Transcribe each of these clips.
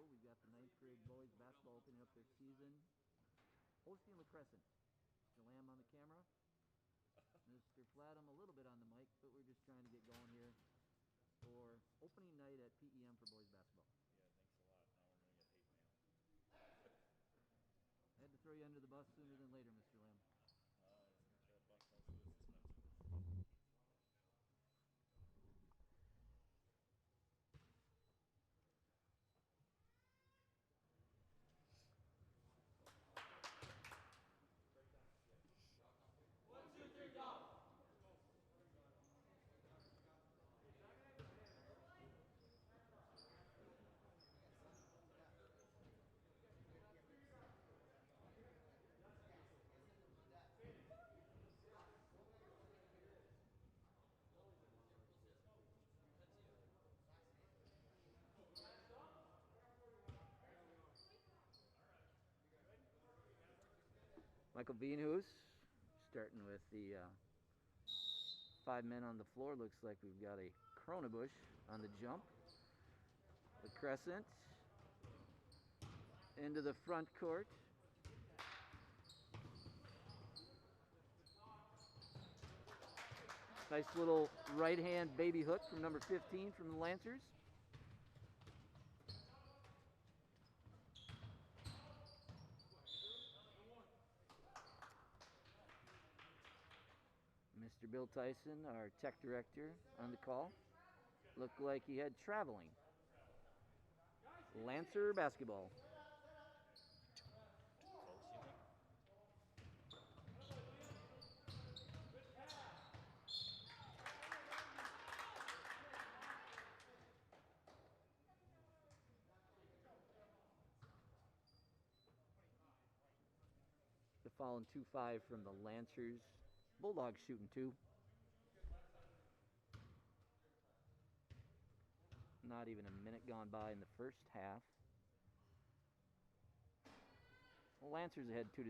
show. We've got the 9th grade boys basketball opening up their season, hosting LaCrescent. Mr. Lamb on the camera, Mr. Flatham a little bit on the mic, but we're just trying to get going here for opening night at PEM for boys basketball. Yeah, thanks a lot. Now we're going to get hate mail. I had to throw you under the bus sooner than later, Mr. Lamb. That bus also is expensive. Michael Veenhoos starting with the 5 men on the floor. Looks like we've got a Kronebush on the jump. LaCrescent into the front court. Nice little right hand baby hook from number 15 from the Lancers. Mr. Bill Tyson, our tech director, on the call. Looked like he had traveling. Lancer basketball. Close, you think? The following 2-5 from the Lancers. Bulldogs shooting 2. Not even a minute gone by in the first half. The Lancers ahead 2-0.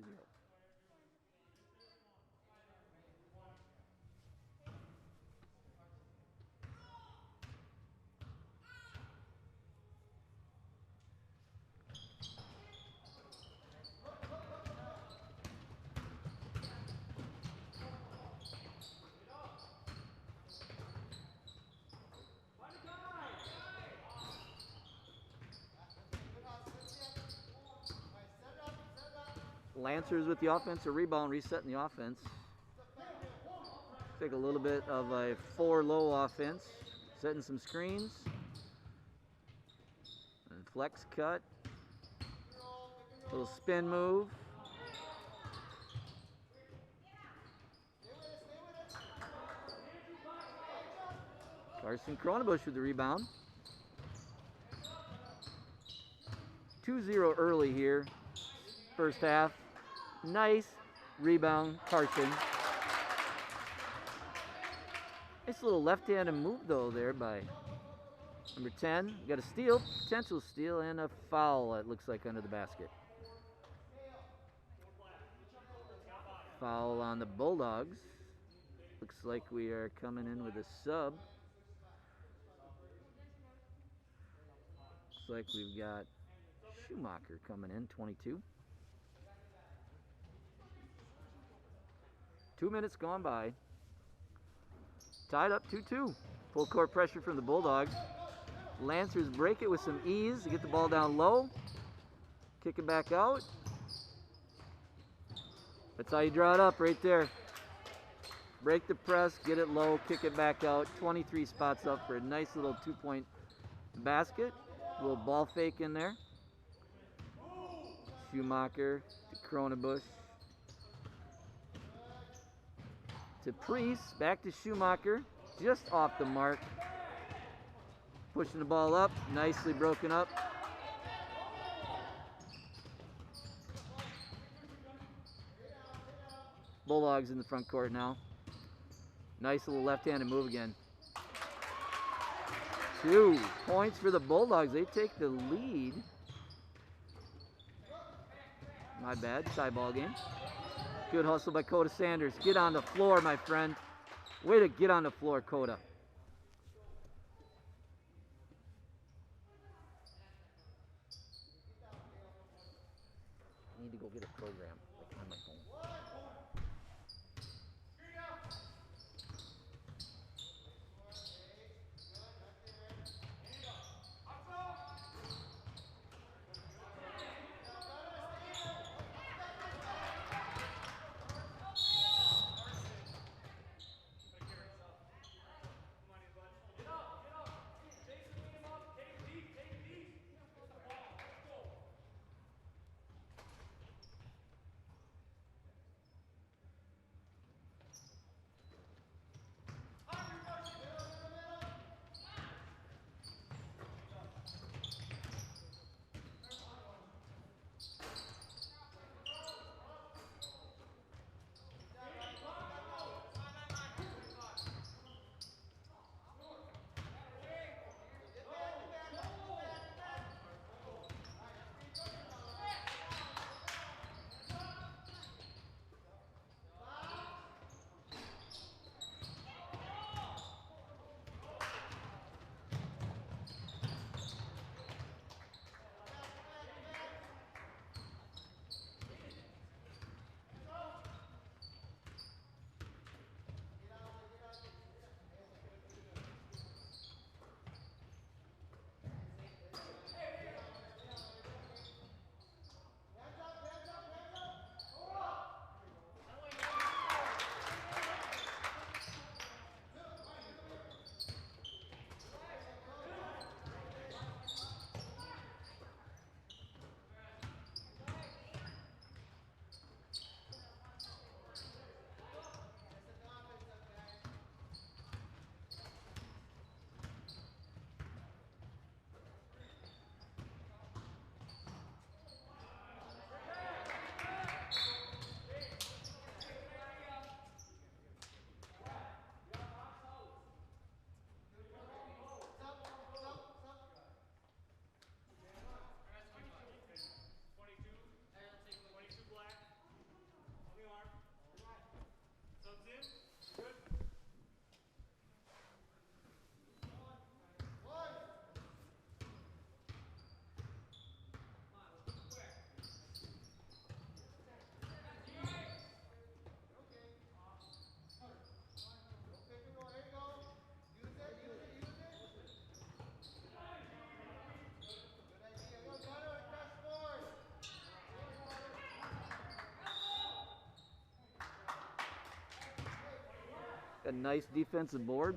Lancers with the offensive rebound, resetting the offense. Take a little bit of a 4-low offense, setting some screens. And flex cut. Little spin move. Carson Kronebush with the rebound. 2-0 early here, first half. Nice rebound, Carson. Nice little left-handed move, though, there by number 10. Got a steal, potential steal, and a foul, it looks like, under the basket. Foul on the Bulldogs. Looks like we are coming in with a sub. Looks like we've got Schumacher coming in, 22. 2 minutes gone by. Tied up 2-2. Full court pressure from the Bulldogs. Lancers break it with some ease to get the ball down low. Kick it back out. That's how you draw it up right there. Break the press, get it low, kick it back out. 23 spots up for a nice little 2-point basket. A little ball fake in there. Schumacher to Kronebush. To Priest, back to Schumacher, just off the mark. Pushing the ball up, nicely broken up. Bulldogs in the front court now. Nice little left-handed move again. 2 points for the Bulldogs. They take the lead. My bad, tie ball game. Good hustle by Coda Sanders. Get on the floor, my friend. Way to get on the floor, Coda. program, like on my phone. A nice defensive board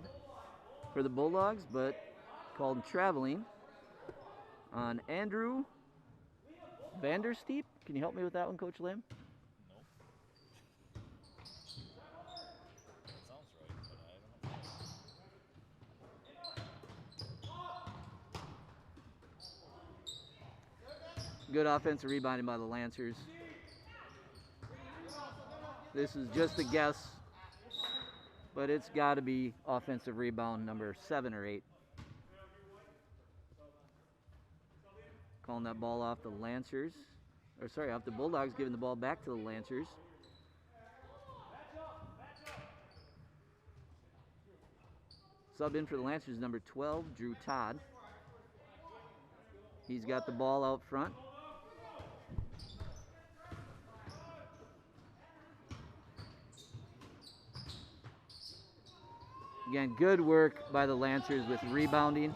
for the Bulldogs, but called traveling on Andrew Vandersteep. Can you help me with that one, Coach Lamb? Nope. That sounds right, but I don't know. Good offensive rebounding by the Lancers. This is just a guess, but it's got to be offensive rebound number 7 or 8. Calling that ball off the Lancers. Or sorry, off the Bulldogs, giving the ball back to the Lancers. Sub in for the Lancers, number 12, Drew Todd. He's got the ball out front. Again, good work by the Lancers with rebounding.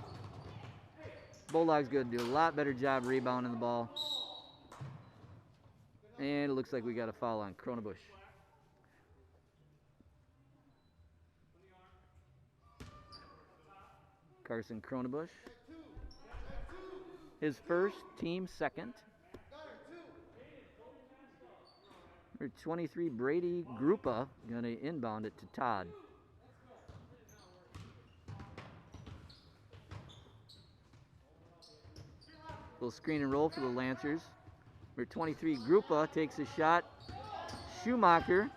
Bulldogs going to do a lot better job rebounding the ball. And it looks like we got a foul on Cronebush. Carson Cronebush. His first, team second. Number 23, Brady Grupa, going to inbound it to Todd. Little screen and roll for the Lancers. Number 23, Grupa takes a shot. Schumacher,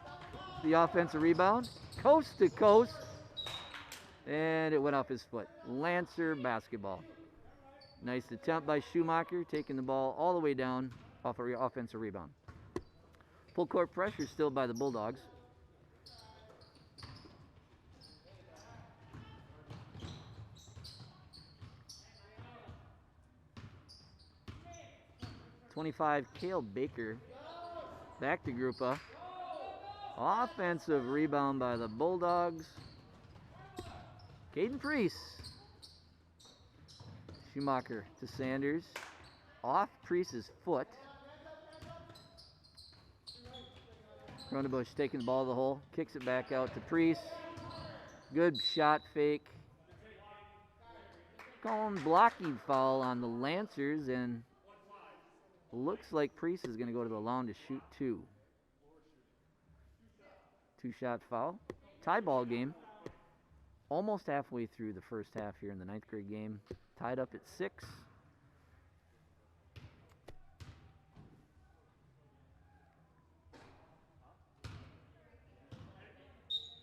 the offensive rebound, coast to coast, and it went off his foot. Lancer basketball. Nice attempt by Schumacher, taking the ball all the way down off an offensive rebound. Full court pressure still by the Bulldogs. .25 Cale Baker Back to Grupa. Offensive rebound by the Bulldogs. Caden Priest. Schumacher to Sanders. Off Priest's foot. Cronenbush taking the ball to the hole. Kicks it back out to Priest. Good shot fake. Calling blocking foul on the Lancers, and looks like Priest is going to go to the line to shoot two. Two-shot foul. Tie ball game. Almost halfway through the first half here in the 9th grade game. Tied up at 6.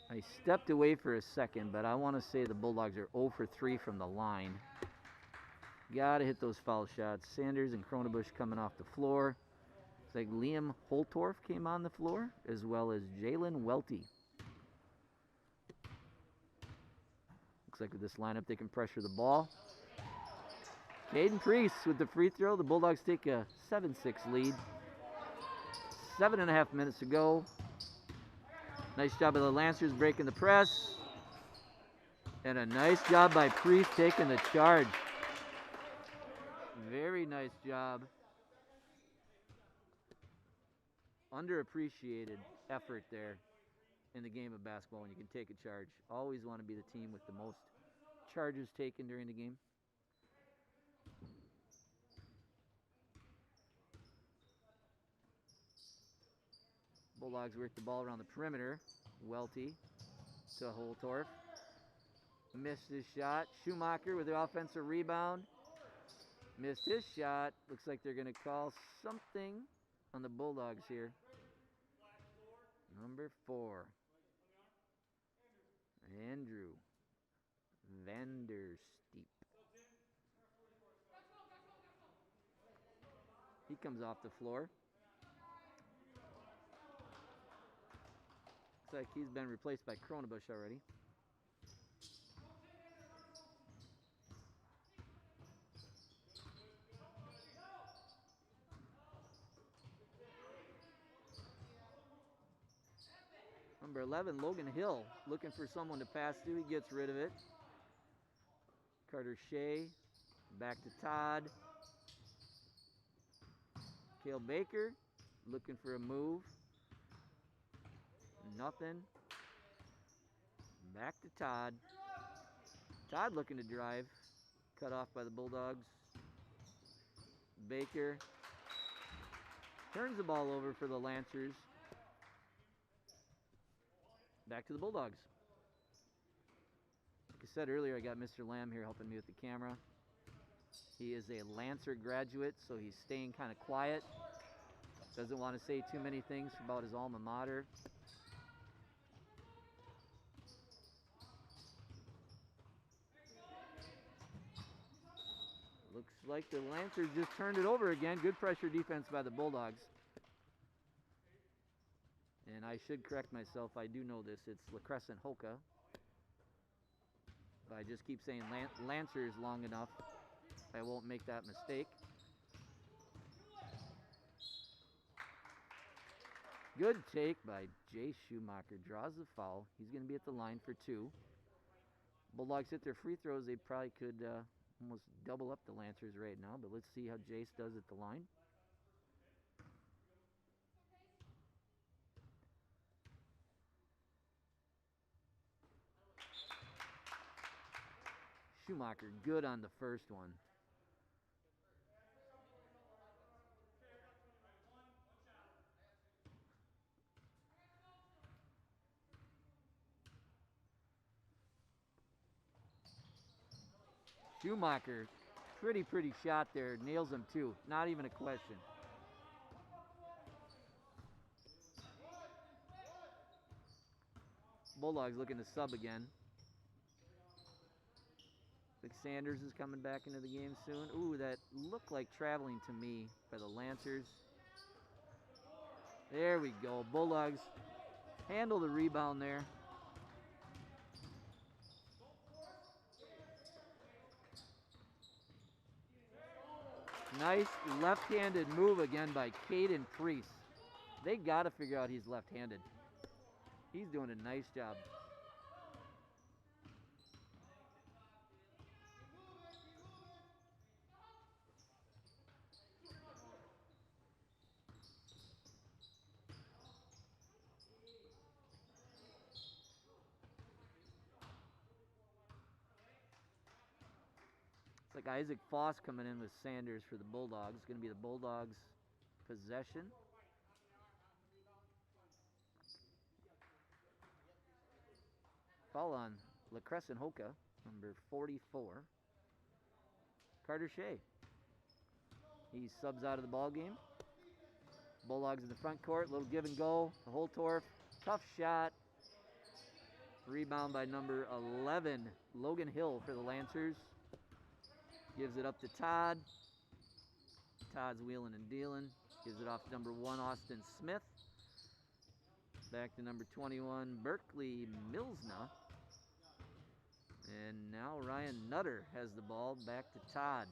I stepped away for a second, but I want to say the Bulldogs are 0 for 3 from the line. Got to hit those foul shots. Sanders and Cronenbush coming off the floor. It's like Liam Holtorf came on the floor, as well as Jalen Welty. Looks like with this lineup, they can pressure the ball. Caden Priest with the free throw. The Bulldogs take a 7-6 lead. 7.5 minutes to go. Nice job of the Lancers breaking the press. And a nice job by Priest taking the charge. Very nice job. Underappreciated effort there in the game of basketball when you can take a charge. Always want to be the team with the most charges taken during the game. Bulldogs work the ball around the perimeter. Welty to Holtorf. Missed his shot. Schumacher with the offensive rebound. Missed his shot. Looks like they're going to call something on the Bulldogs here. Number 4. Andrew Vandersteep. He comes off the floor. Looks like he's been replaced by Cronenbush already. Number 11, Logan Hill, looking for someone to pass to. He gets rid of it. Carter Shea, back to Todd. Cale Baker, looking for a move. Nothing. Back to Todd. Todd looking to drive. Cut off by the Bulldogs. Baker turns the ball over for the Lancers. Back to the Bulldogs. Like I said earlier, I got Mr. Lamb here helping me with the camera. He is a Lancer graduate, so he's staying kind of quiet. Doesn't want to say too many things about his alma mater. Looks like the Lancers just turned it over again. Good pressure defense by the Bulldogs. And I should correct myself. I do know this. It's LaCrescent Hoka. If I just keep saying Lancers long enough, I won't make that mistake. Good take by Jay Schumacher. Draws the foul. He's going to be at the line for 2. Bulldogs hit their free throws. They probably could almost double up the Lancers right now. But let's see how Jace does at the line. Schumacher good on the first one. Schumacher, pretty shot there. Nails him too. Not even a question. Bulldogs looking to sub again. Looks like Sanders is coming back into the game soon. Ooh, that looked like traveling to me by the Lancers. There we go. Bulldogs handle the rebound there. Nice left-handed move again by Caden Priest. They got to figure out he's left-handed. He's doing a nice job. It's like Isaac Foss coming in with Sanders for the Bulldogs. It's going to be the Bulldogs' possession. Foul on LaCrescent Hoka, number 44. Carter Shea. He subs out of the ball game. Bulldogs in the front court, little give and go. The Holtorf, tough shot. Rebound by number 11, Logan Hill for the Lancers. Gives it up to Todd. Todd's wheeling and dealing. Gives it off to number 1, Austin Smith. Back to number 21, Berkeley Milsna. And now Ryan Nutter has the ball. Back to Todd.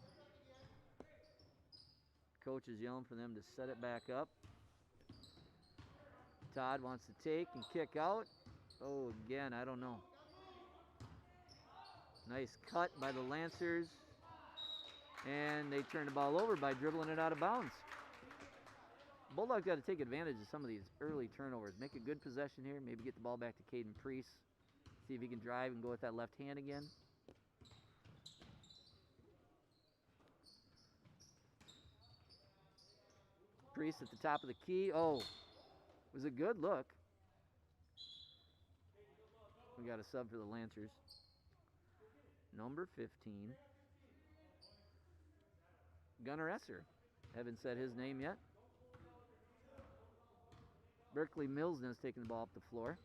Coach is yelling for them to set it back up. Todd wants to take and kick out. Oh, again, I don't know. Nice cut by the Lancers. And they turn the ball over by dribbling it out of bounds. Bulldogs got to take advantage of some of these early turnovers. Make a good possession here. Maybe get the ball back to Caden Priest. See if he can drive and go with that left hand again. Priest at the top of the key. Oh, it was a good look. We got a sub for the Lancers. Number 15. Gunnar Esser. Haven't said his name yet. Berkeley Milsna's taking the ball up the floor.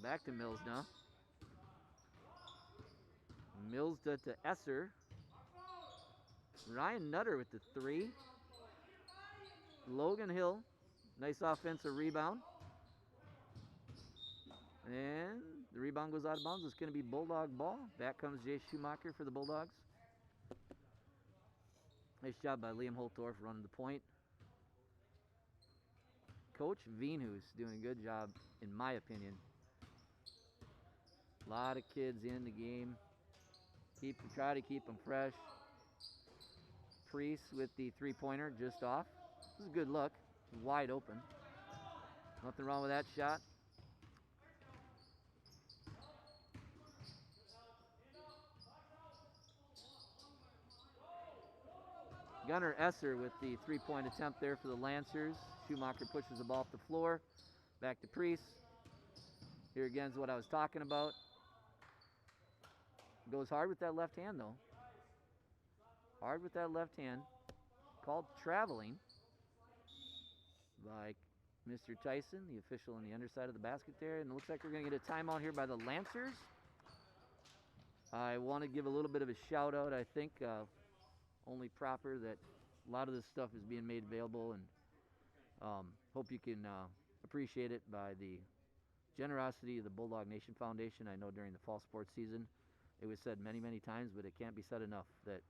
Back to Milsna. Milsna to Esser. Ryan Nutter with the 3. Logan Hill. Nice offensive rebound. And the rebound goes out of bounds. It's going to be Bulldog ball. Back comes Jay Schumacher for the Bulldogs. Nice job by Liam Holtorf running the point. Coach Venus doing a good job, in my opinion. A lot of kids in the game. Try to keep them fresh. Priest with the three-pointer just off. This is a good look. Wide open. Nothing wrong with that shot. Gunnar Esser with the three-point attempt there for the Lancers. Schumacher pushes the ball off the floor. Back to Priest. Here again is what I was talking about. Goes hard with that left hand, though. Hard with that left hand. Called traveling by Mr. Tyson, the official on the underside of the basket there. And it looks like we're going to get a timeout here by the Lancers. I want to give a little bit of a shout out. I think only proper that a lot of this stuff is being made available, and hope you can appreciate it by the generosity of the Bulldog Nation Foundation. I know during the fall sports season it was said many, many times, but it can't be said enough that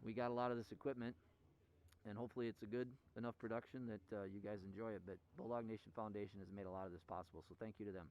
we got a lot of this equipment, and hopefully it's a good enough production that you guys enjoy it. But Bulldog Nation Foundation has made a lot of this possible, so thank you to them.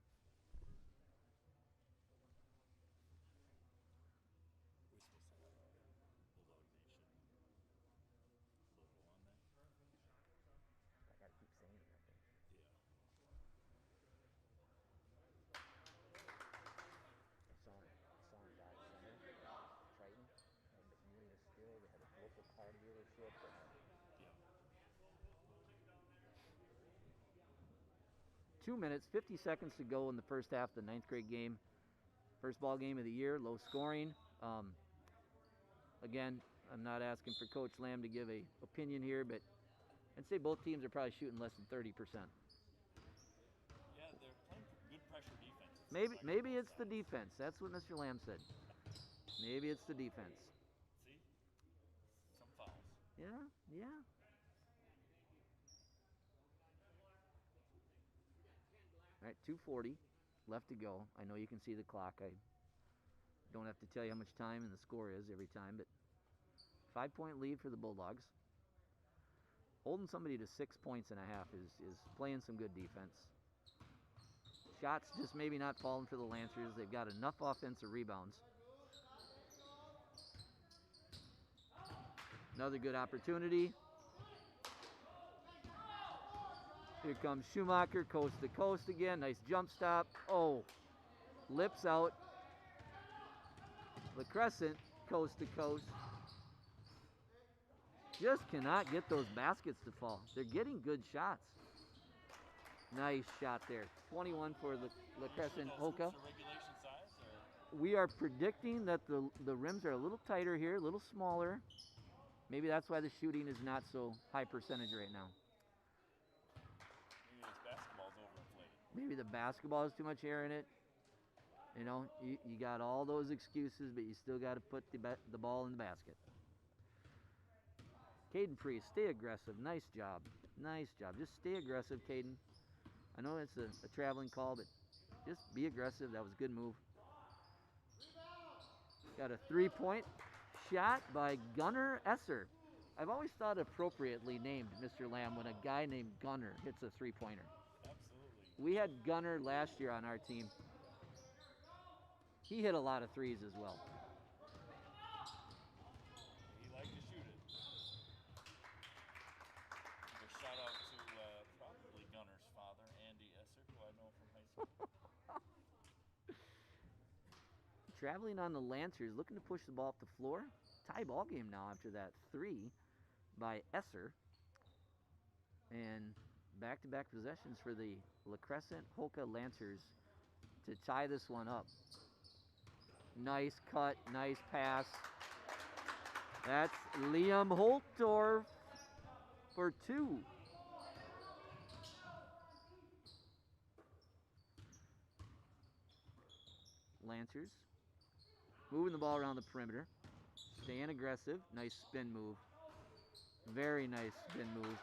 Yeah. 2 minutes, 50 seconds to go in the first half of the 9th grade game. First ball game of the year, low scoring. Again, I'm not asking for Coach Lamb to give a opinion here, but I'd say both teams are probably shooting less than 30%. Yeah, they're playing good pressure defense. Maybe it's the defense. That's what Mr. Lamb said. Maybe it's the defense. See? Some fouls. Yeah. All right, 2:40 left to go. I know you can see the clock. I don't have to tell you how much time and the score is every time, but 5-point lead for the Bulldogs. Holding somebody to 6 points and a half is playing some good defense. Shots just maybe not falling for the Lancers. They've got enough offensive rebounds. Another good opportunity. Here comes Schumacher, coast to coast again. Nice jump stop. Oh, lips out. LaCrescent, coast to coast. Just cannot get those baskets to fall. They're getting good shots. Nice shot there. 21 for the LaCrescent Hoka. We are predicting that the rims are a little tighter here, a little smaller. Maybe that's why the shooting is not so high percentage right now. Maybe this basketball's overinflated. Maybe the basketball has too much air in it. You know, you got all those excuses, but you still got to put the ball in the basket. Caden Priest, stay aggressive. Nice job. Nice job. Just stay aggressive, Caden. I know it's a traveling call, but just be aggressive. That was a good move. Got a 3-point shot by Gunnar Esser. I've always thought appropriately named, Mr. Lamb, when a guy named Gunnar hits a 3-pointer. Absolutely. We had Gunnar last year on our team. He hit a lot of threes as well. He liked to shoot it. A shout out to probably Gunner's father, Andy Esser, who I know from high school. Traveling on the Lancers, looking to push the ball up the floor. Tie ball game now after that 3 by Esser. And back-to-back possessions for the LaCrescent Hoka Lancers to tie this one up. Nice cut, nice pass. That's Liam Holtdorf for 2. Lancers moving the ball around the perimeter. Staying aggressive. Nice spin move. Very nice spin move.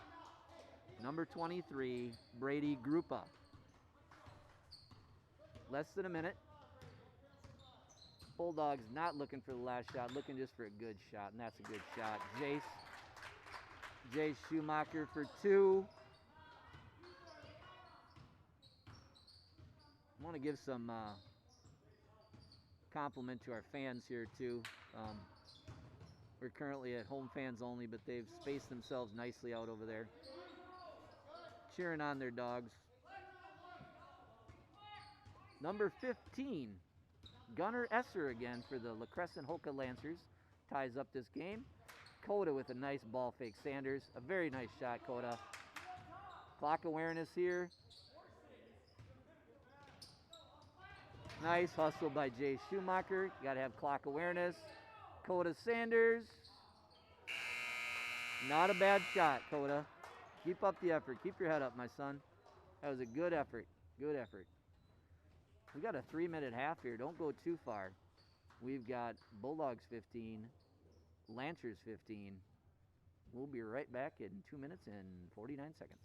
Number 23, Brady Grupa. Less than a minute. Bulldogs not looking for the last shot, looking just for a good shot, and that's a good shot. Jace Schumacher for 2. I want to give some compliment to our fans here too. We're currently at home fans only, but they've spaced themselves nicely out over there, cheering on their dogs. Number 15, Gunnar Esser again for the LaCrescent Hoka Lancers, ties up this game. Coda with a nice ball fake. Sanders, a very nice shot, Coda. Clock awareness here. Nice hustle by Jay Schumacher. Got to have clock awareness. Coda Sanders. Not a bad shot, Coda. Keep up the effort. Keep your head up, my son. That was a good effort. Good effort. We got a 3-minute half here. Don't go too far. We've got Bulldogs 15, Lancers 15. We'll be right back in 2 minutes and 49 seconds.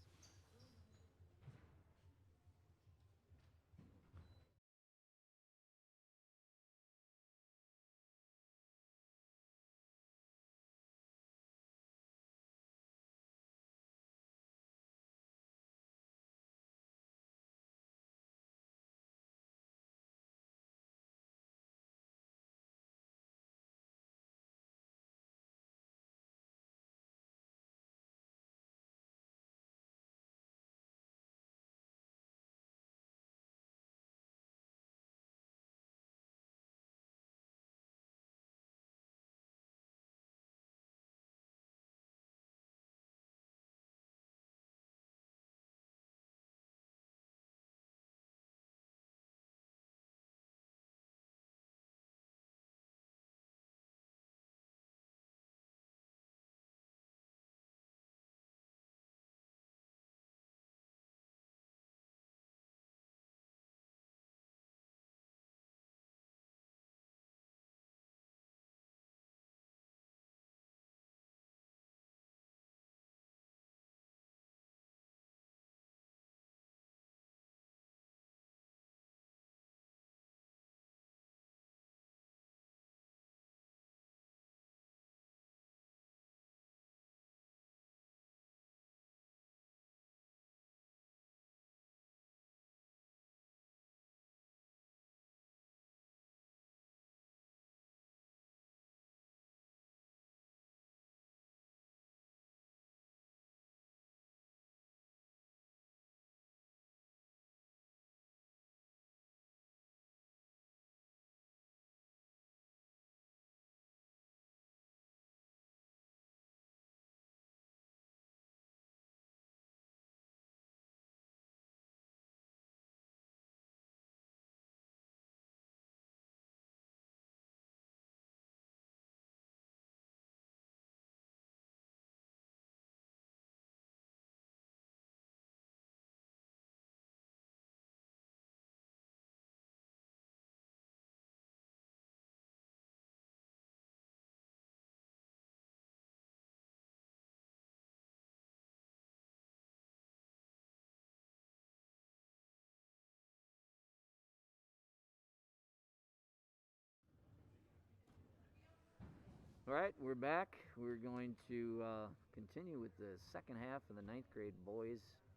All right, we're back. We're going to continue with the second half of the 9th grade boys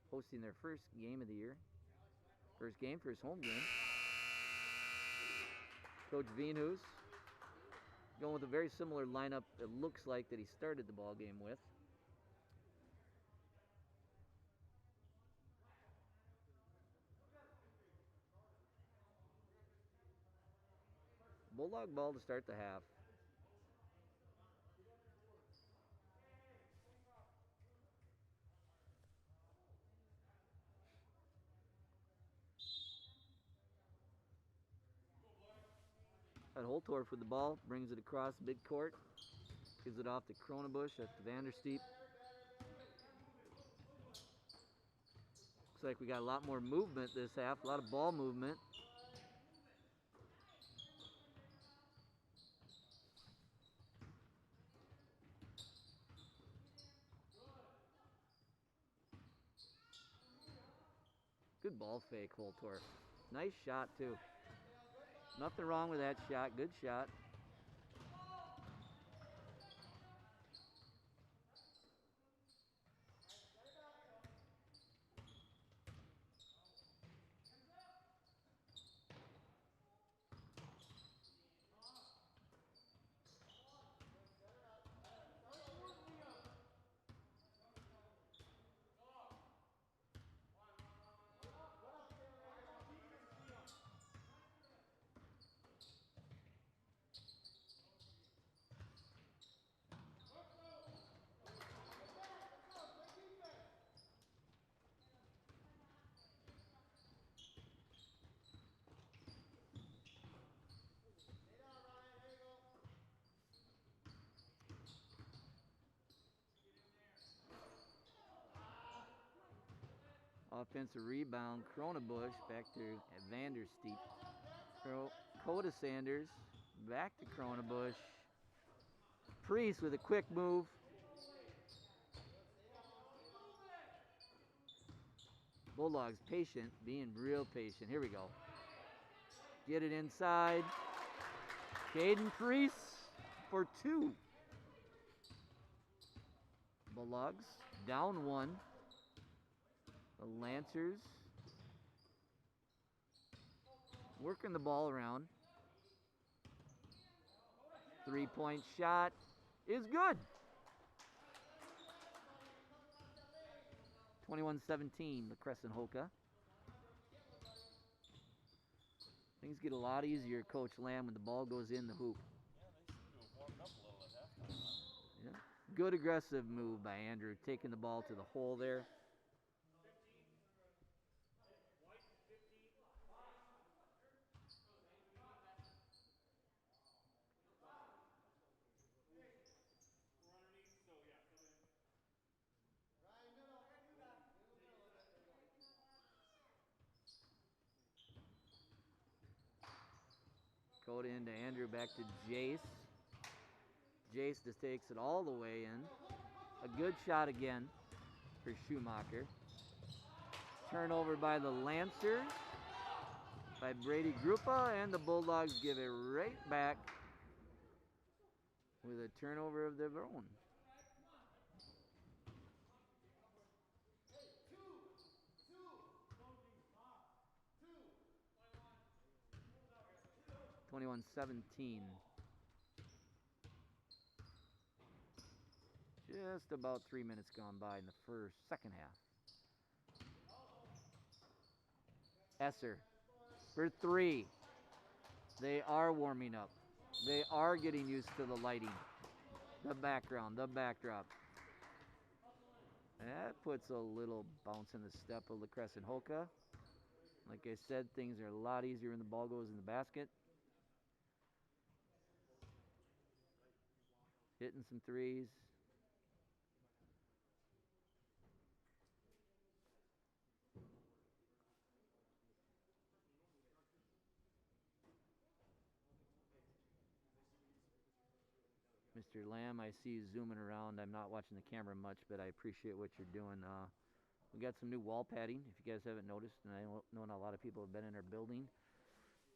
hosting their first game of the year. First home game. Coach Venus going with a very similar lineup it looks like that he started the ball game with. Bulldog ball to start the half. At Holtorf with the ball, brings it across the big court, gives it off to Kronebusch at the Vandersteep. Looks like we got a lot more movement this half, a lot of ball movement. Good ball fake, Holtorf. Nice shot, too. Nothing wrong with that shot. Good shot. Offensive rebound, Kronebusch back to Vandersteep. Coda Sanders back to Kronebusch. Priest with a quick move. Bulldogs patient, being real patient. Here we go. Get it inside. Caden Priest for 2. Bulldogs down 1. The Lancers working the ball around. 3-point shot is good. 21-17, LaCrescent Hoka. Things get a lot easier, Coach Lamb, when the ball goes in the hoop. Yeah, they seem to have warmed up a little at halftime. Yeah. Good aggressive move by Andrew, taking the ball to the hole there. Coda into Andrew, back to Jace. Jace just takes it all the way in. A good shot again for Schumacher. Turnover by the Lancers, by Brady Grupa, and the Bulldogs give it right back with a turnover of their own. (21-17). Just about 3 minutes gone by in the second half. Esser for 3. They are warming up. They are getting used to the lighting, the background, the backdrop. That puts a little bounce in the step of LaCrescent Hoka. Like I said, things are a lot easier when the ball goes in the basket. Hitting some threes. Mr. Lamb, I see you zooming around. I'm not watching the camera much, but I appreciate what you're doing. We got some new wall padding, if you guys haven't noticed, and I know not a lot of people have been in our building.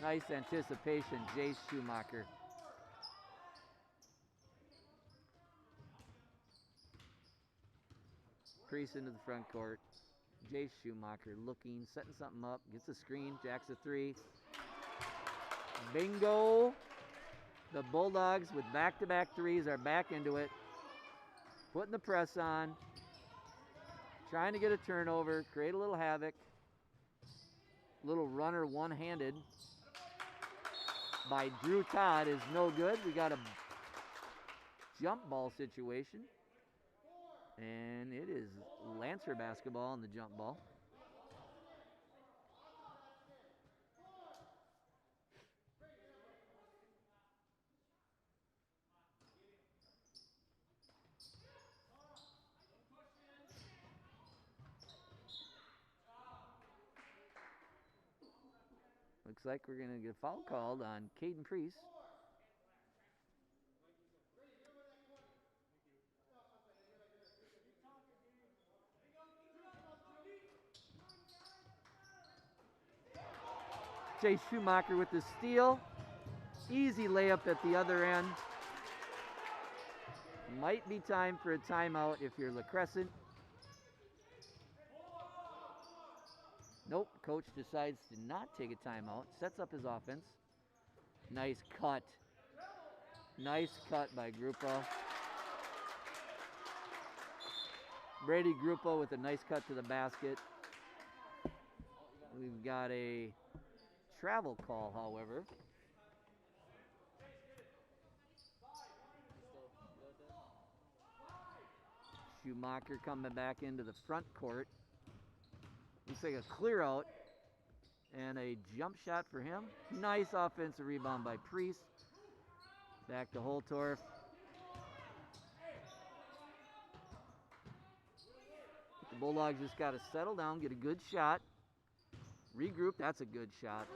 Nice anticipation, Jace Schumacher. Priest into the front court. Jace Schumacher looking, setting something up, gets a screen, jacks a three. Bingo! The Bulldogs with back-to-back threes are back into it. Putting the press on. Trying to get a turnover, create a little havoc. Little runner one-handed by Drew Todd is no good. We got a jump ball situation. And it is Lancer basketball on the jump ball. Looks like we're going to get a foul called on Caden Priest. Jay Schumacher with the steal. Easy layup at the other end. Might be time for a timeout if you're LaCrescent. Nope, coach decides to not take a timeout. Sets up his offense. Nice cut. Nice cut by Grupo. Brady Grupo with a nice cut to the basket. We've got a travel call, however. Schumacher coming back into the front court. Looks like a clear out and a jump shot for him. Nice offensive rebound by Priest. Back to Holtorf. The Bulldogs just got to settle down, get a good shot. Regroup, that's a good shot.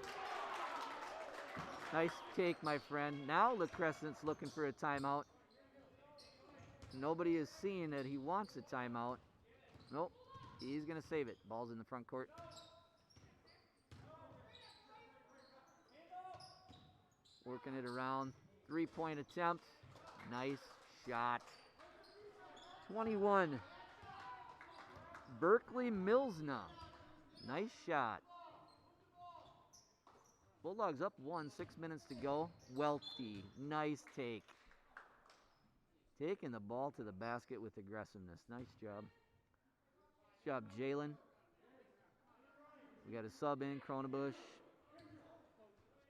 Nice take, my friend. Now LaCrescent's looking for a timeout. Nobody is seeing that he wants a timeout. Nope, he's going to save it. Ball's in the front court. Working it around. Three-point attempt. Nice shot. 21. Berkeley Milsna. Nice shot. Bulldogs up 1, 6 minutes to go. Welty. Nice take. Taking the ball to the basket with aggressiveness. Nice job. Nice job, Jalen. We got a sub in, Cronebush.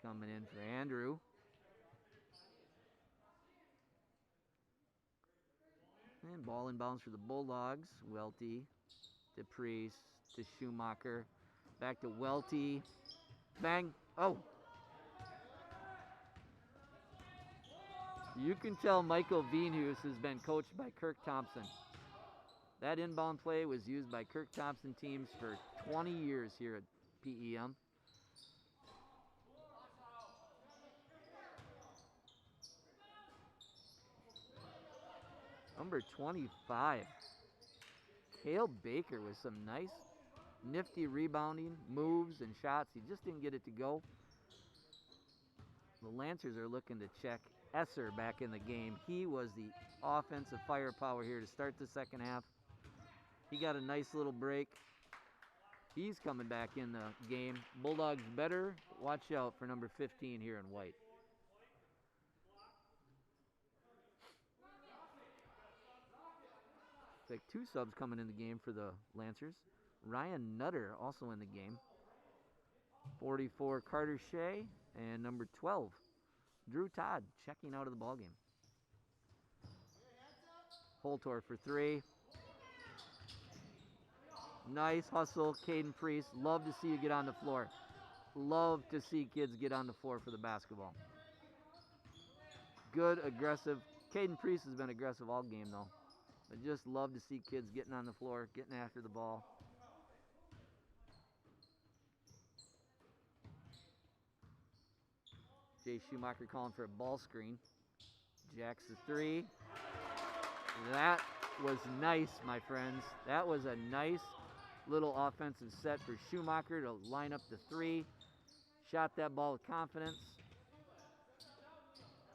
Coming in for Andrew. And ball inbounds for the Bulldogs. Welty to Priest to Schumacher. Back to Welty. Bang. Oh. You can tell Michael Venhus has been coached by Kirk Thompson. That inbound play was used by Kirk Thompson teams for 20 years here at PEM. Number 25, Cale Baker with some nice, nifty rebounding, moves, and shots. He just didn't get it to go. The Lancers are looking to check Esser back in the game. He was the offensive firepower here to start the second half. He got a nice little break. He's coming back in the game. Bulldogs better watch out for number 15 here in white. It's like 2 subs coming in the game for the Lancers. Ryan Nutter also in the game. 44, Carter Shea, and number 12, Drew Todd, checking out of the ballgame. Holtor for 3. Nice hustle, Caden Priest. Love to see you get on the floor. Love to see kids get on the floor for the basketball. Good, aggressive. Caden Priest has been aggressive all game, though. I just love to see kids getting on the floor, getting after the ball. Jay Schumacher calling for a ball screen. Jacks the 3. That was nice, my friends. That was a nice little offensive set for Schumacher to line up the 3. shot that ball with confidence.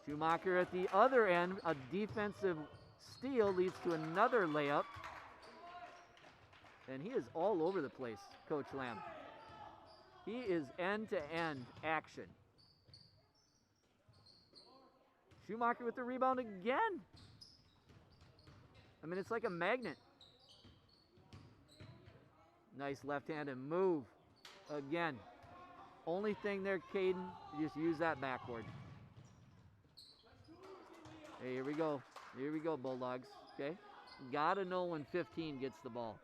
Schumacher at the other end, a defensive steal leads to another layup. And he is all over the place, Coach Lamb. He is end-to-end action. Schumacher with the rebound again. I mean, it's like a magnet. Nice left-handed move again. Only thing there, Caden, you just use that backboard. Hey, here we go. Here we go, Bulldogs. Okay? Gotta know when 15 gets the ball.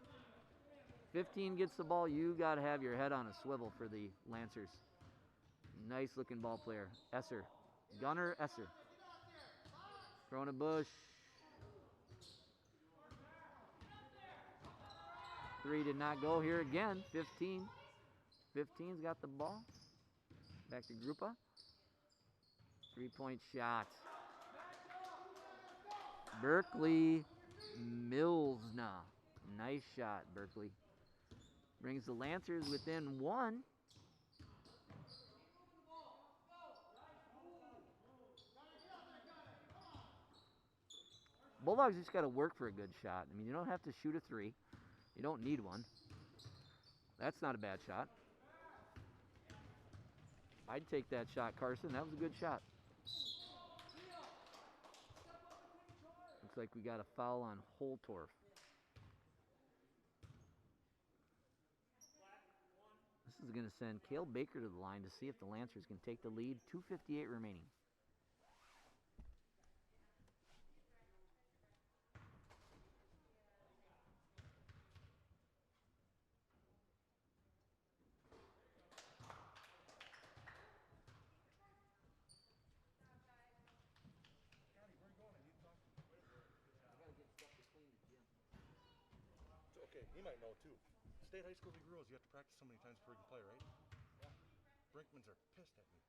15 gets the ball, you gotta have your head on a swivel for the Lancers. Nice looking ball player. Esser. Gunnar Esser. Throwing a bush. 3 did not go here again. 15. 15's got the ball. Back to Grupa. 3-point shot. Berkeley Milsna. Nice shot, Berkeley. Brings the Lancers within 1. Bulldogs just got to work for a good shot. I mean, you don't have to shoot a 3. You don't need one. That's not a bad shot. I'd take that shot, Carson. That was a good shot. Looks like we got a foul on Holtorf. This is going to send Cale Baker to the line to see if the Lancers can take the lead. 2:58 remaining. Okay, he might know too. State high school league rules, you have to practice so many times before you can play, right? Yeah. Brinkmans are pissed at me.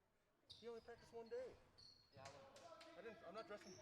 He only practiced 1 day. Yeah, I'm not dressing.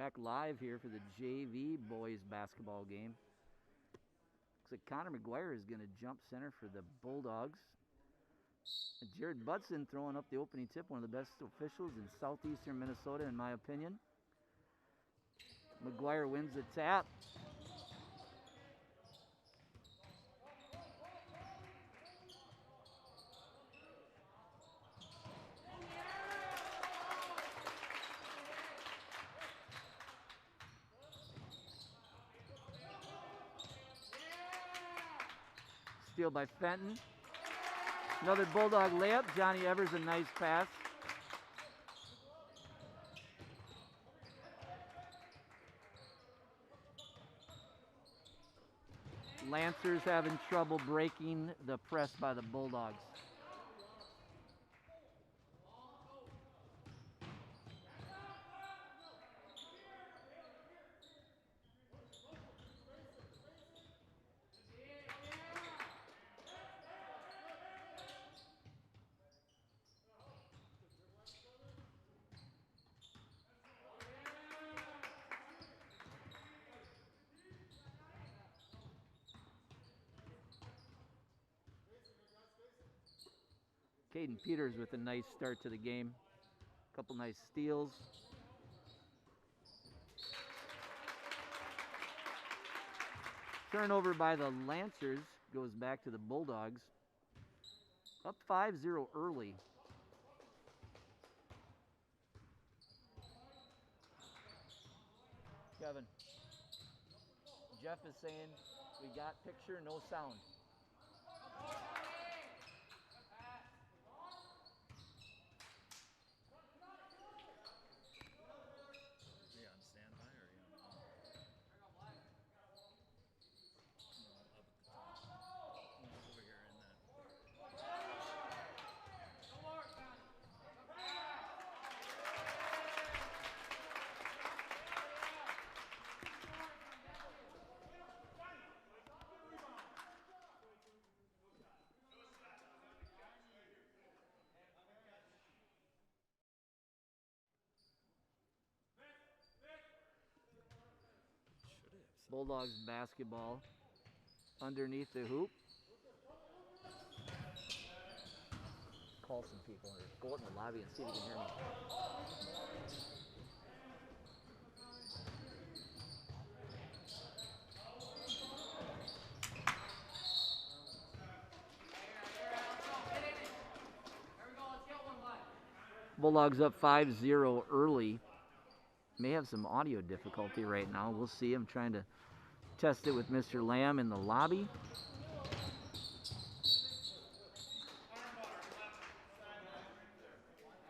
Back live here for the JV boys basketball game. Looks like Connor McGuire is going to jump center for the Bulldogs. And Jared Budson throwing up the opening tip, one of the best officials in southeastern Minnesota, in my opinion. McGuire wins the tap. Steal by Fenton. Another Bulldog layup. Johnny Evers, a nice pass. Lancers having trouble breaking the press by the Bulldogs. Caden Peters with a nice start to the game. Couple nice steals. Turnover by the Lancers goes back to the Bulldogs. Up 5-0 early. Kevin. Jeff is saying we got picture, no sound. Bulldogs basketball underneath the hoop. Call some people or go out in the lobby and see if you can hear me. Bulldogs up 5-0 early. May have some audio difficulty right now. We'll see. I'm trying to test it with Mr. Lamb in the lobby.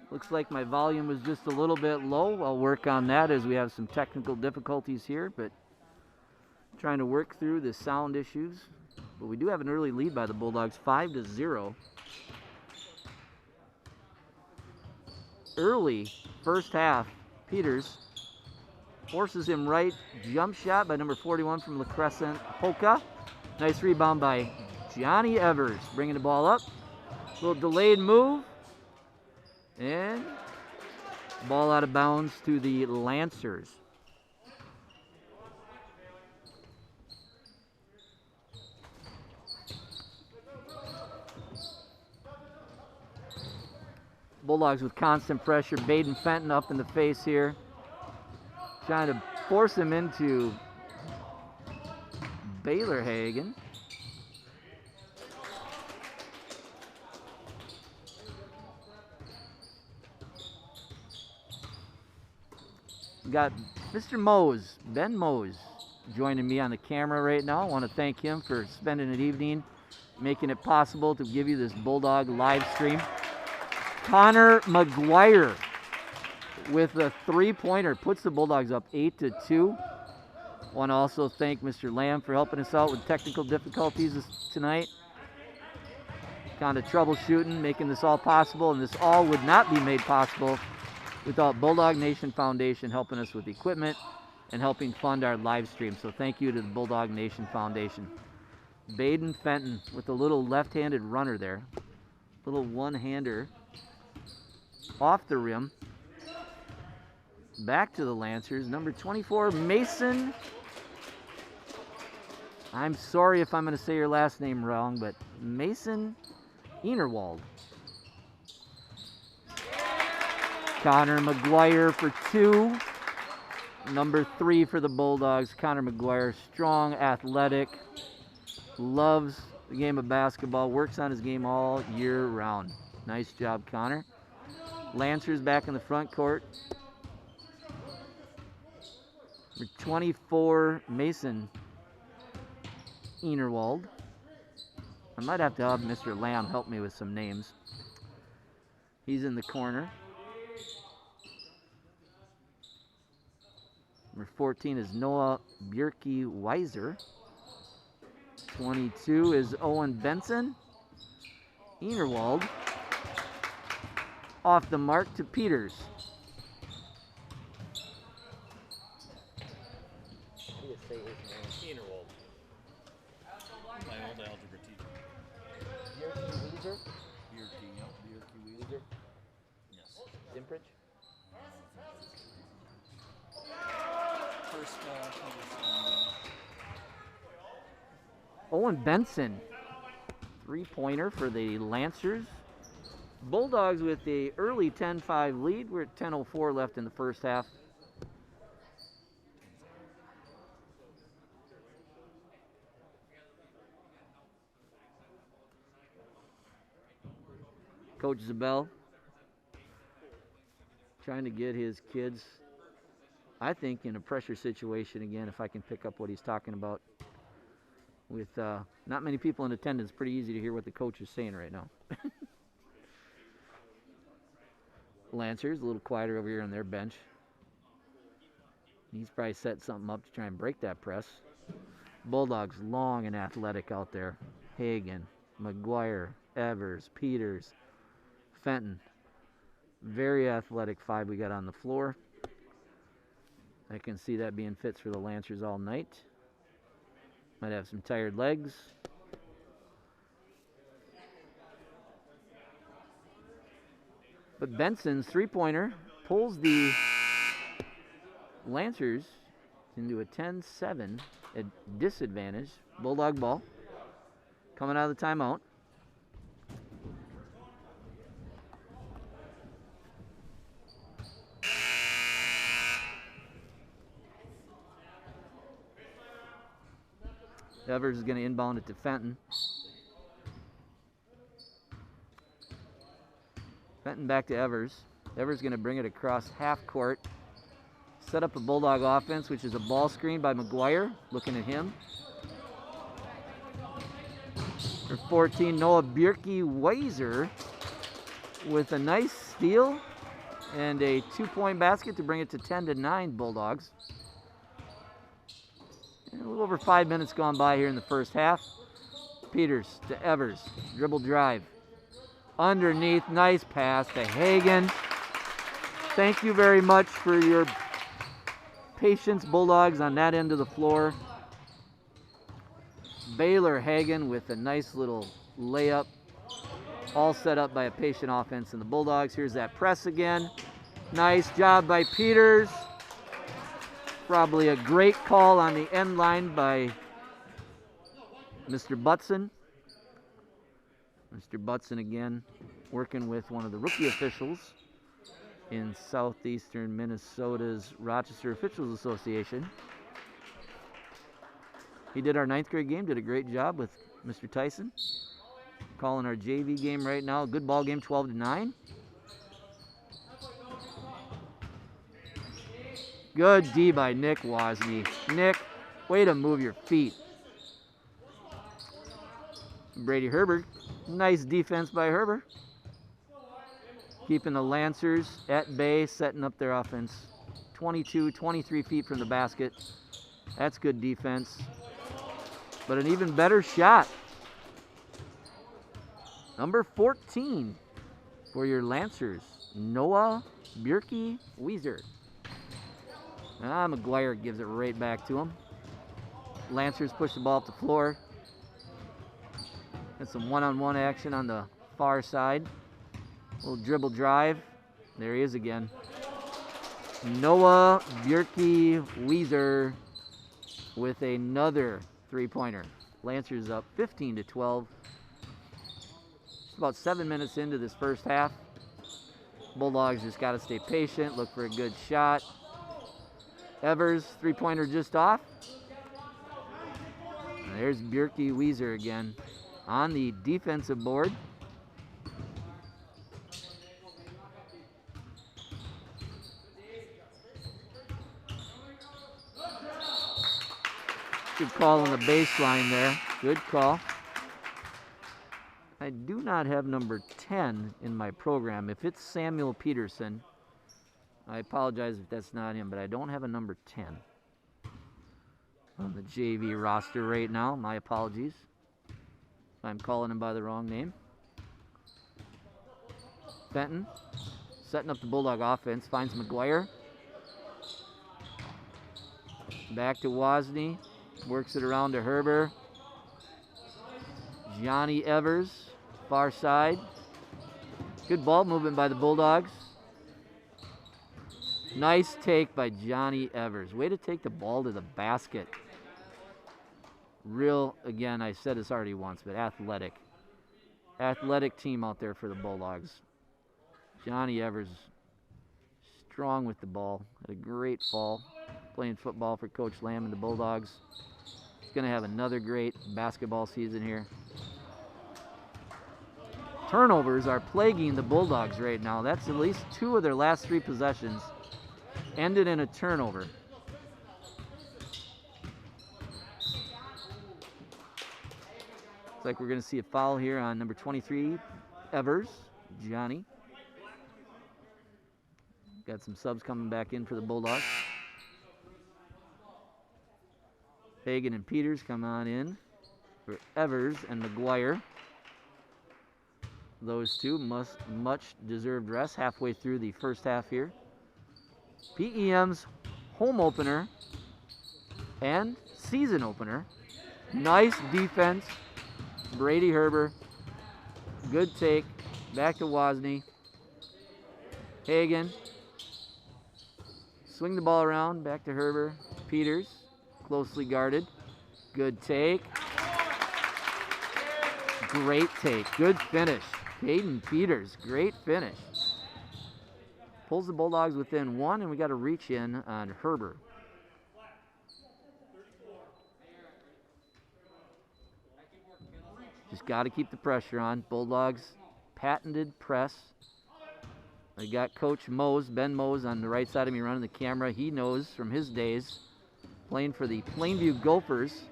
Looks like my volume was just a little bit low. I'll work on that as we have some technical difficulties here, but trying to work through the sound issues. But we do have an early lead by the Bulldogs, 5-0. Early first half, Peters forces him right. Jump shot by number 41 from LaCrescent, Hoka. Nice rebound by Johnny Evers, bringing the ball up. A little delayed move. And ball out of bounds to the Lancers. Bulldogs with constant pressure. Baden Fenton up in the face here. Trying to force him into Baylor Hagen. Got Mr. Mose, Ben Mose, joining me on the camera right now. I want to thank him for spending an evening making it possible to give you this Bulldog live stream. Connor McGuire with a three-pointer puts the Bulldogs up 8-2. Want to also thank Mr. Lamb for helping us out with technical difficulties tonight. Kind of troubleshooting, making this all possible, and this all would not be made possible without Bulldog Nation Foundation helping us with equipment and helping fund our live stream. So thank you to the Bulldog Nation Foundation. Baden Fenton with a little left-handed runner there. Little one-hander off the rim. back to the Lancers. Number 24, Mason. I'm sorry if I'm going to say your last name wrong, but Mason Enerwald. Connor McGuire for 2. Number 3 for the Bulldogs. Connor McGuire, strong, athletic, loves the game of basketball, works on his game all year round. Nice job, Connor. Lancers back in the front court. Number 24, Mason Enerwald. I might have to have Mr. Lamb help me with some names. He's in the corner. Number 14 is Noah Bjerke Weiser. 22 is Owen Benson. Enerwald. Off the mark to Peters. How do you say his name? Enerwald. My old algebra teacher. Bjerke Weiser? Bjerke Weiser? Yes. Dimprich? First, Owen Benson. 3-pointer for the Lancers. Bulldogs with a early 10-5 lead. We're at 10:04 left in the first half. Coach Zabel trying to get his kids, I think, in a pressure situation again, if I can pick up what he's talking about. With not many people in attendance, pretty easy to hear what the coach is saying right now. Lancers, a little quieter over here on their bench. He's probably set something up to try and break that press. Bulldogs long and athletic out there. Hagan, McGuire, Evers, Peters, Fenton. Very athletic 5 we got on the floor. I can see that being fits for the Lancers all night. Might have some tired legs. But Benson's 3-pointer pulls the Lancers into a 10-7 at disadvantage. Bulldog ball. Coming out of the timeout. Evers is going to inbound it to Fenton. Fenton back to Evers. Evers going to bring it across half court. Set up a Bulldog offense, which is a ball screen by McGuire. Looking at him. For 14, Noah Bjerke Weiser with a nice steal and a 2-point basket to bring it to 10-9 Bulldogs. And a little over 5 minutes gone by here in the first half. Peters to Evers. Dribble drive. Underneath. Nice pass to Hagan. Thank you very much for your patience, Bulldogs, on that end of the floor. Baylor Hagan with a nice little layup. All set up by a patient offense in the Bulldogs. Here's that press again. Nice job by Peters. Probably a great call on the end line by Mr. Butson. Mr. Butson again working with one of the rookie officials in southeastern Minnesota's Rochester Officials Association. He did our 9th grade game, did a great job with Mr. Tyson. Calling our JV game right now. Good ball game, 12-9. Good D by Nick Wozni. Nick, way to move your feet. Brady Herbert, nice defense by Herbert. Keeping the Lancers at bay, setting up their offense. 22, 23 feet from the basket. That's good defense. But an even better shot. Number 14 for your Lancers, Noah Bjerke Weiser. McGuire gives it right back to him. Lancers push the ball up the floor. Got some one-on-one action on the far side. Little dribble drive. There he is again. Noah Bjerke-Weezer with another three-pointer. Lancers up 15-12. Just about 7 minutes into this first half. Bulldogs just got to stay patient, look for a good shot. Evers, three-pointer just off. And there's Bjerke-Weezer again on the defensive board. Good call on the baseline there. Good call. I do not have number 10 in my program. If it's Samuel Peterson, I apologize if that's not him, but I don't have a number 10 on the JV roster right now. My apologies if I'm calling him by the wrong name. Fenton setting up the Bulldog offense, finds McGuire. Back to Wozni, works it around to Herber. Johnny Evers, far side. Good ball movement by the Bulldogs. Nice take by Johnny Evers. Way to take the ball to the basket. Real, again, I said this already once, but athletic. Athletic team out there for the Bulldogs. Johnny Evers, strong with the ball. Had a great fall playing football for Coach Lamb and the Bulldogs. He's going to have another great basketball season here. Turnovers are plaguing the Bulldogs right now. That's at least 2 of their last 3 possessions ended in a turnover. Looks like we're going to see a foul here on number 23, Evers, Johnny. Got some subs coming back in for the Bulldogs. Hagan and Peters come on in for Evers and McGuire. Those two much deserved rest halfway through the first half here. PEM's home opener and season opener. Nice defense. Brady Herber. Good take. Back to Wozni. Hagan. Swing the ball around. Back to Herber. Peters. Closely guarded. Good take. Great take. Good finish. Caden Peters. Great finish. Pulls the Bulldogs within 1, and we got to reach in on Herber. Just got to keep the pressure on. Bulldogs patented press. I got Coach Mose, Ben Mose, on the right side of me running the camera. He knows from his days playing for the Plainview Gophers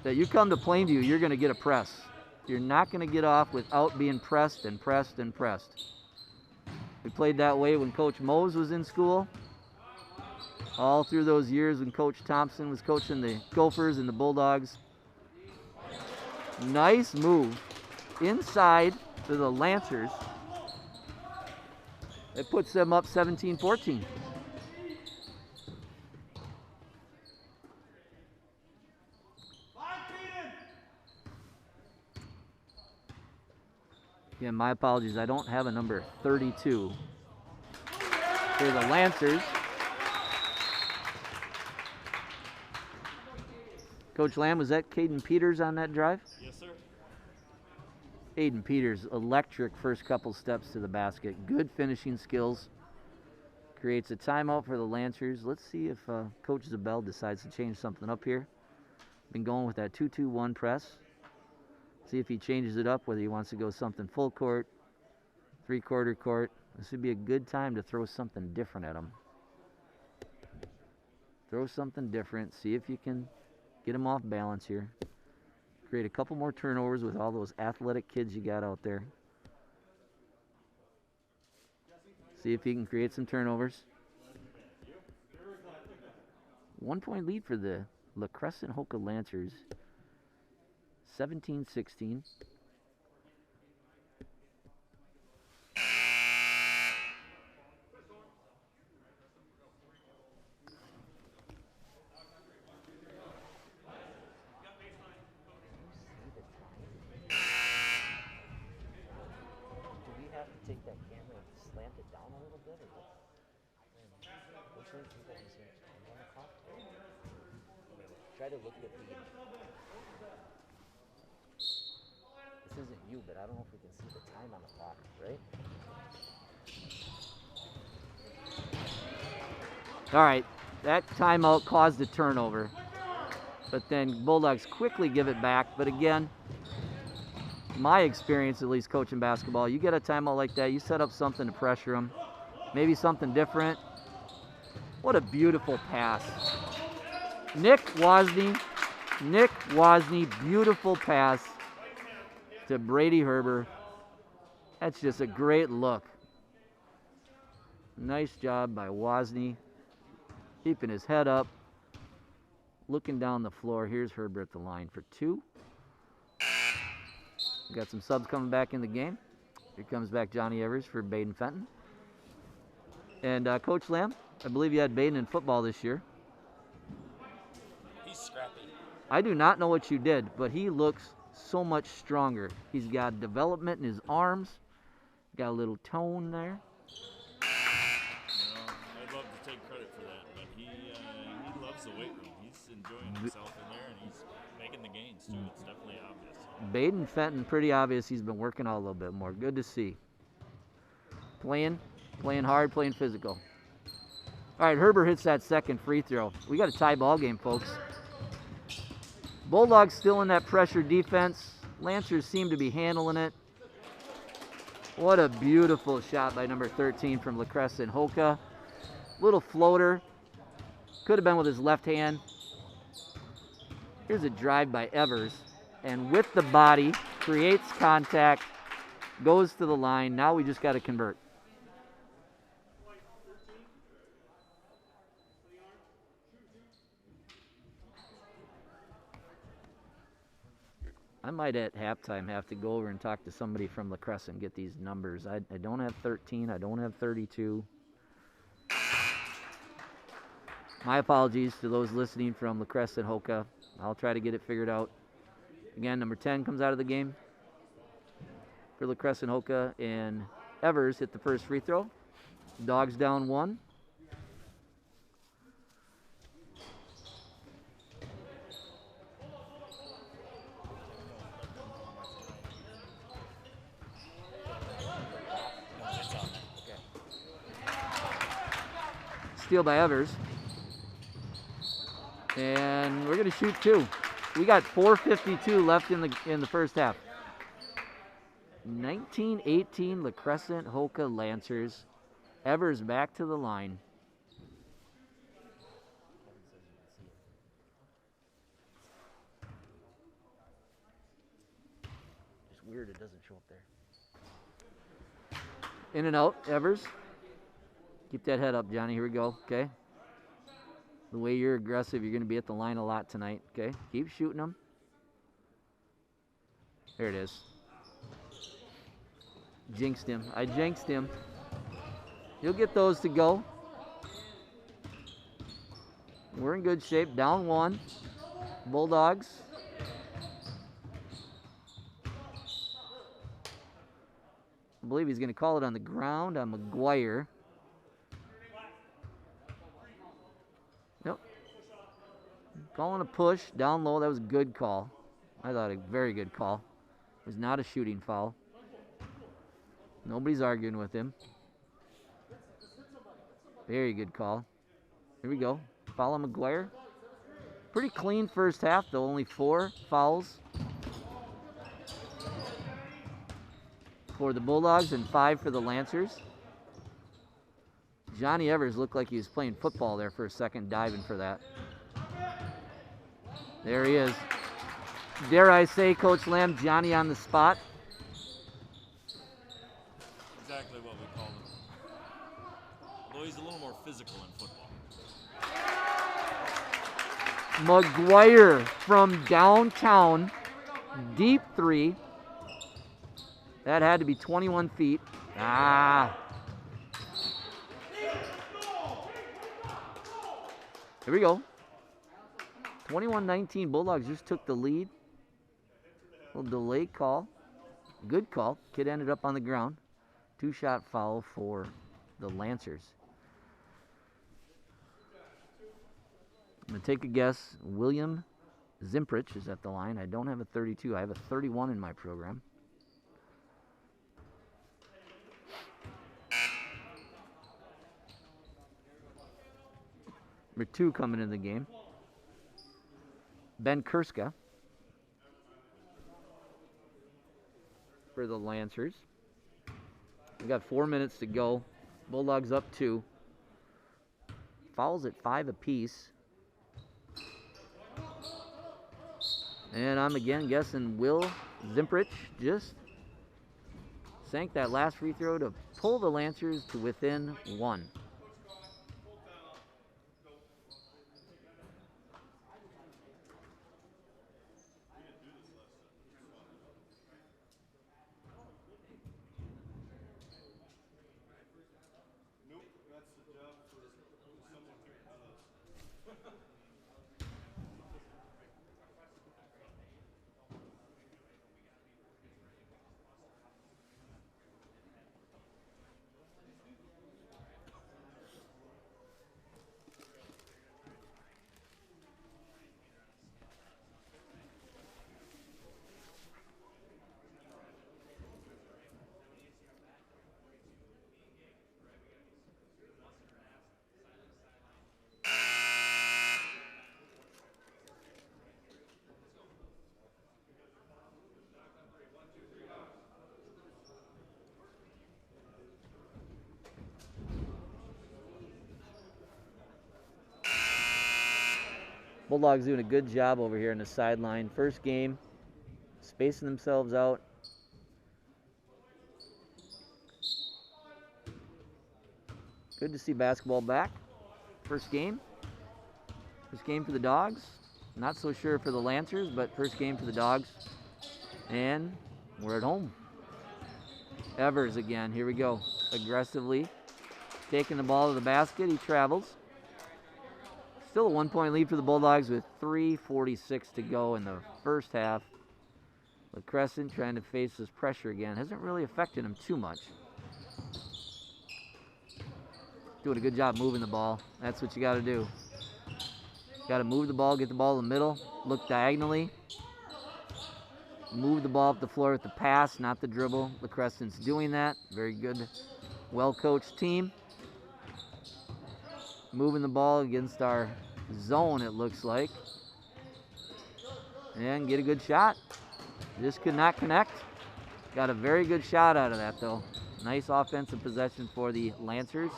that you come to Plainview, you're going to get a press. You're not going to get off without being pressed and pressed and pressed. We played that way when Coach Mose was in school. All through those years when Coach Thompson was coaching the Gophers and the Bulldogs. Nice move inside to the Lancers. It puts them up 17-14. Again, my apologies. I don't have a number 32 for the Lancers. Coach Lamb, was that Caden Peters on that drive? Yes, sir. Caden Peters, electric first couple steps to the basket. Good finishing skills. Creates a timeout for the Lancers. Let's see if Coach Zabel decides to change something up here. Been going with that 2-2-1 press. See if he changes it up, whether he wants to go something full court, 3/4 court. This would be a good time to throw something different at him. Throw something different. See if you can get him off balance here. Create a couple more turnovers with all those athletic kids you got out there. See if he can create some turnovers. 1-point lead for the LaCrescent Hoka Lancers. 17-16. Do we have to take that camera and slant it down a little bit? Or what? Try to look at the. This isn't you, but I don't know if we can see the time on the clock, right? All right, that timeout caused a turnover, but then Bulldogs quickly give it back. But again, my experience, at least coaching basketball, you get a timeout like that, you set up something to pressure them, maybe something different. What a beautiful pass. Nick Wozni, beautiful pass to Brady Herber. That's just a great look. Nice job by Wozni, keeping his head up, looking down the floor. Here's Herber at the line for two. We got some subs coming back in the game. Here comes back Johnny Evers for Baden Fenton. And Coach Lamb, I believe you had Baden in football this year. He's scrappy. I do not know what you did, but he looks so much stronger. He's got development in his arms, got a little tone there. I'd love to take credit for that, but he loves the weight room. He's enjoying himself in there, and he's making the gains too. It's definitely obvious. Baden Fenton, pretty obvious he's been working out a little bit more. Good to see. Playing hard, playing physical. All right, Herber hits that second free throw. We got a tie ball game, folks. Bulldogs still in that pressure defense. Lancers seem to be handling it. What a beautiful shot by number 13 from LaCrescent. Hoka. Little floater. Could have been with his left hand. Here's a drive by Evers. And with the body, creates contact, goes to the line. Now we just got to convert. I might at halftime have to go over and talk to somebody from LaCrescent and get these numbers. I don't have 13. I don't have 32. My apologies to those listening from LaCrescent Hoka. I'll try to get it figured out. Again, number 10 comes out of the game for LaCrescent Hoka, and Evers hit the first free throw. Dogs down one. Steal by Evers. And we're going to shoot two. We got 4:52 left in the first half. 19-18 LaCrescent Hoka Lancers. Evers back to the line. It's weird it doesn't show up there. In and out, Evers. Keep that head up, Johnny. Here we go, okay? The way you're aggressive, you're going to be at the line a lot tonight, okay? Keep shooting them. There it is. Jinxed him. I jinxed him. You'll get those to go. We're in good shape. Down one. Bulldogs. I believe he's going to call it on the ground on McGuire. Yep. Calling a push down low. That was a good call. I thought a very good call. It was not a shooting foul. Nobody's arguing with him. Very good call. Here we go. Foul on McGuire. Pretty clean first half, though. Only 4 fouls for the Bulldogs and 5 for the Lancers. Johnny Evers looked like he was playing football there for a second, diving for that. There he is. Dare I say, Coach Lamb, Johnny on the spot. Exactly what we call him. Although he's a little more physical in football. McGuire from downtown, deep three. That had to be 21 feet. Ah. Here we go. 21-19, Bulldogs just took the lead. A little delayed call. Good call. Kid ended up on the ground. 2-shot foul for the Lancers. I'm going to take a guess. William Zimprich is at the line. I don't have a 32. I have a 31 in my program. Number 2 coming in the game. Ben Kurska for the Lancers. We got 4 minutes to go. Bulldogs up 2. Fouls at 5 apiece. And I'm again guessing Will Zimprich just sank that last free throw to pull the Lancers to within 1. Bulldogs doing a good job over here on the sideline. First game, spacing themselves out. Good to see basketball back. First game. First game for the Dogs. Not so sure for the Lancers, but first game for the Dogs. And we're at home. Evers again. Here we go. Aggressively taking the ball to the basket. He travels. Still a 1-point lead for the Bulldogs with 3:46 to go in the first half. LaCrescent trying to face this pressure again. Hasn't really affected him too much. Doing a good job moving the ball. That's what you got to do. Got to move the ball, get the ball in the middle, look diagonally. Move the ball up the floor with the pass, not the dribble. LaCrescent's doing that. Very good, well-coached team. Moving the ball against our zone, it looks like. And get a good shot. Just could not connect. Got a very good shot out of that, though. Nice offensive possession for the Lancers.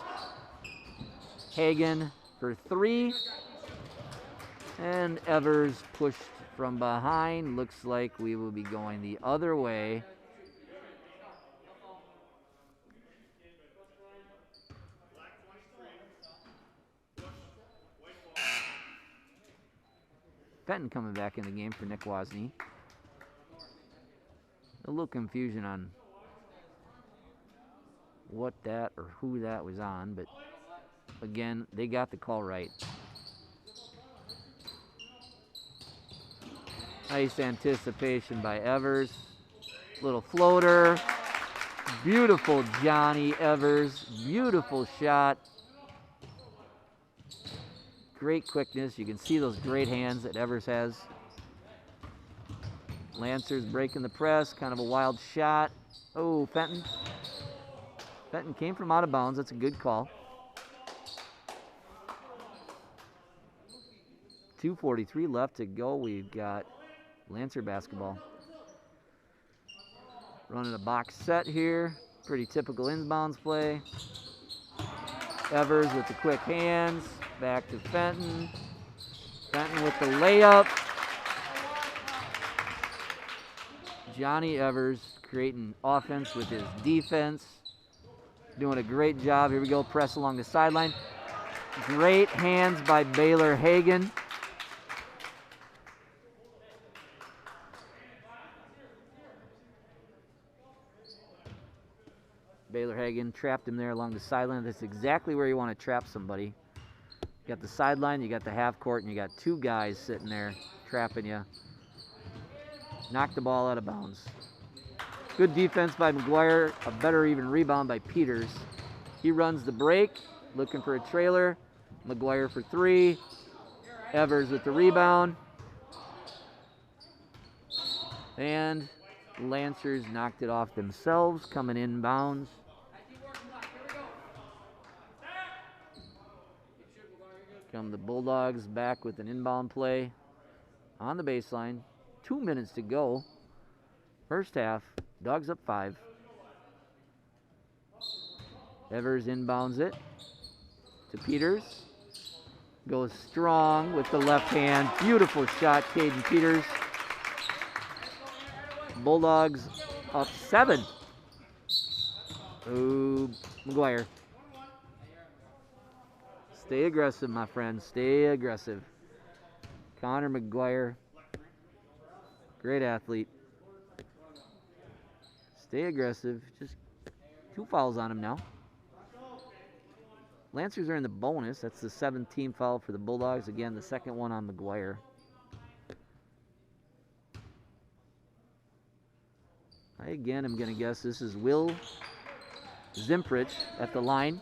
Hagen for 3. And Evers pushed from behind. Looks like we will be going the other way. Fenton coming back in the game for Nick Wozni. A little confusion on what that or who that was on, but again, they got the call right. Nice anticipation by Evers. Little floater. Beautiful Johnny Evers. Beautiful shot. Great quickness. You can see those great hands that Evers has. Lancers breaking the press. Kind of a wild shot. Oh, Fenton. Fenton came from out of bounds. That's a good call. 2:43 left to go. We've got Lancer basketball. Running a box set here. Pretty typical inbounds play. Evers with the quick hands. Back to Fenton. Fenton with the layup. Johnny Evers creating offense with his defense. Doing a great job. Here we go. Press along the sideline. Great hands by Baylor Hagen. Baylor Hagen trapped him there along the sideline. That's exactly where you want to trap somebody. You got the sideline, you got the half court, and you got 2 guys sitting there trapping you. Knocked the ball out of bounds. Good defense by McGuire. A better even rebound by Peters. He runs the break, looking for a trailer. McGuire for 3. Evers with the rebound. And Lancers knocked it off themselves, coming inbounds. Come the Bulldogs back with an inbound play on the baseline. 2 minutes to go. First half, Dogs up 5. Evers inbounds it to Peters. Goes strong with the left hand. Beautiful shot, Caden Peters. Bulldogs up 7. Ooh, McGuire. Stay aggressive, my friend. Stay aggressive. Connor McGuire. Great athlete. Stay aggressive. Just 2 fouls on him now. Lancers are in the bonus. That's the 7th team foul for the Bulldogs. Again, the second one on McGuire. I again am going to guess this is Will Zimprich at the line.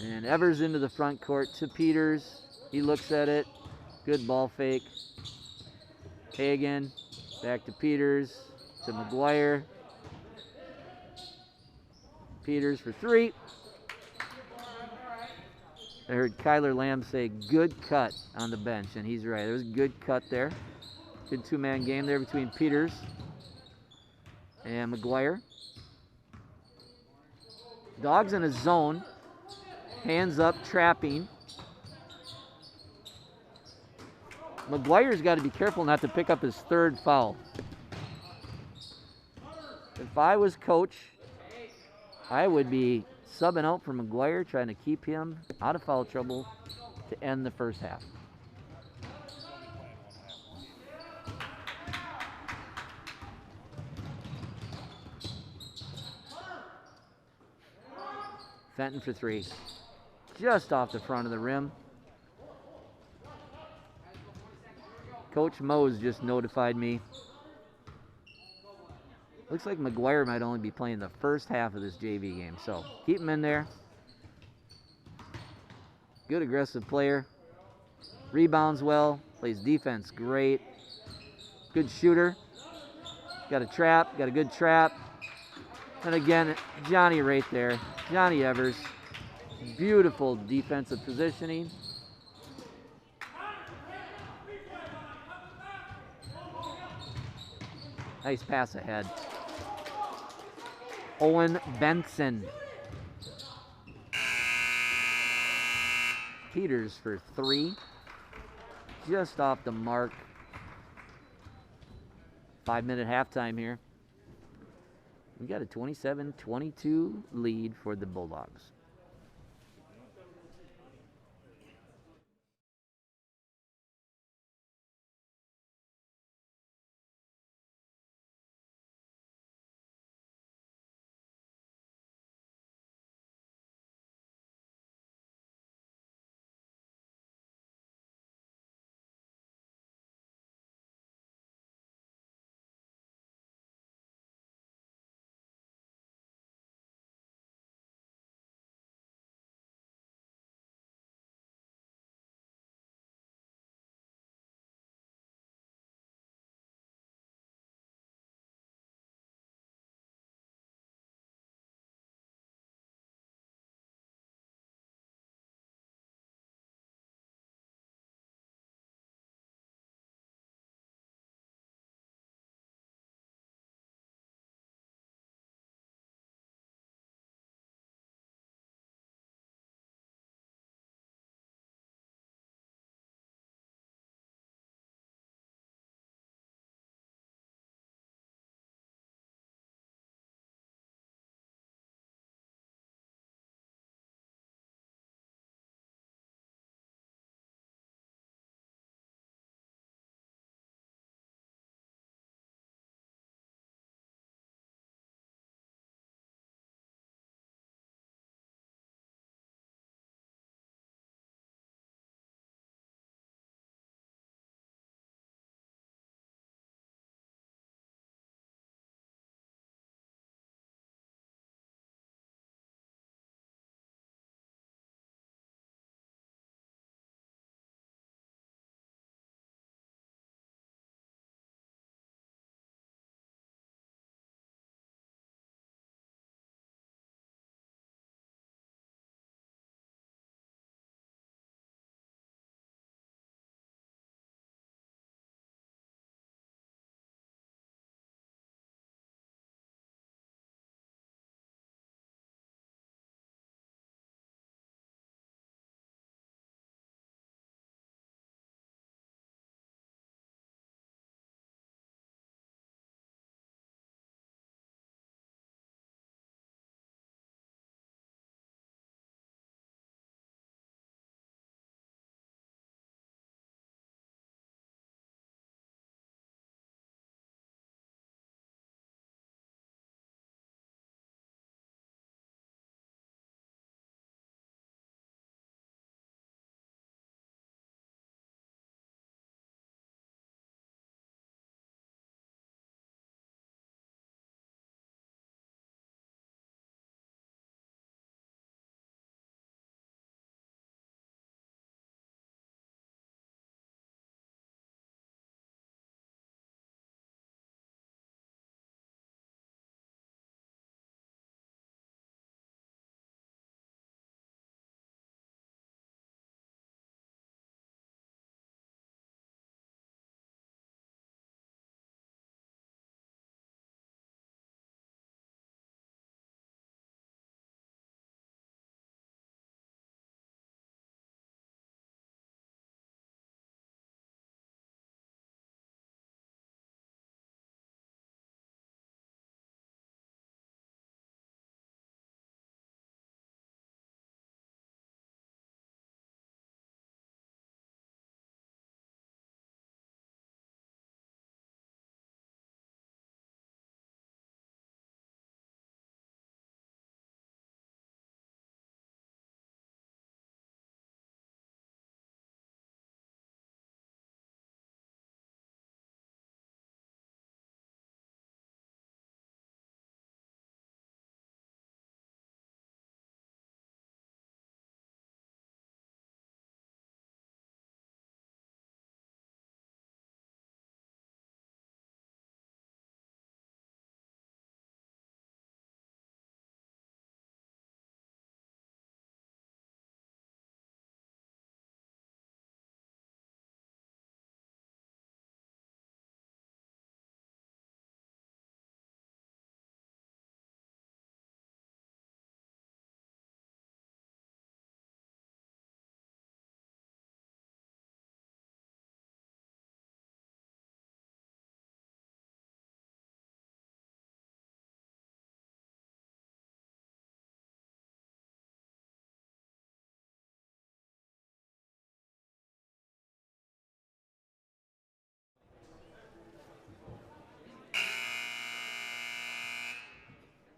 And Evers into the front court to Peters. He looks at it. Good ball fake. Hagan back to Peters to McGuire. Peters for 3. I heard Kyler Lamb say good cut on the bench, and he's right. There's a good cut there. Good 2-man game there between Peters and McGuire. Dogs in a zone. Hands up, trapping. McGuire's got to be careful not to pick up his 3rd foul. If I was coach, I would be subbing out for McGuire, trying to keep him out of foul trouble to end the first half. Fenton for 3. Just off the front of the rim. Coach Mose just notified me. Looks like McGuire might only be playing the first half of this JV game, so keep him in there. Good aggressive player. Rebounds well. Plays defense great. Good shooter. Got a trap. Got a good trap. And again, Johnny right there. Johnny Evers. Beautiful defensive positioning. Nice pass ahead. Owen Benson. Peters for 3. Just off the mark. 5-minute halftime here. We got a 27-22 lead for the Bulldogs.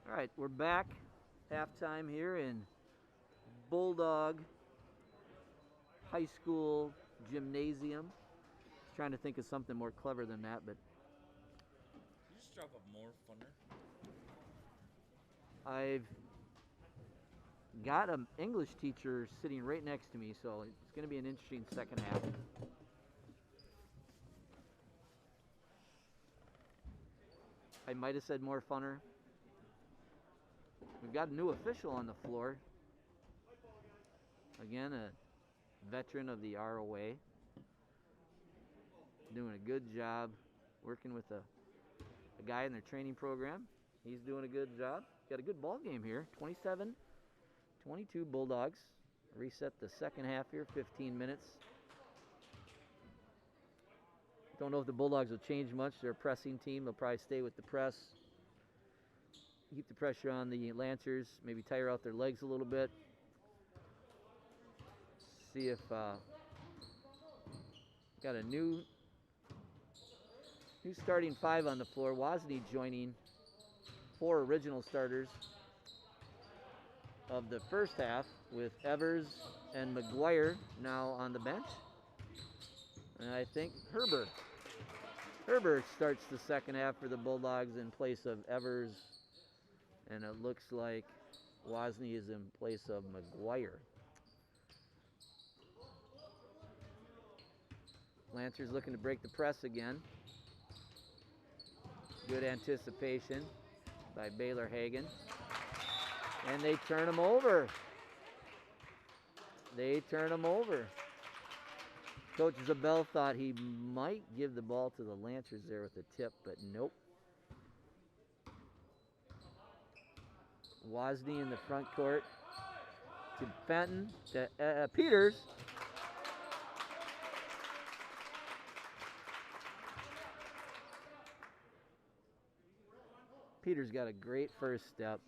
All right, we're back. Halftime here in Bulldog High School Gymnasium. Trying to think of something more clever than that, but Can you just drop a more funner? I've got an English teacher sitting right next to me, so it's going to be an interesting second half. I might have said more funner. We've got a new official on the floor. Again, a veteran of the ROA. Doing a good job working with a guy in their training program. He's doing a good job. Got a good ball game here. 27-22 Bulldogs. Reset the second half here, 15 minutes. Don't know if the Bulldogs will change much. They're a pressing team. They'll probably stay with the press. Keep the pressure on the Lancers. Maybe tire out their legs a little bit. See if got a new starting five on the floor. Wozni joining 4 original starters of the first half with Evers and McGuire now on the bench. And I think Herber starts the second half for the Bulldogs in place of Evers. And it looks like Wozni is in place of McGuire. Lancers looking to break the press again. Good anticipation by Baylor Hagan. And they turn him over. Coach Zabel thought he might give the ball to the Lancers there with a tip, but nope. Wozni in the front court to Fenton, to Peters. Peters got a great first step.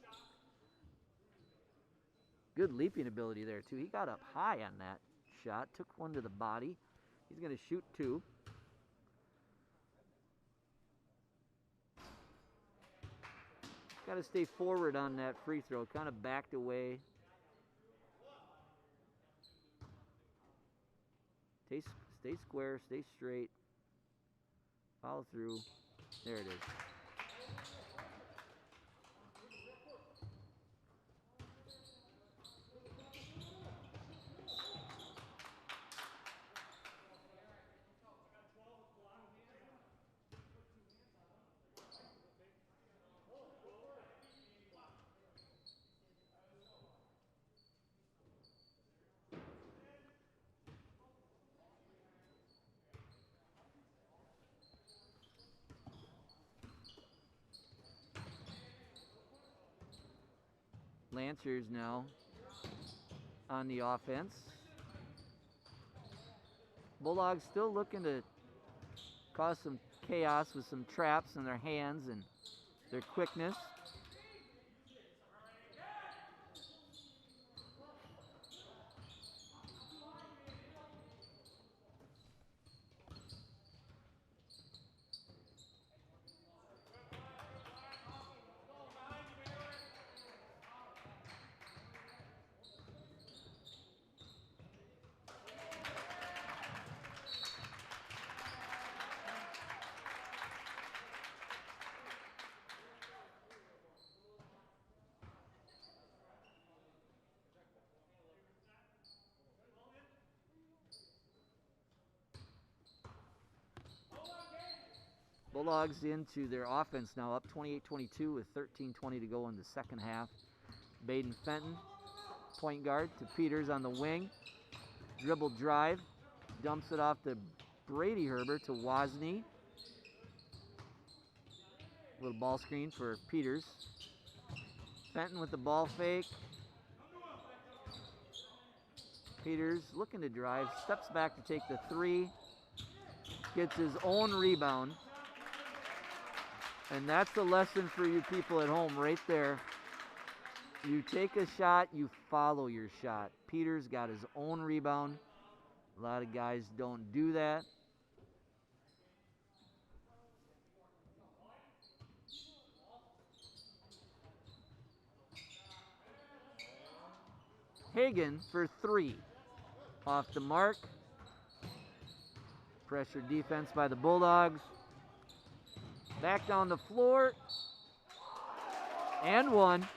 Good leaping ability there, too. He got up high on that shot, took one to the body. He's going to shoot 2. Got to stay forward on that free throw, kind of backed away. Stay square, stay straight. Follow through. There it is. Lancers now on the offense. Bulldogs still looking to cause some chaos with some traps in their hands and their quickness. Bulldogs into their offense now, up 28-22 with 13:20 to go in the second half. Baden Fenton, point guard, to Peters on the wing. Dribble drive, dumps it off to Brady Herbert to Wozni. Little ball screen for Peters. Fenton with the ball fake. Peters looking to drive, steps back to take the 3. Gets his own rebound. And that's the lesson for you people at home right there. You take a shot, you follow your shot. Peters got his own rebound. A lot of guys don't do that. Hagen for 3. Off the mark. Pressure defense by the Bulldogs. Back down the floor. And 1.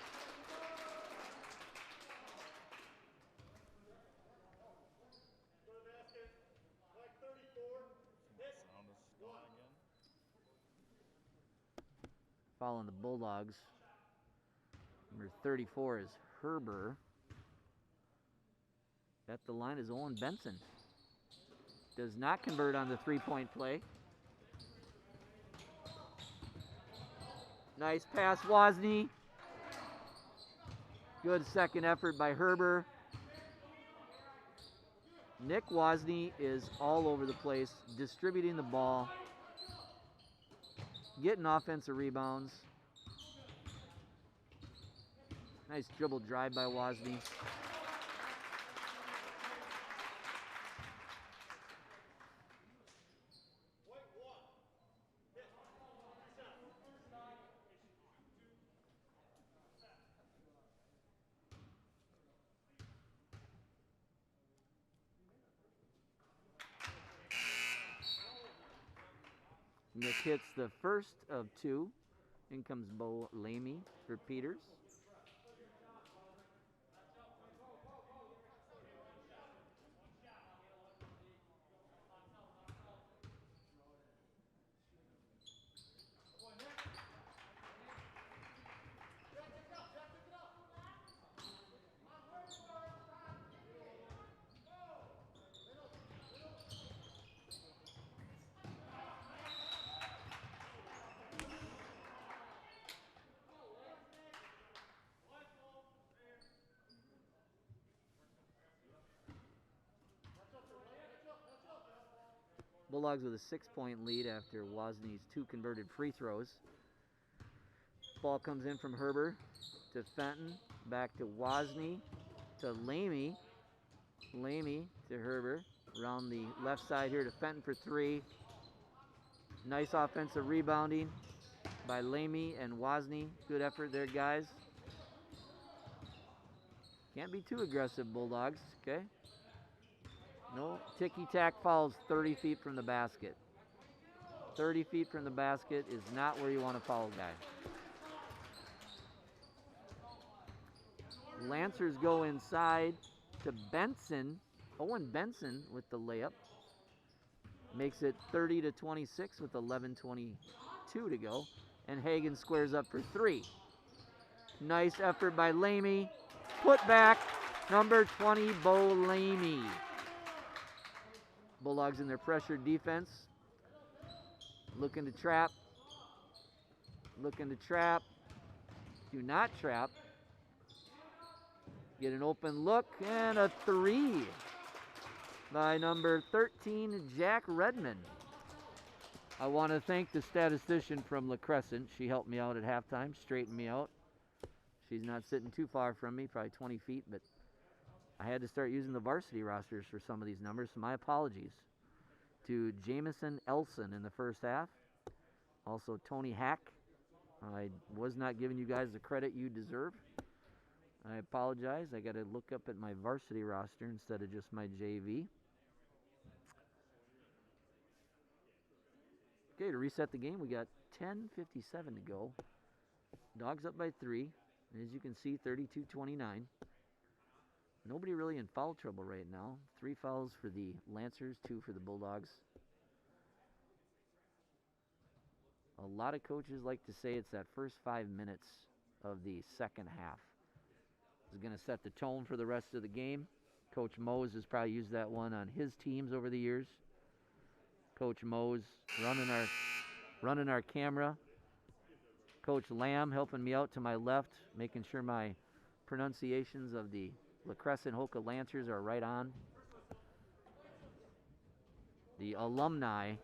Following the Bulldogs. Number 34 is Herber. At the line is Owen Benson. Does not convert on the 3-point play. Nice pass, Wozni. Good second effort by Herber. Nick Wozni is all over the place, distributing the ball, getting offensive rebounds. Nice dribble drive by Wozni. Nick hits the first of 2. In comes Bo Lamy for Peters. Bulldogs with a 6-point lead after Wozny's 2 converted free throws. Ball comes in from Herber to Fenton, back to Wozny, to Lamy. Lamy to Herber, around the left side here to Fenton for 3. Nice offensive rebounding by Lamy and Wozny. Good effort there, guys. Can't be too aggressive, Bulldogs, okay? No ticky-tack fouls 30 feet from the basket. 30 feet from the basket is not where you want to foul, guy. Lancers go inside to Benson. Owen Benson with the layup. Makes it 30-26 with 11:22 to go. And Hagen squares up for 3. Nice effort by Lamy. Put back, number 20, Bo Lamy. Bulldogs in their pressure defense. Looking to trap. Looking to trap. Do not trap. Get an open look and a 3 by number 13, Jack Redmond. I want to thank the statistician from LaCrescent. She helped me out at halftime, straightened me out. She's not sitting too far from me, probably 20 feet, but I had to start using the varsity rosters for some of these numbers, so my apologies to Jamison Elson in the first half. Also Tony Hack. I was not giving you guys the credit you deserve. I apologize. I got to look up at my varsity roster instead of just my JV. Okay, to reset the game, we got 10:57 to go. Dogs up by 3. And as you can see, 32-29. Nobody really in foul trouble right now. 3 fouls for the Lancers, 2 for the Bulldogs. A lot of coaches like to say it's that first 5 minutes of the second half is going to set the tone for the rest of the game. Coach Mose has probably used that one on his teams over the years. Coach Mose running our camera. Coach Lamb helping me out to my left, making sure my pronunciations of the LaCrescent Hoka Lancers are right on. The alumni,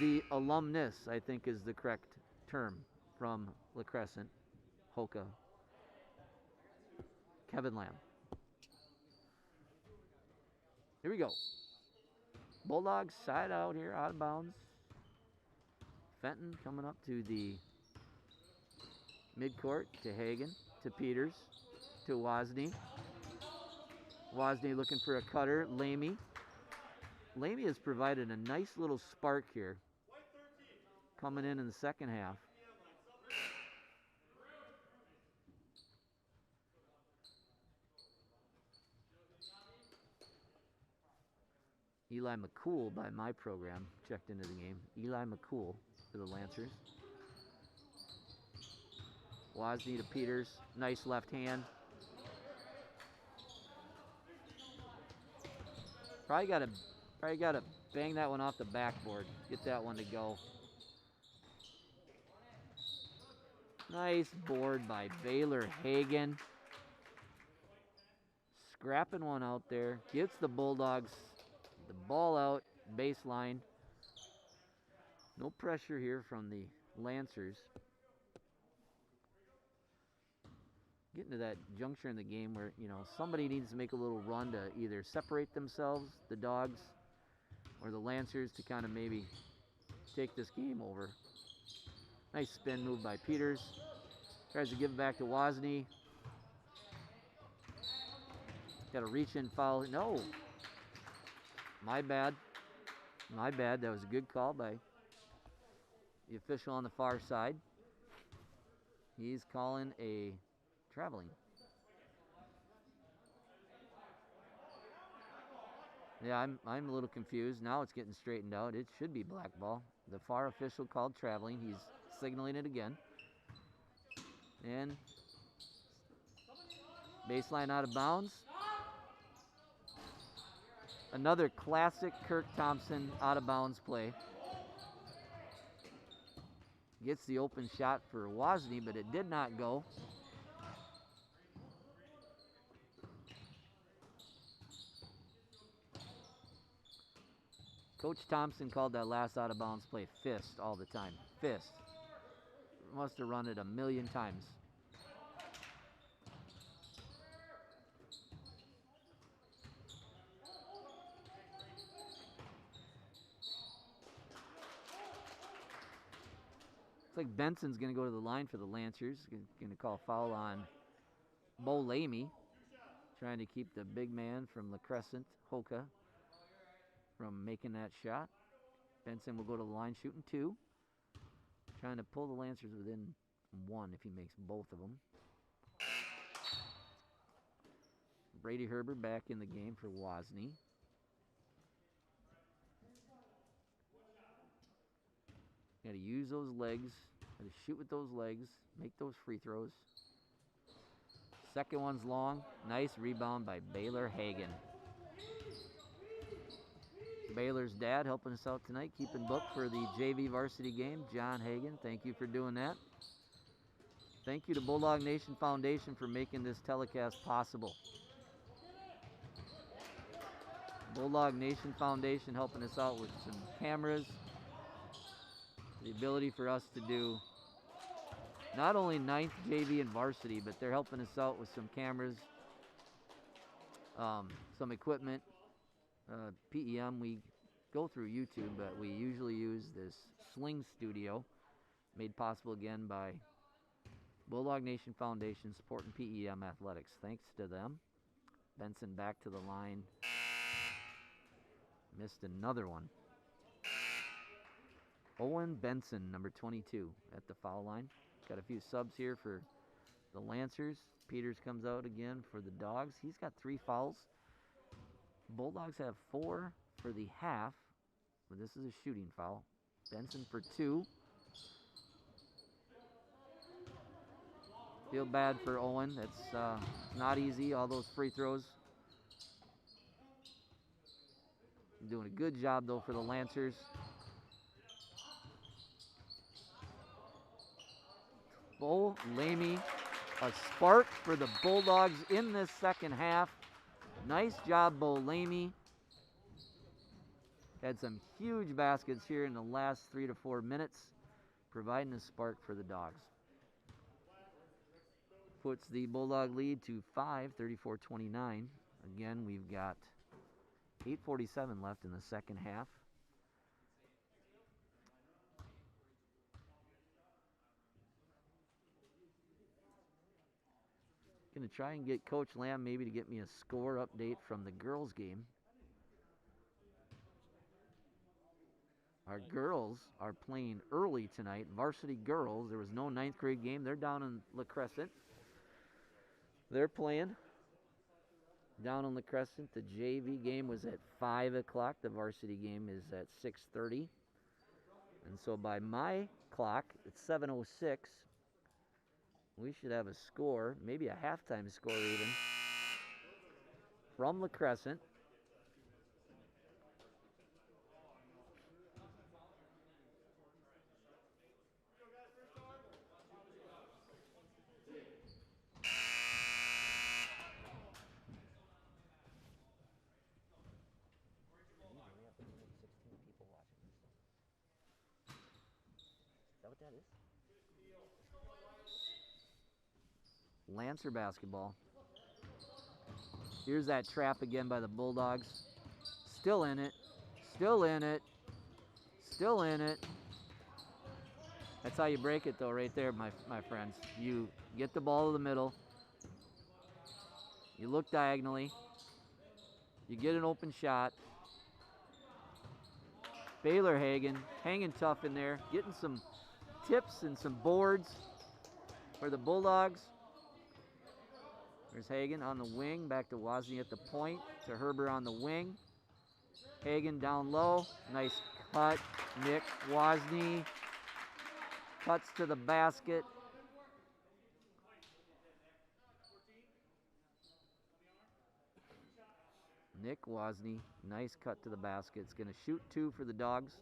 the alumnus, I think is the correct term from LaCrescent Hoka. Kevin Lamb. Here we go. Bulldogs side out here, out of bounds. Fenton coming up to the midcourt to Hagen, to Peters, to Wozni. Wozni looking for a cutter. Lamy. Lamy has provided a nice little spark here. Coming in the second half. Eli McCool by my program checked into the game. Eli McCool for the Lancers. Wozni to Peters. Nice left hand. Probably gotta bang that one off the backboard. Get that one to go. Nice board by Baylor Hagan. Scrapping one out there. Gets the Bulldogs the ball out, baseline. No pressure here from the Lancers. Getting to that juncture in the game where, you know, somebody needs to make a little run to either separate themselves, the Dogs, or the Lancers, to kind of maybe take this game over. Nice spin move by Peters. Tries to give it back to Wozni. Got a reach-in foul. No. My bad. My bad. That was a good call by the official on the far side. He's calling a traveling. Yeah, I'm a little confused. Now it's getting straightened out. It should be black ball. The far official called traveling. He's signaling it again. And baseline out of bounds. Another classic Kirk Thompson out of bounds play. Gets the open shot for Wozni, but it did not go. Coach Thompson called that last out of bounds play fist all the time. Fist. Must have run it a million times. Looks like Benson's going to go to the line for the Lancers. Going to call foul on Bo Lamy. Trying to keep the big man from LaCrescent, Hoka, from making that shot. Benson will go to the line shooting 2. Trying to pull the Lancers within 1 if he makes both of them. Brady Herbert back in the game for Wozni. Got to use those legs. Got to shoot with those legs. Make those free throws. Second one's long. Nice rebound by Baylor Hagan. Baylor's dad helping us out tonight, keeping book for the JV varsity game. John Hagan, thank you for doing that. Thank you to Bulldog Nation Foundation for making this telecast possible. Bulldog Nation Foundation helping us out with some cameras. The ability for us to do not only 9th JV and varsity, but they're helping us out with some cameras, some equipment. PEM, we go through YouTube, but we usually use this Sling Studio, made possible again by Bulldog Nation Foundation supporting PEM athletics. Thanks to them. Benson back to the line. Missed another one. Owen Benson, number 22, at the foul line. Got a few subs here for the Lancers. Peters comes out again for the Dogs. He's got 3 fouls. Bulldogs have 4 for the half, but this is a shooting foul. Benson for 2. Feel bad for Owen. That's not easy, all those free throws. Doing a good job, though, for the Lancers. Bo Lamy, a spark for the Bulldogs in this second half. Nice job, Bo Lamy. Had some huge baskets here in the last 3 to 4 minutes, providing a spark for the Dogs. Puts the Bulldog lead to 5, 34-29. Again, we've got 8:47 left in the second half. Going to try and get Coach Lamb maybe to get me a score update from the girls' game. Our girls are playing early tonight. Varsity girls. There was no 9th grade game. They're down in LaCrescent. They're playing down in LaCrescent. The JV game was at 5 o'clock. The varsity game is at 6:30. And so by my clock, it's 7:06. We should have a score, maybe a halftime score even, from LaCrescent. Lancer basketball. Here's that trap again by the Bulldogs. Still in it. Still in it. Still in it. That's how you break it, though, right there, my friends. You get the ball to the middle. You look diagonally. You get an open shot. Baylor Hagen hanging tough in there, getting some tips and some boards for the Bulldogs. There's Hagen on the wing, back to Wozni at the point, to Herber on the wing. Hagen down low, nice cut. Nick Wozni cuts to the basket. Nick Wozni, nice cut to the basket. It's going to shoot 2 for the Dogs.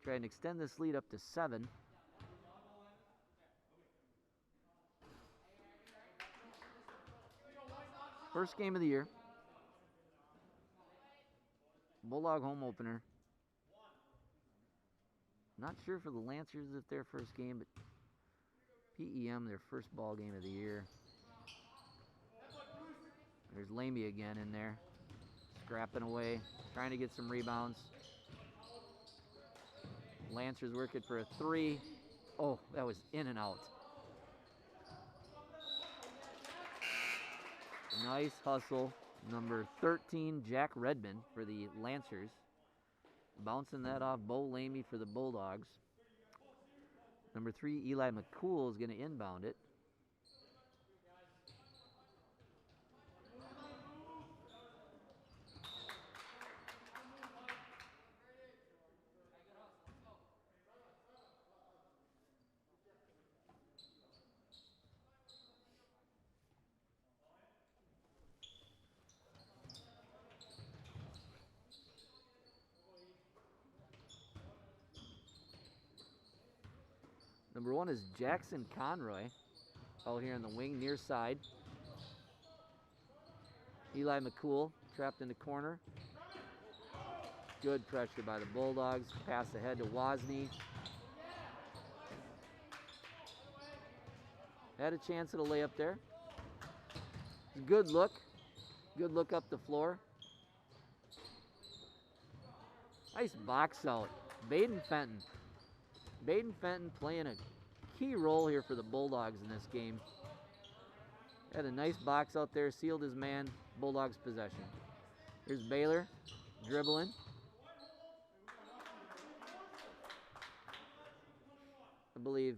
Try and extend this lead up to 7. First game of the year. Bulldog home opener. Not sure for the Lancers if their first game, but PEM, their first ball game of the year. There's Lamy again in there. Scrapping away, trying to get some rebounds. Lancers working for a 3. Oh, that was in and out. Nice hustle. Number 13, Jack Redmond for the Lancers. Bouncing that off Bo Lamy for the Bulldogs. Number 3, Eli McCool is going to inbound it. Number 1 is Jackson Conroy out here on the wing near side. Eli McCool trapped in the corner. Good pressure by the Bulldogs. Pass ahead to Wozni. Had a chance at a layup there. Good look. Good look up the floor. Nice box out. Baden Fenton. Baden Fenton playing a key role here for the Bulldogs in this game. Had a nice box out there, sealed his man, Bulldogs possession. Here's Baylor dribbling. I believe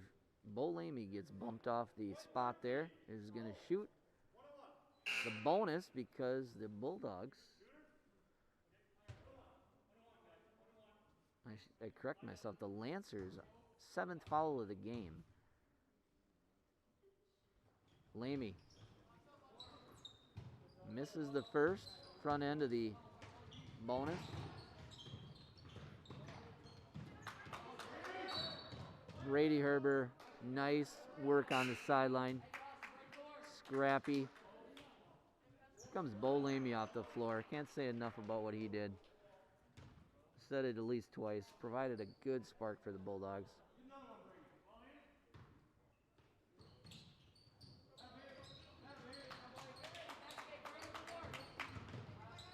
Bo Lamy gets bumped off the spot there. Is going to shoot the bonus because the Bulldogs, I correct myself, the Lancers, 7th foul of the game. Lamy misses the first, front end of the bonus. Brady Herber, nice work on the sideline. Scrappy. Here comes Bo Lamy off the floor. Can't say enough about what he did. Said it at least twice. Provided a good spark for the Bulldogs.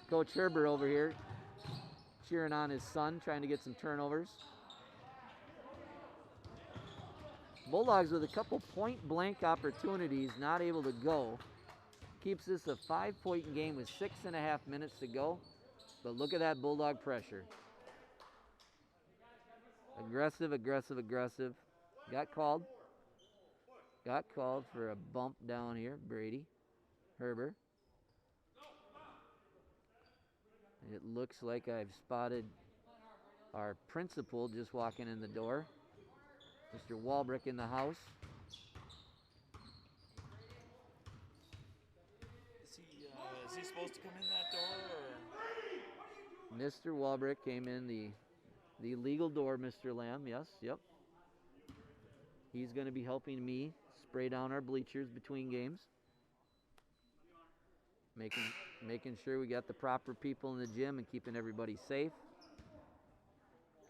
Coach Herber over here cheering on his son, trying to get some turnovers. Bulldogs with a couple point-blank opportunities, not able to go. Keeps this a 5-point game with 6.5 minutes to go. But look at that Bulldog pressure. Aggressive, aggressive, aggressive. Got called. Got called for a bump down here. Brady. Herber. It looks like I've spotted our principal just walking in the door. Mr. Walbrick in the house. Is he supposed to come in that door? Or? Mr. Walbrick came in the legal door, Mr. Lamb. Yes, yep. He's going to be helping me spray down our bleachers between games. Making sure we got the proper people in the gym and keeping everybody safe.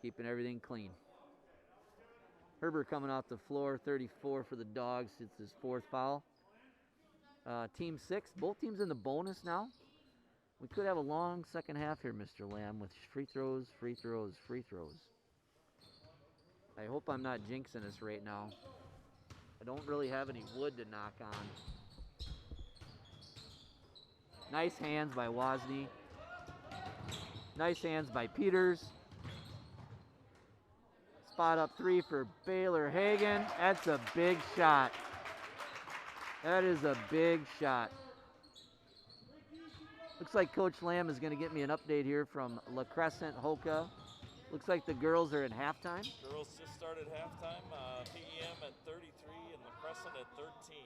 Keeping everything clean. Herbert coming off the floor, 34 for the Dogs. It's his 4th foul. Team 6, both teams in the bonus now. We could have a long second half here, Mr. Lamb, with free throws, free throws, free throws. I hope I'm not jinxing us right now. I don't really have any wood to knock on. Nice hands by Wozni. Nice hands by Peters. Spot up 3 for Baylor Hagan. That's a big shot. That is a big shot. Looks like Coach Lamb is going to get me an update here from LaCrescent Hoka. Looks like the girls are at halftime. Girls just started halftime. PEM at 33 and LaCrescent at 13.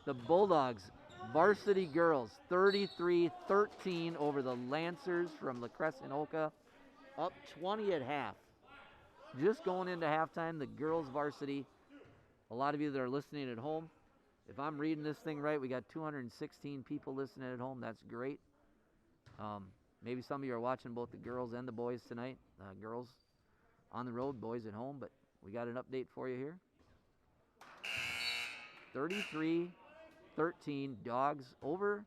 So the Bulldogs, varsity girls, 33-13 over the Lancers from LaCrescent Hoka. Up 20 at half. Just going into halftime, the girls varsity. A lot of you that are listening at home, if I'm reading this thing right, we got 216 people listening at home. That's great. Maybe some of you are watching both the girls and the boys tonight. Girls on the road, boys at home, but we got an update for you here. 33-13, Dogs over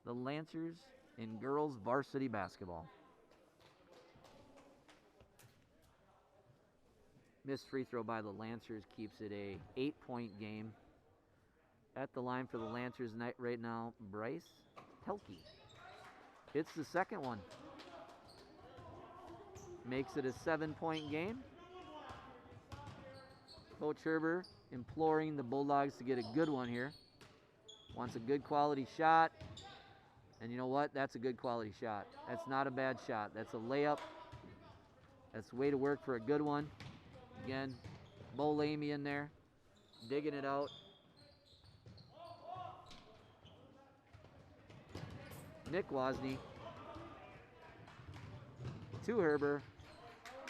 the Lancers in girls varsity basketball. Missed free throw by the Lancers keeps it a 8-point game. At the line for the Lancers right now, Bryce Pelkey. It's the second one. Makes it a 7-point game. Coach Herber imploring the Bulldogs to get a good one here. Wants a good quality shot. And you know what? That's a good quality shot. That's not a bad shot. That's a layup. That's the way to work for a good one. Again, Bo Lamy in there, digging it out. Nick Wozni to Herber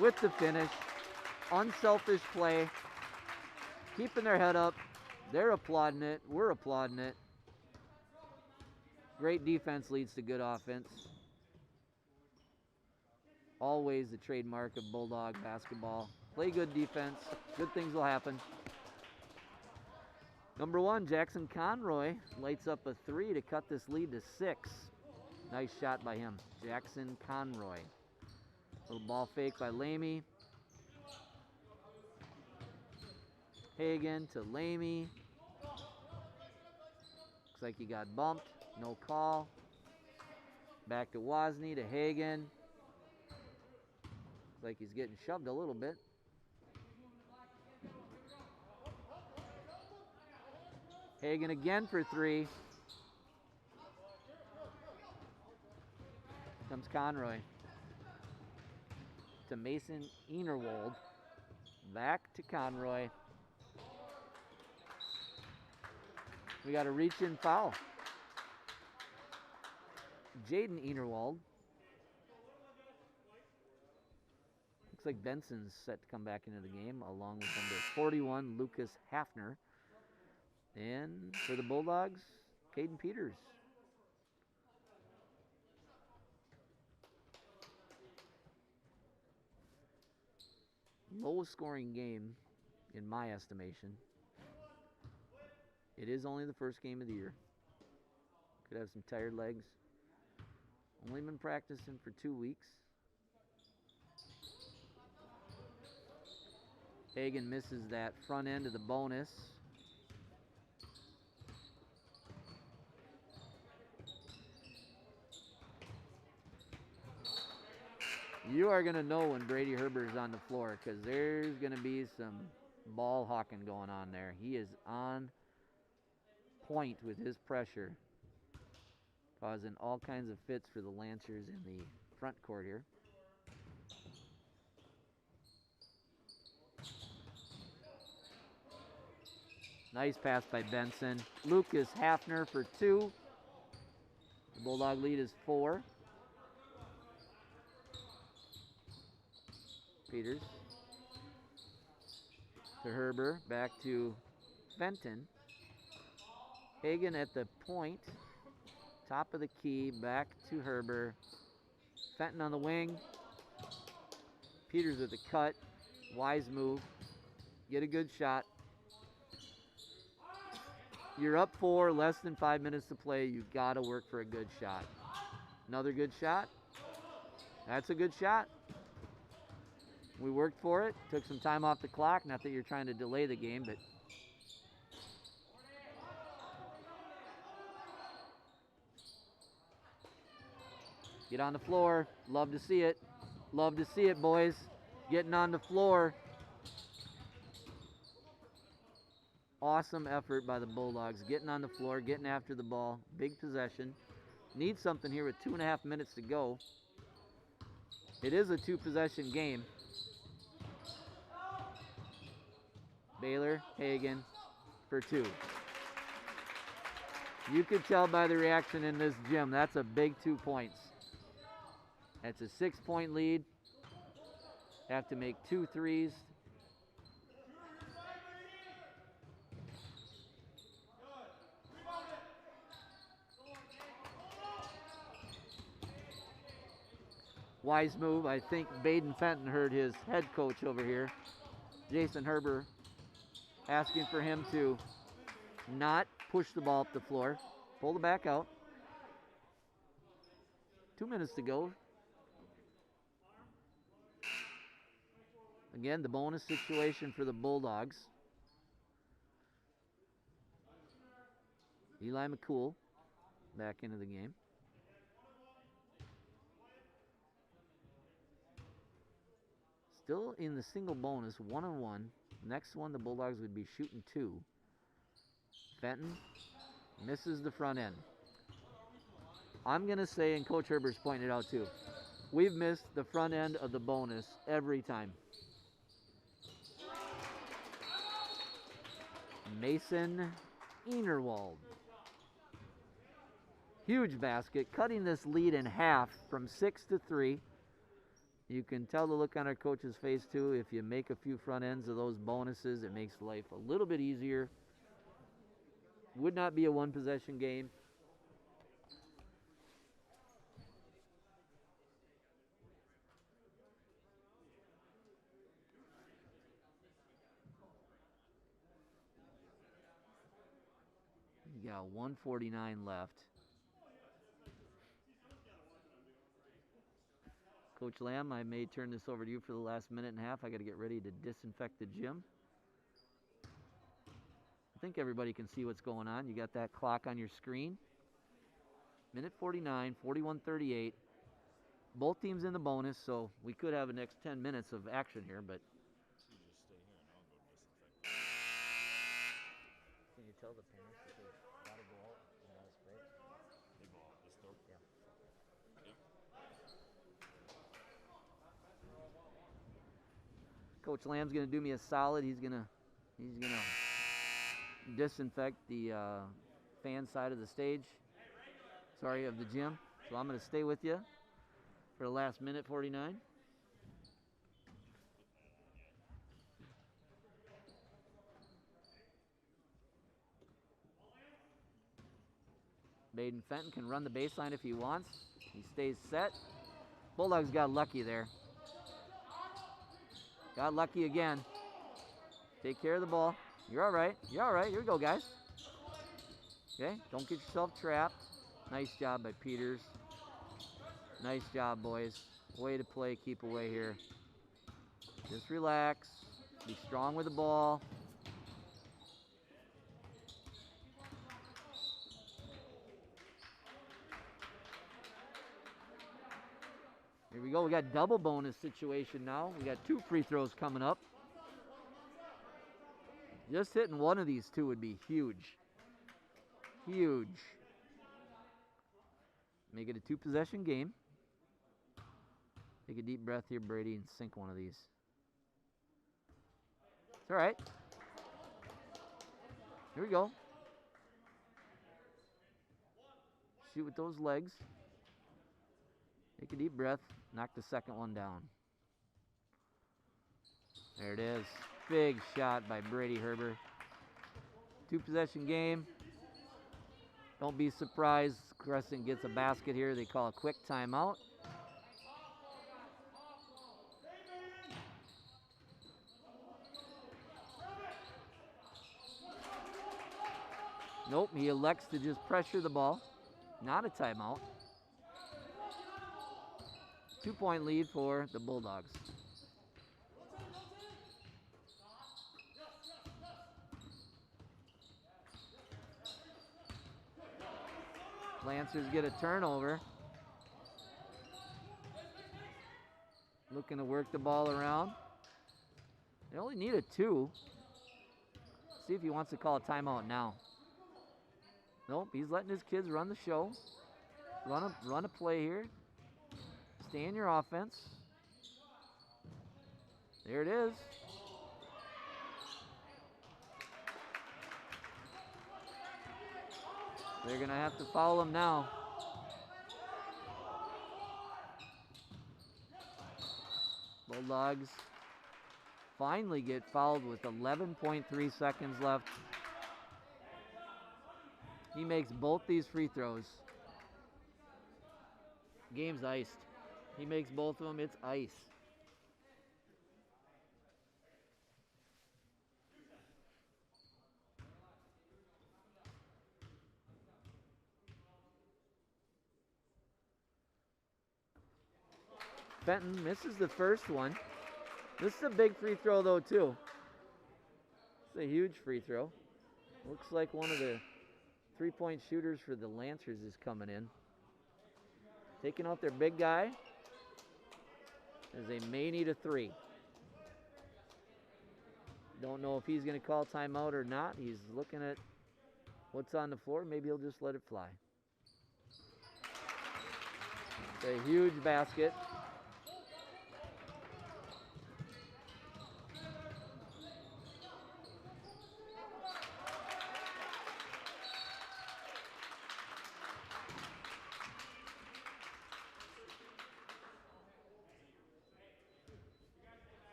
with the finish. Unselfish play. Keeping their head up. They're applauding it. We're applauding it. Great defense leads to good offense. Always the trademark of Bulldog basketball. Play good defense. Good things will happen. Number 1, Jackson Conroy lights up a 3 to cut this lead to 6. Nice shot by him, Jackson Conroy. Little ball fake by Lamy. Hagan to Lamy. Looks like he got bumped. No call. Back to Wozni to Hagan. Looks like he's getting shoved a little bit. Hagan again for 3. Comes Conroy. To Mason Enerwold. Back to Conroy. We got a reach-in foul. Jaden Enerwold. Looks like Benson's set to come back into the game, along with number 41, Lucas Hafner. And for the Bulldogs, Caden Peters. Lowest scoring game, in my estimation. It is only the first game of the year. Could have some tired legs. Only been practicing for 2 weeks. Hagan misses that front end of the bonus. You are going to know when Brady Herbert is on the floor because there's going to be some ball hawking going on there. He is on point with his pressure, causing all kinds of fits for the Lancers in the front court here. Nice pass by Benson. Lucas Hafner for 2. The Bulldog lead is 4. Peters to Herber, back to Fenton. Hagan at the point, top of the key, back to Herber. Fenton on the wing. Peters with the cut. Wise move. Get a good shot. You're up 4, less than 5 minutes to play. You've got to work for a good shot. Another good shot. That's a good shot. We worked for it. Took some time off the clock. Not that you're trying to delay the game, but get on the floor. Love to see it. Love to see it, boys. Getting on the floor. Awesome effort by the Bulldogs. Getting on the floor, getting after the ball. Big possession. Need something here with 2.5 minutes to go. It is a 2-possession game. Baylor, Hagan for 2. You could tell by the reaction in this gym, that's a big 2 points. That's a 6-point lead. Have to make 2 threes. Wise move. I think Baden Fenton heard his head coach over here, Jason Herber, asking for him to not push the ball up the floor. Pull the back out. 2 minutes to go. Again, the bonus situation for the Bulldogs. Eli McCool back into the game. Still in the single bonus, 1-on-1. Next one, the Bulldogs would be shooting 2. Fenton misses the front end. I'm going to say, and Coach Herbert's pointing it out too, we've missed the front end of the bonus every time. Mason Enerwald. Huge basket, cutting this lead in half from 6 to 3. You can tell the look on our coach's face too. If you make a few front ends of those bonuses, it makes life a little bit easier. Would not be a 1-possession game. You got 1:49 left. Coach Lamb, I may turn this over to you for the last minute and a half. I got to get ready to disinfect the gym. I think everybody can see what's going on. You got that clock on your screen. Minute 49, 41-38. Both teams in the bonus, so we could have the next 10 minutes of action here, but can you tell the parents that they got to go out and not spray? They go out this door? Yeah. Coach Lamb's going to do me a solid. He's going to disinfect the fan side of the stage. Sorry, of the gym. So I'm going to stay with you for the last minute 49. Baden Fenton can run the baseline if he wants. He stays set. Bulldogs got lucky there. Got lucky again. Take care of the ball. You're all right. You're all right. Here we go, guys. Okay, don't get yourself trapped. Nice job by Peters. Nice job, boys. Way to play. Keep away here. Just relax. Be strong with the ball. Here we go. We got double bonus situation now. We got 2 free throws coming up. Just hitting one of these 2 would be huge. Huge. Make it a 2-possession game. Take a deep breath here, Brady, and sink one of these. It's all right. Here we go. Shoot with those legs. Take a deep breath. Knock the second one down. There it is. Big shot by Brady Herber. 2-possession game. Don't be surprised. Crescent gets a basket here. They call a quick timeout. Nope, he elects to just pressure the ball. Not a timeout. 2-point lead for the Bulldogs. Lancers get a turnover. Looking to work the ball around. They only need a 2. See if he wants to call a timeout now. Nope, he's letting his kids run the show. Run a play here. Stay in your offense. There it is. They're going to have to foul him now. Bulldogs finally get fouled with 11.3 seconds left. He makes both these free throws. Game's iced. He makes both of them. It's ice. Fenton misses the first one. This is a big free throw, though, too. It's a huge free throw. Looks like one of the 3-point shooters for the Lancers is coming in. Taking out their big guy as they may need a 3. Don't know if he's going to call timeout or not. He's looking at what's on the floor. Maybe he'll just let it fly. It's a huge basket.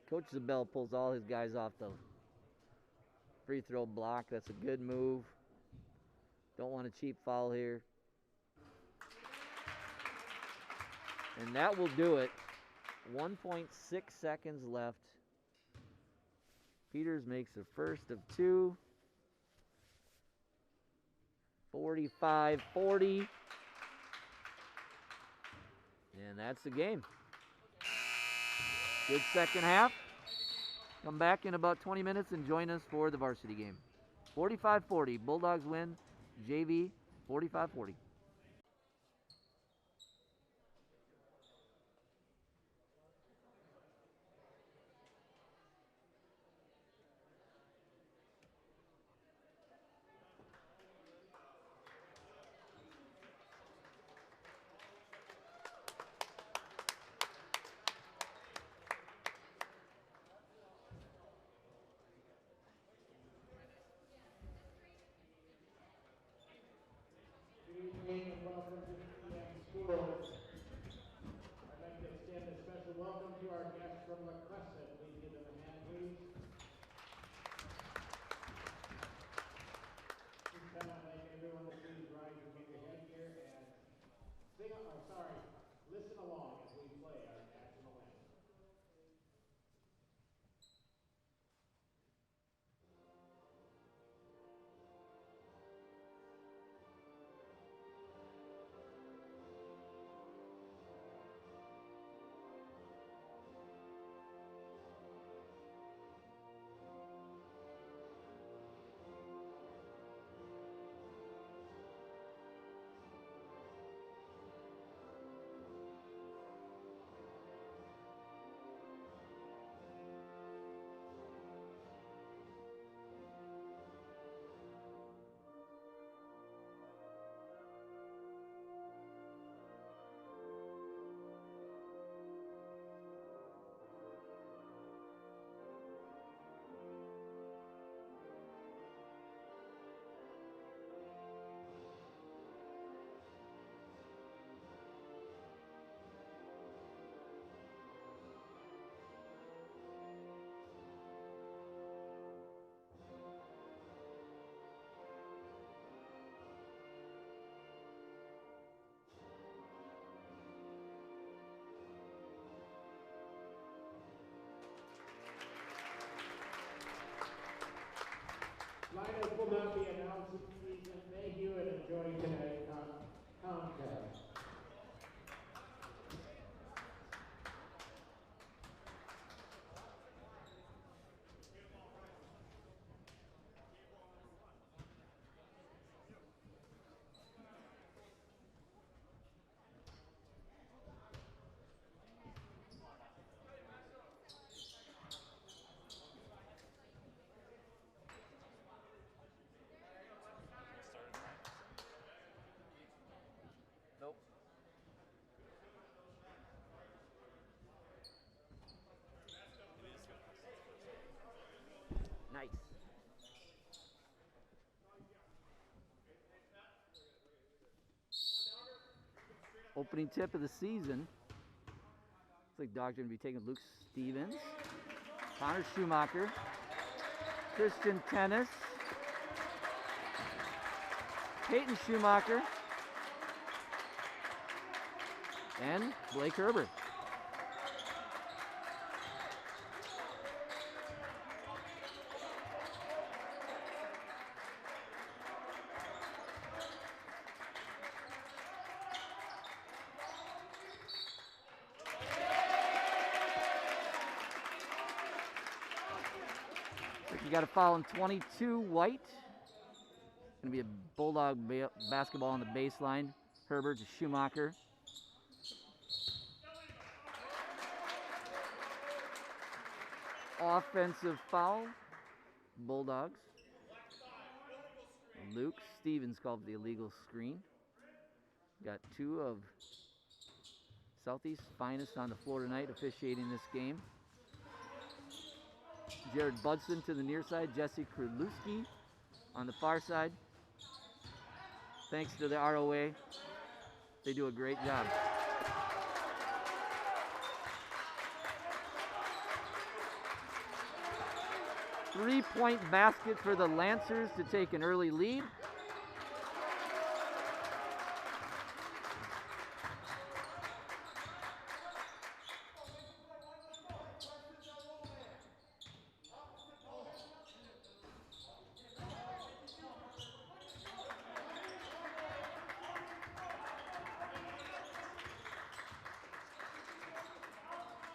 Coach Zabel pulls all his guys off the free throw block. That's a good move. Don't want a cheap foul here. And that will do it. 1.6 seconds left. Peters makes the first of 2. 45-40. And that's the game. Good second half. Come back in about 20 minutes and join us for the varsity game. 45-40. Bulldogs win. JV 45-40. Opening tip of the season. Looks like Dog's going to be taking Luke Stevens, Connor Schumacher, Christian Tennis, Peyton Schumacher, and Blake Herbert. You got a foul on 22, White. Going to be a Bulldog basketball on the baseline. Herbert to Schumacher. Offensive foul, Bulldogs. Luke Stevens called for the illegal screen. Got two of Southeast's finest on the floor tonight officiating this game. Jared Budson to the near side, Jesse Krulewski on the far side. Thanks to the ROA, they do a great job. Three-point basket for the Lancers to take an early lead.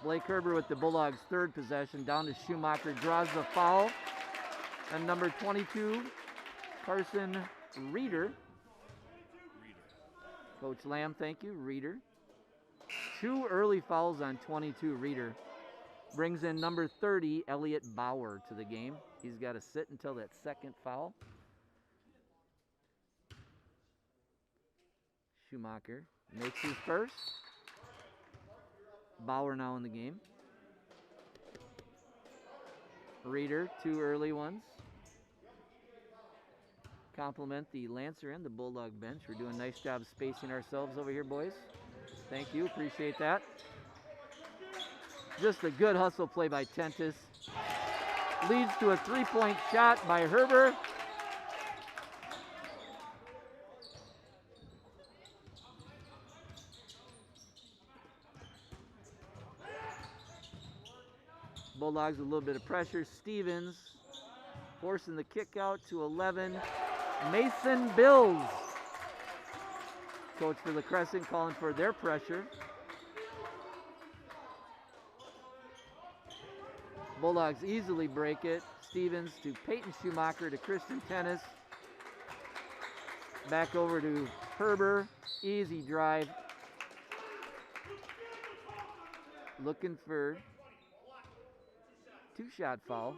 Blake Herbert with the Bulldogs' third possession, down to Schumacher, draws the foul. And number 22, Carson Reeder. Coach Lamb, thank you, Reeder. Two early fouls on 22, Reeder. Brings in number 30, Elliot Bauer, to the game. He's got to sit until that second foul. Schumacher makes his first. Bauer now in the game. Reeder, two early ones. Compliment the Lancer and the Bulldog bench. We're doing a nice job spacing ourselves over here, boys. Thank you, appreciate that. Just a good hustle play by Tentis. Leads to a three-point shot by Herbert. Bulldogs with a little bit of pressure. Stevens forcing the kick out to 11. Mason Bills. Coach for LaCrescent calling for their pressure. Bulldogs easily break it. Stevens to Peyton Schumacher to Christian Tennis. Back over to Herbert. Easy drive. Looking for two-shot foul.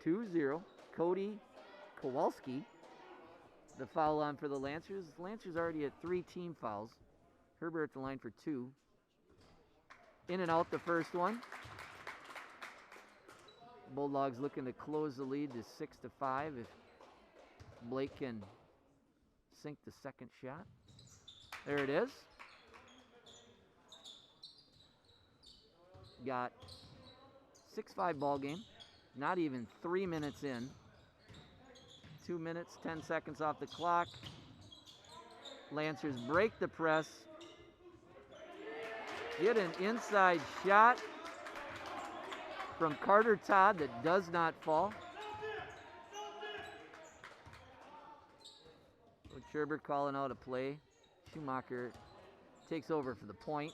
2-0. Cody Kowalski. The foul on for the Lancers. Lancers already at 3 team fouls. Herbert at the line for 2. In and out the first one. Bulldogs looking to close the lead to 6-5 if Blake can sink the second shot. There it is. Got 6-5 ball game. Not even 3 minutes in. 2 minutes, 10 seconds off the clock. Lancers break the press. Get an inside shot from Carter Todd that does not fall. Coach Herbert calling out a play. Schumacher takes over for the point.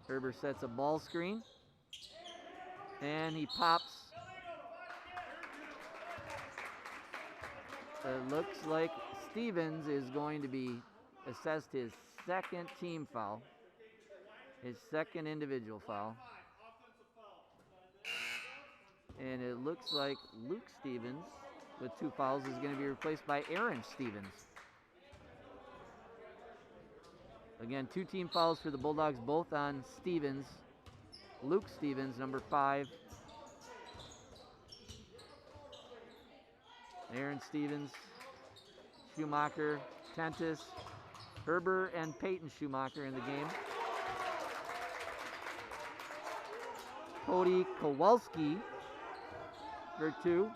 Herbert sets a ball screen. And he pops. It looks like Stevens is going to be assessed his second team foul. His second individual foul. And it looks like Luke Stevens with 2 fouls is going to be replaced by Aaron Stevens. Again, 2 team fouls for the Bulldogs, both on Stevens. Luke Stevens, number 5. Aaron Stevens, Schumacher, Tentis, Herber and Peyton Schumacher in the game. Cody Kowalski for 2.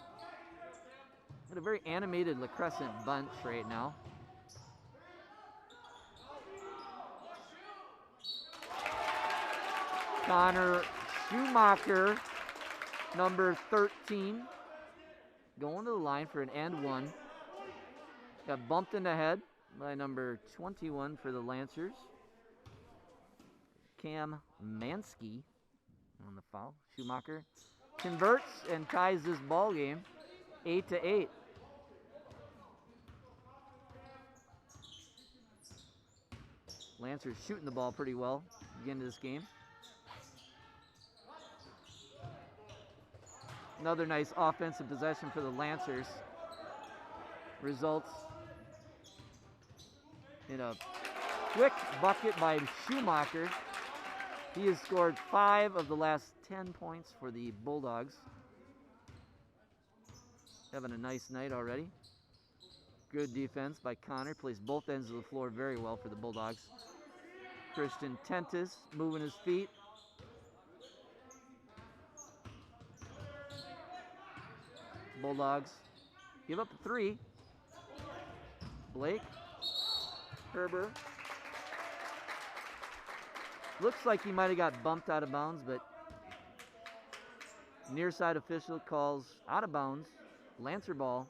Got a very animated LaCrescent bunch right now. Connor Schumacher, number 13, going to the line for an and 1. Got bumped in the head by number 21 for the Lancers. Cam Mansky on the foul. Schumacher converts and ties this ball game 8-8. Lancers shooting the ball pretty well beginning of this game. Another nice offensive possession for the Lancers. Results in a quick bucket by Schumacher. He has scored 5 of the last 10 points for the Bulldogs. Having a nice night already. Good defense by Connor. Plays both ends of the floor very well for the Bulldogs. Christian Tentis moving his feet. Bulldogs give up a 3. Blake, Herber. Looks like he might have got bumped out of bounds, but near side official calls out of bounds. Lancer ball.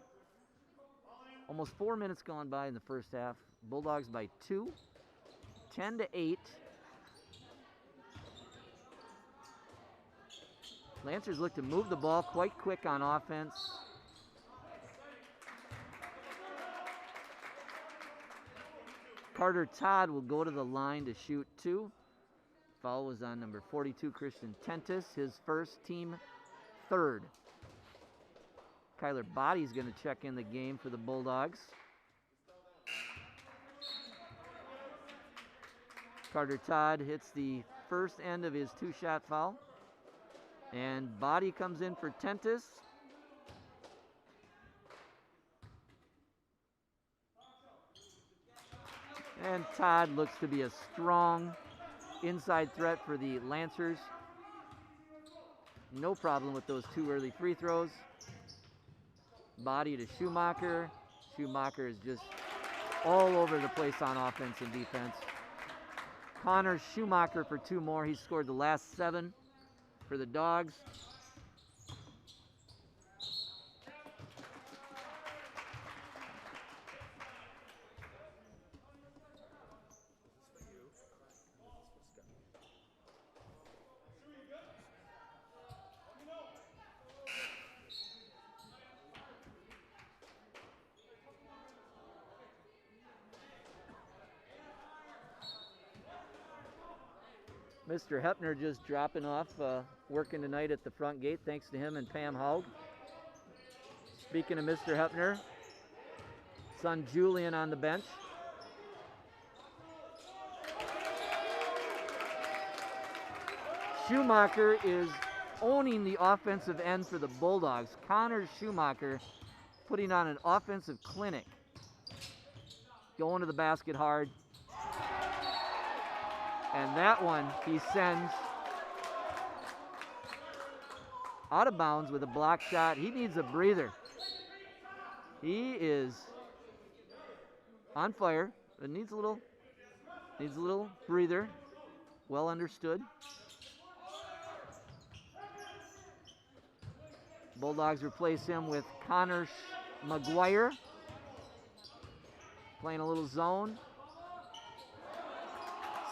Almost 4 minutes gone by in the first half. Bulldogs by 2, 10-8. Lancers look to move the ball quite quick on offense. Carter Todd will go to the line to shoot 2. Foul was on number 42, Christian Tentis, his first, team 3rd. Kyler Body's going to check in the game for the Bulldogs. Carter Todd hits the first end of his 2-shot foul. And Body comes in for Tentis. And Todd looks to be a strong inside threat for the Lancers. No problem with those 2 early free throws. Body to Schumacher. Schumacher is just all over the place on offense and defense. Connor Schumacher for 2 more. He scored the last 7 for the Dogs. Mr. Hepner just dropping off, working tonight at the front gate. Thanks to him and Pam Haug. Speaking of Mr. Hepner, son Julian on the bench. Schumacher is owning the offensive end for the Bulldogs. Connor Schumacher putting on an offensive clinic. Going to the basket hard. And that one he sends out of bounds with a block shot. He needs a breather. He is on fire, but needs a little breather. Well understood. Bulldogs replace him with Connor McGuire. Playing a little zone.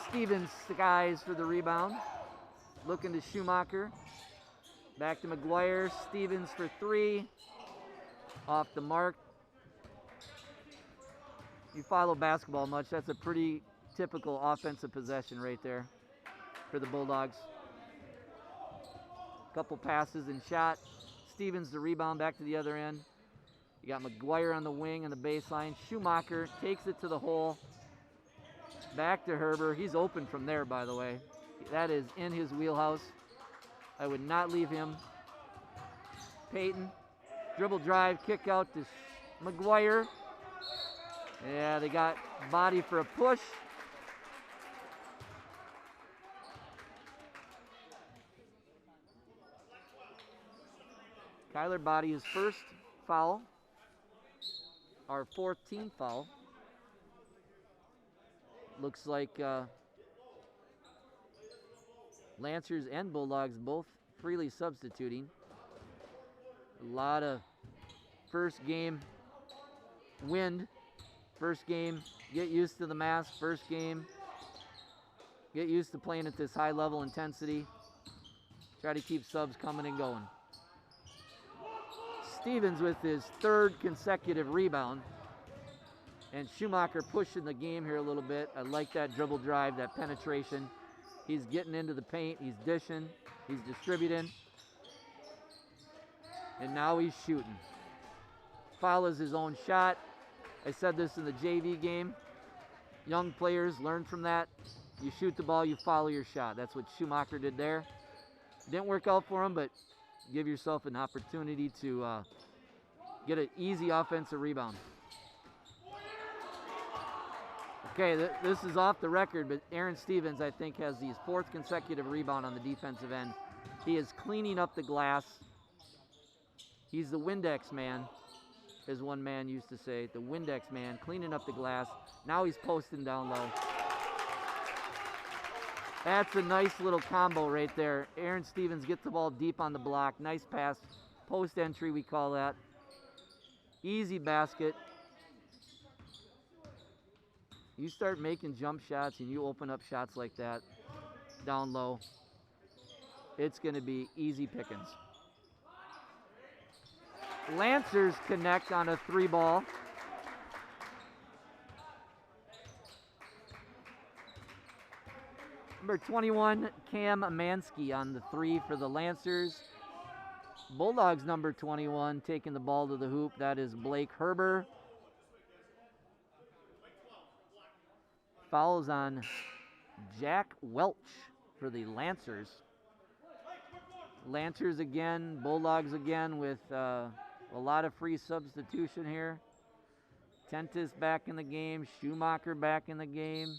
Stevens skies for the rebound. Looking to Schumacher. Back to McGuire. Stevens for 3. Off the mark. You follow basketball much, that's a pretty typical offensive possession right there for the Bulldogs. Couple passes and shot. Stevens the rebound back to the other end. You got McGuire on the wing on the baseline. Schumacher takes it to the hole. Back to Herber. He's open from there, by the way. That is in his wheelhouse. I would not leave him. Peyton. Dribble drive, kick out to McGuire. Yeah, they got body for a push. Kyler body his first foul. Our 4th team foul. Looks like Lancers and Bulldogs both freely substituting. A lot of first game wind. First game, get used to the mask. First game, get used to playing at this high level intensity. Try to keep subs coming and going. Stevens with his 3rd consecutive rebound. And Schumacher pushing the game here a little bit. I like that dribble drive, that penetration. He's getting into the paint. He's dishing. He's distributing. And now he's shooting. Foul is his own shot. I said this in the JV game. Young players learn from that. You shoot the ball, you follow your shot. That's what Schumacher did there. Didn't work out for him, but give yourself an opportunity to get an easy offensive rebound. Okay, this is off the record, but Aaron Stevens, I think, has his 4th consecutive rebound on the defensive end. He is cleaning up the glass. He's the Windex man, as one man used to say. The Windex man, cleaning up the glass. Now he's posting down low. That's a nice little combo right there. Aaron Stevens gets the ball deep on the block. Nice pass. Post entry, we call that. Easy basket. You start making jump shots and you open up shots like that down low, it's going to be easy pickings. Lancers connect on a 3-ball. Number 21, Cam Mansky on the 3 for the Lancers. Bulldogs number 21 taking the ball to the hoop. That is Blake Herber. Fouls on Jack Welch for the Lancers. Lancers again, Bulldogs again with a lot of free substitution here. Tentis back in the game, Schumacher back in the game.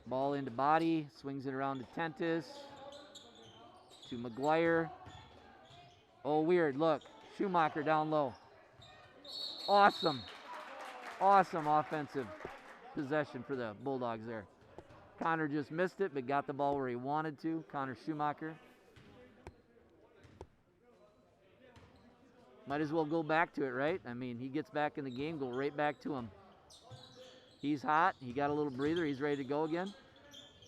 Ball into body, swings it around to Tentis, to McGuire. Oh, weird, look, Schumacher down low. Awesome. Awesome offensive possession for the Bulldogs there. Connor just missed it, but got the ball where he wanted to. Connor Schumacher. Might as well go back to it, right? I mean, he gets back in the game, go right back to him. He's hot. He got a little breather. He's ready to go again.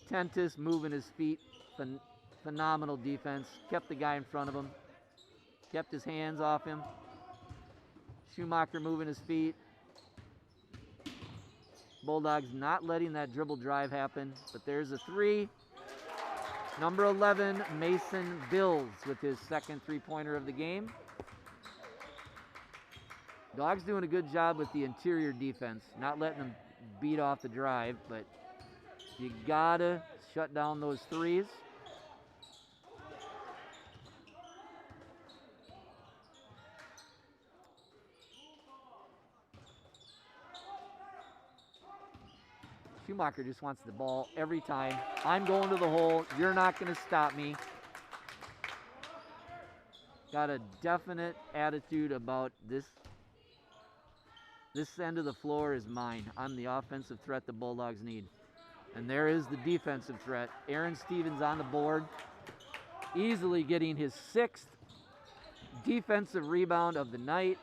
Tentis moving his feet. Phenomenal defense. Kept the guy in front of him. Kept his hands off him. Schumacher moving his feet. Bulldogs not letting that dribble drive happen. But there's a 3. Number 11, Mason Bills with his 2nd 3-pointer of the game. Dogs doing a good job with the interior defense. Not letting them beat off the drive, but you gotta shut down those 3s. Schumacher just wants the ball every time. I'm going to the hole. You're not going to stop me. Got a definite attitude about this. This end of the floor is mine. I'm the offensive threat the Bulldogs need. And there is the defensive threat. Aaron Stevens on the board. Easily getting his 6th defensive rebound of the night.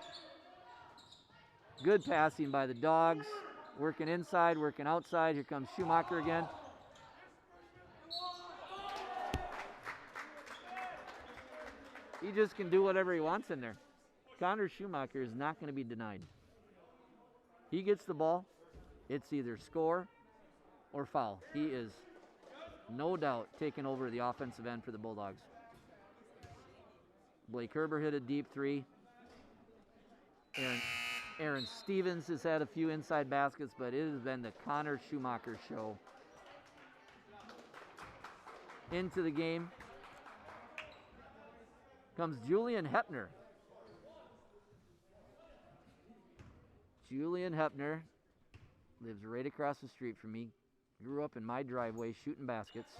Good passing by the Dogs. Working inside, working outside. Here comes Schumacher again. He just can do whatever he wants in there. Connor Schumacher is not going to be denied. He gets the ball, it's either score or foul. He is, no doubt, taking over the offensive end for the Bulldogs. Blake Herber hit a deep 3. Aaron Stevens has had a few inside baskets, but it has been the Connor Schumacher show. Into the game comes Julian Hepner. Julian Hepner lives right across the street from me. Grew up in my driveway shooting baskets.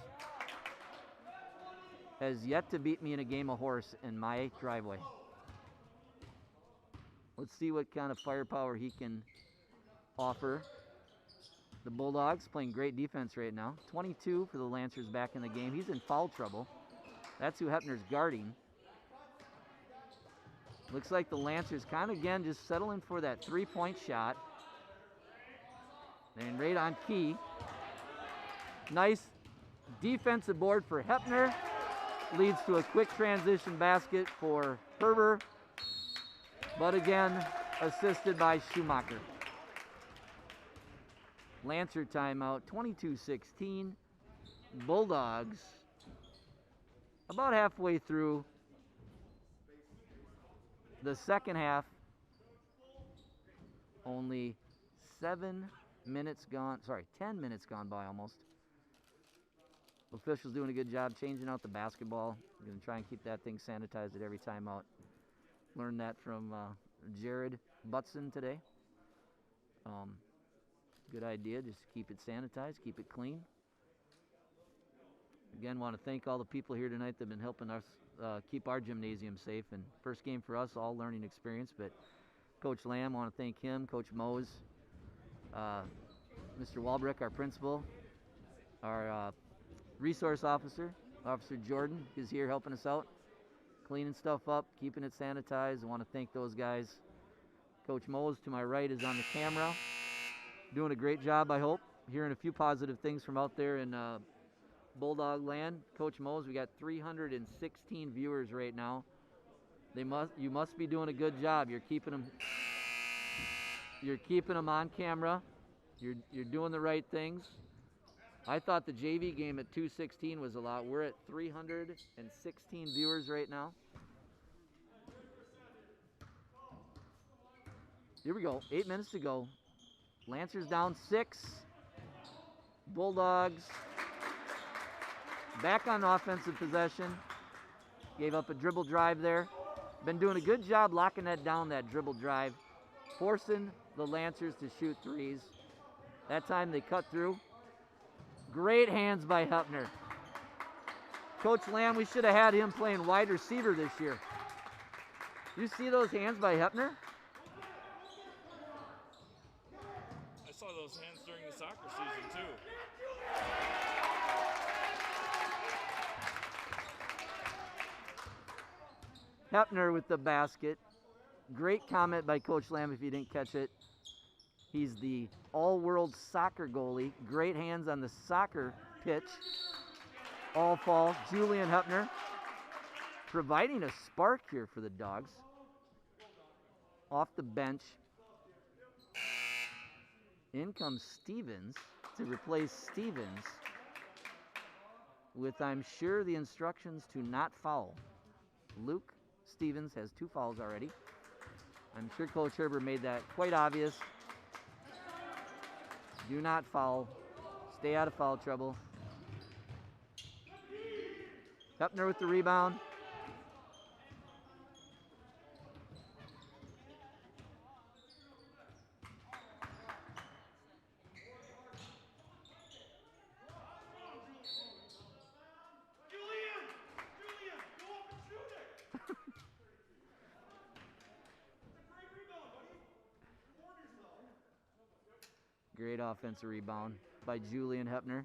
Has yet to beat me in a game of horse in my driveway. Let's see what kind of firepower he can offer. The Bulldogs playing great defense right now. 22 for the Lancers back in the game. He's in foul trouble. That's who Hepner's guarding. Looks like the Lancers kind of, again, just settling for that three-point shot. And right on key. Nice defensive board for Hepner. Leads to a quick transition basket for Herber. But again, assisted by Schumacher. Lancer timeout, 22-16. Bulldogs about halfway through the second half. Only 10 minutes gone by almost. Officials doing a good job changing out the basketball. I'm going to try and keep that thing sanitized at every timeout. Learned that from Jared Butson today. Good idea, just keep it sanitized, keep it clean. Again, want to thank all the people here tonight that have been helping us keep our gymnasium safe. And first game for us, all learning experience. But Coach Lamb, want to thank him, Coach Mose, Mr. Walbrick, our principal, our resource officer, Officer Jordan, is here helping us out, cleaning stuff up, keeping it sanitized. I want to thank those guys. Coach Mose to my right is on the camera. Doing a great job, I hope. Hearing a few positive things from out there in Bulldog land. Coach Mose, we got 316 viewers right now. You must be doing a good job. You're keeping them on camera. You're doing the right things. I thought the JV game at 216 was a lot. We're at 316 viewers right now. Here we go. 8 minutes to go. Lancers down 6. Bulldogs back on offensive possession. Gave up a dribble drive there. Been doing a good job locking that down, that dribble drive. Forcing the Lancers to shoot threes. That time they cut through. Great hands by Hepner. Coach Lamb, we should have had him playing wide receiver this year. You see those hands by Hepner? I saw those hands during the soccer season too. Hepner with the basket. Great comment by Coach Lamb if you didn't catch it. He's the all-world soccer goalie. Great hands on the soccer pitch. All fall. Julian Hepner providing a spark here for the Dogs. Off the bench. In comes Stevens to replace Stevens with, I'm sure, the instructions to not foul. Luke Stevens has 2 fouls already. I'm sure Coach Herber made that quite obvious. Do not foul. Stay out of foul trouble. Hepner with the rebound. Great offensive rebound by Julian Hepner.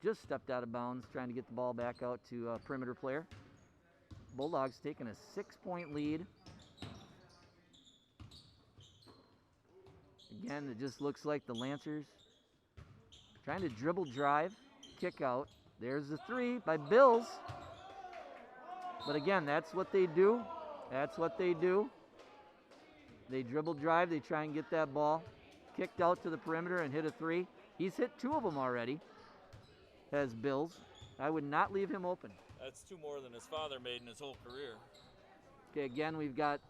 Just stepped out of bounds, trying to get the ball back out to a perimeter player. Bulldogs taking a 6-point lead. Again, it just looks like the Lancers trying to dribble drive, kick out. There's the 3 by Bills. But again, that's what they do. That's what they do. They dribble drive, they try and get that ball kicked out to the perimeter and hit a 3. He's hit 2 of them already, has Bills. I would not leave him open. That's 2 more than his father made in his whole career. Okay, again, we've got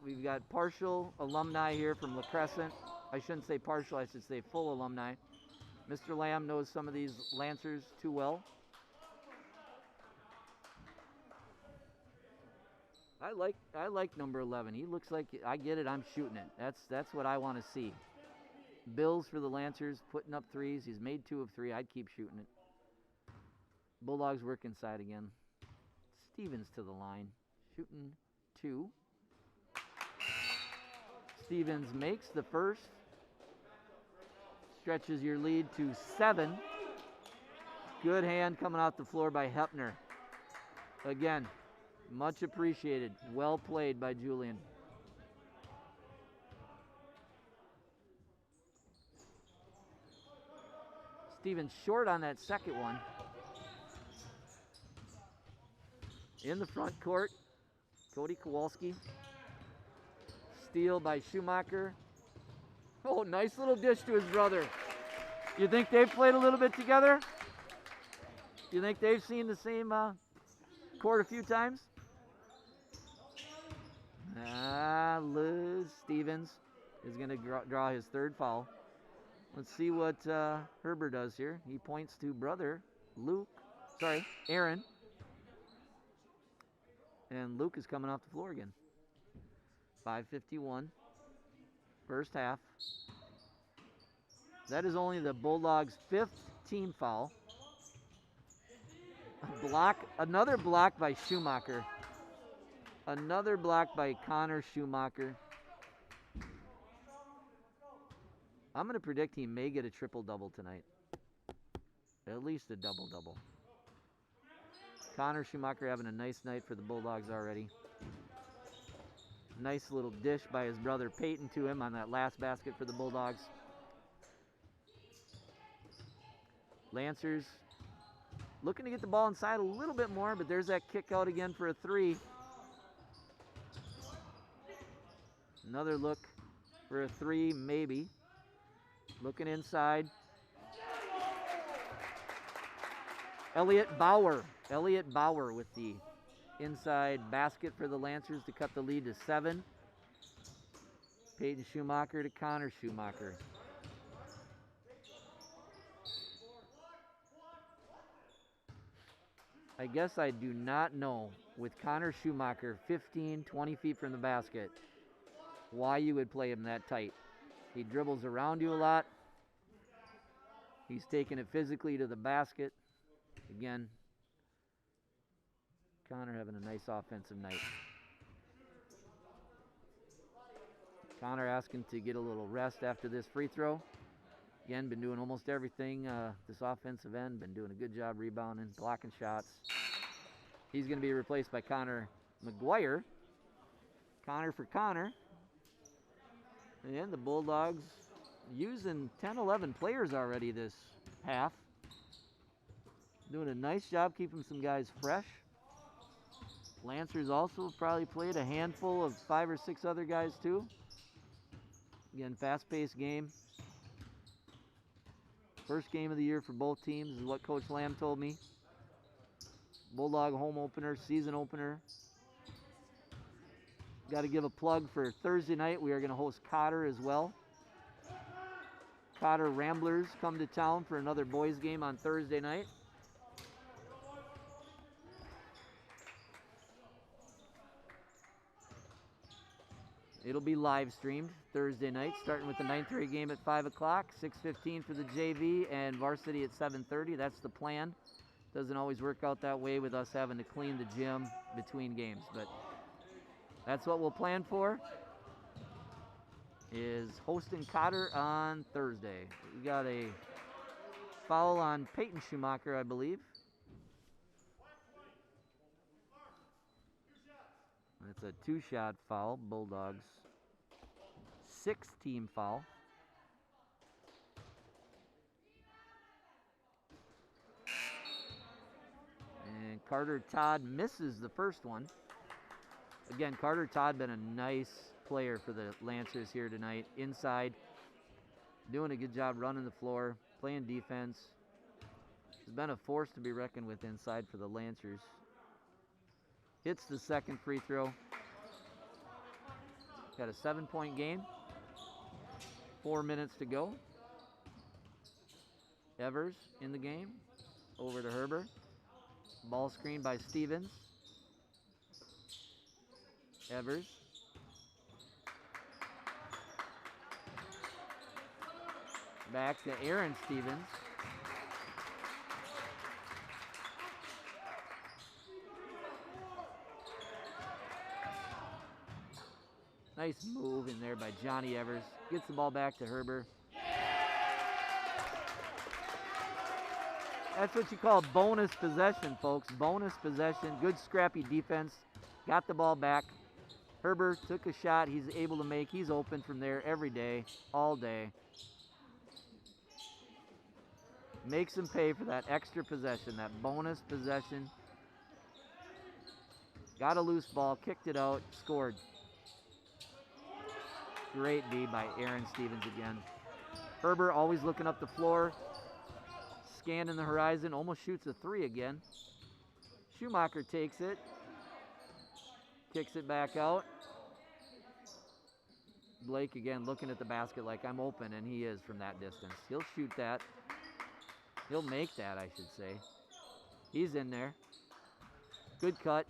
partial alumni here from LaCrescent. I shouldn't say partial, I should say full alumni. Mr. Lamb knows some of these Lancers too well. I like number 11. He looks like, I get it, I'm shooting it. That's what I want to see. Bills for the Lancers, putting up threes. He's made 2 of 3. I'd keep shooting it. Bulldogs work inside again. Stevens to the line, shooting 2. Stevens makes the first. Stretches your lead to 7. Good hand coming off the floor by Hepner. Again, much appreciated. Well played by Julian. Stevens short on that second one. In the front court, Cody Kowalski. Steal by Schumacher. Oh, nice little dish to his brother. You think they've played a little bit together? You think they've seen the same court a few times? Liz Stevens is going to draw his 3rd foul. Let's see what Herber does here. He points to brother Aaron. And Luke is coming off the floor again. 5:51. First half. That is only the Bulldogs' 5th team foul. Another block by Schumacher. Another block by Connor Schumacher. I'm going to predict he may get a triple-double tonight. At least a double-double. Connor Schumacher having a nice night for the Bulldogs already. Nice little dish by his brother Peyton to him on that last basket for the Bulldogs. Lancers looking to get the ball inside a little bit more, but there's that kick out again for a 3. Another look for a 3, maybe. Looking inside. Elliot Bauer with the inside basket for the Lancers to cut the lead to 7. Peyton Schumacher to Connor Schumacher. I guess I do not know, with Connor Schumacher 15, 20 feet from the basket, why you would play him that tight. He dribbles around you a lot. He's taking it physically to the basket. Again, Connor having a nice offensive night. Connor asking to get a little rest after this free throw. Again, been doing almost everything this offensive end. Been doing a good job rebounding, blocking shots. He's going to be replaced by Connor McGuire. Connor for Connor. And the Bulldogs using 10, 11 players already this half. Doing a nice job keeping some guys fresh. Lancers also probably played a handful of 5 or 6 other guys too. Again, fast-paced game. First game of the year for both teams is what Coach Lamb told me. Bulldog home opener, season opener. Got to give a plug for Thursday night. We are going to host Cotter as well. Cotter Ramblers come to town for another boys game on Thursday night. It'll be live streamed Thursday night, starting with the 9th grade game at 5 o'clock, 6:15 for the JV, and Varsity at 7:30. That's the plan. Doesn't always work out that way with us having to clean the gym between games, but that's what we'll plan for, is hosting Cotter on Thursday. We got a foul on Peyton Schumacher, I believe. That's a 2-shot foul. Bulldogs 6th team foul. And Carter Todd misses the first one. Again, Carter Todd been a nice player for the Lancers here tonight. Inside, doing a good job running the floor, playing defense. He's been a force to be reckoned with inside for the Lancers. Hits the second free throw. Got a 7-point game. 4 minutes to go. Evers in the game. Over to Herber. Ball screen by Stevens. Evers. Back to Aaron Stevens. Nice move in there by Johnny Evers. Gets the ball back to Herber. That's what you call bonus possession, folks. Bonus possession. Good scrappy defense. Got the ball back. Herber took a shot he's able to make. He's open from there every day, all day. Makes him pay for that extra possession, that bonus possession. Got a loose ball, kicked it out, scored. Great D by Aaron Stevens again. Herber always looking up the floor, scanning the horizon, almost shoots a three again. Schumacher takes it, kicks it back out. Blake again looking at the basket like I'm open, and he is from that distance. He'll shoot that. He'll make that, I should say. He's in there. Good cut.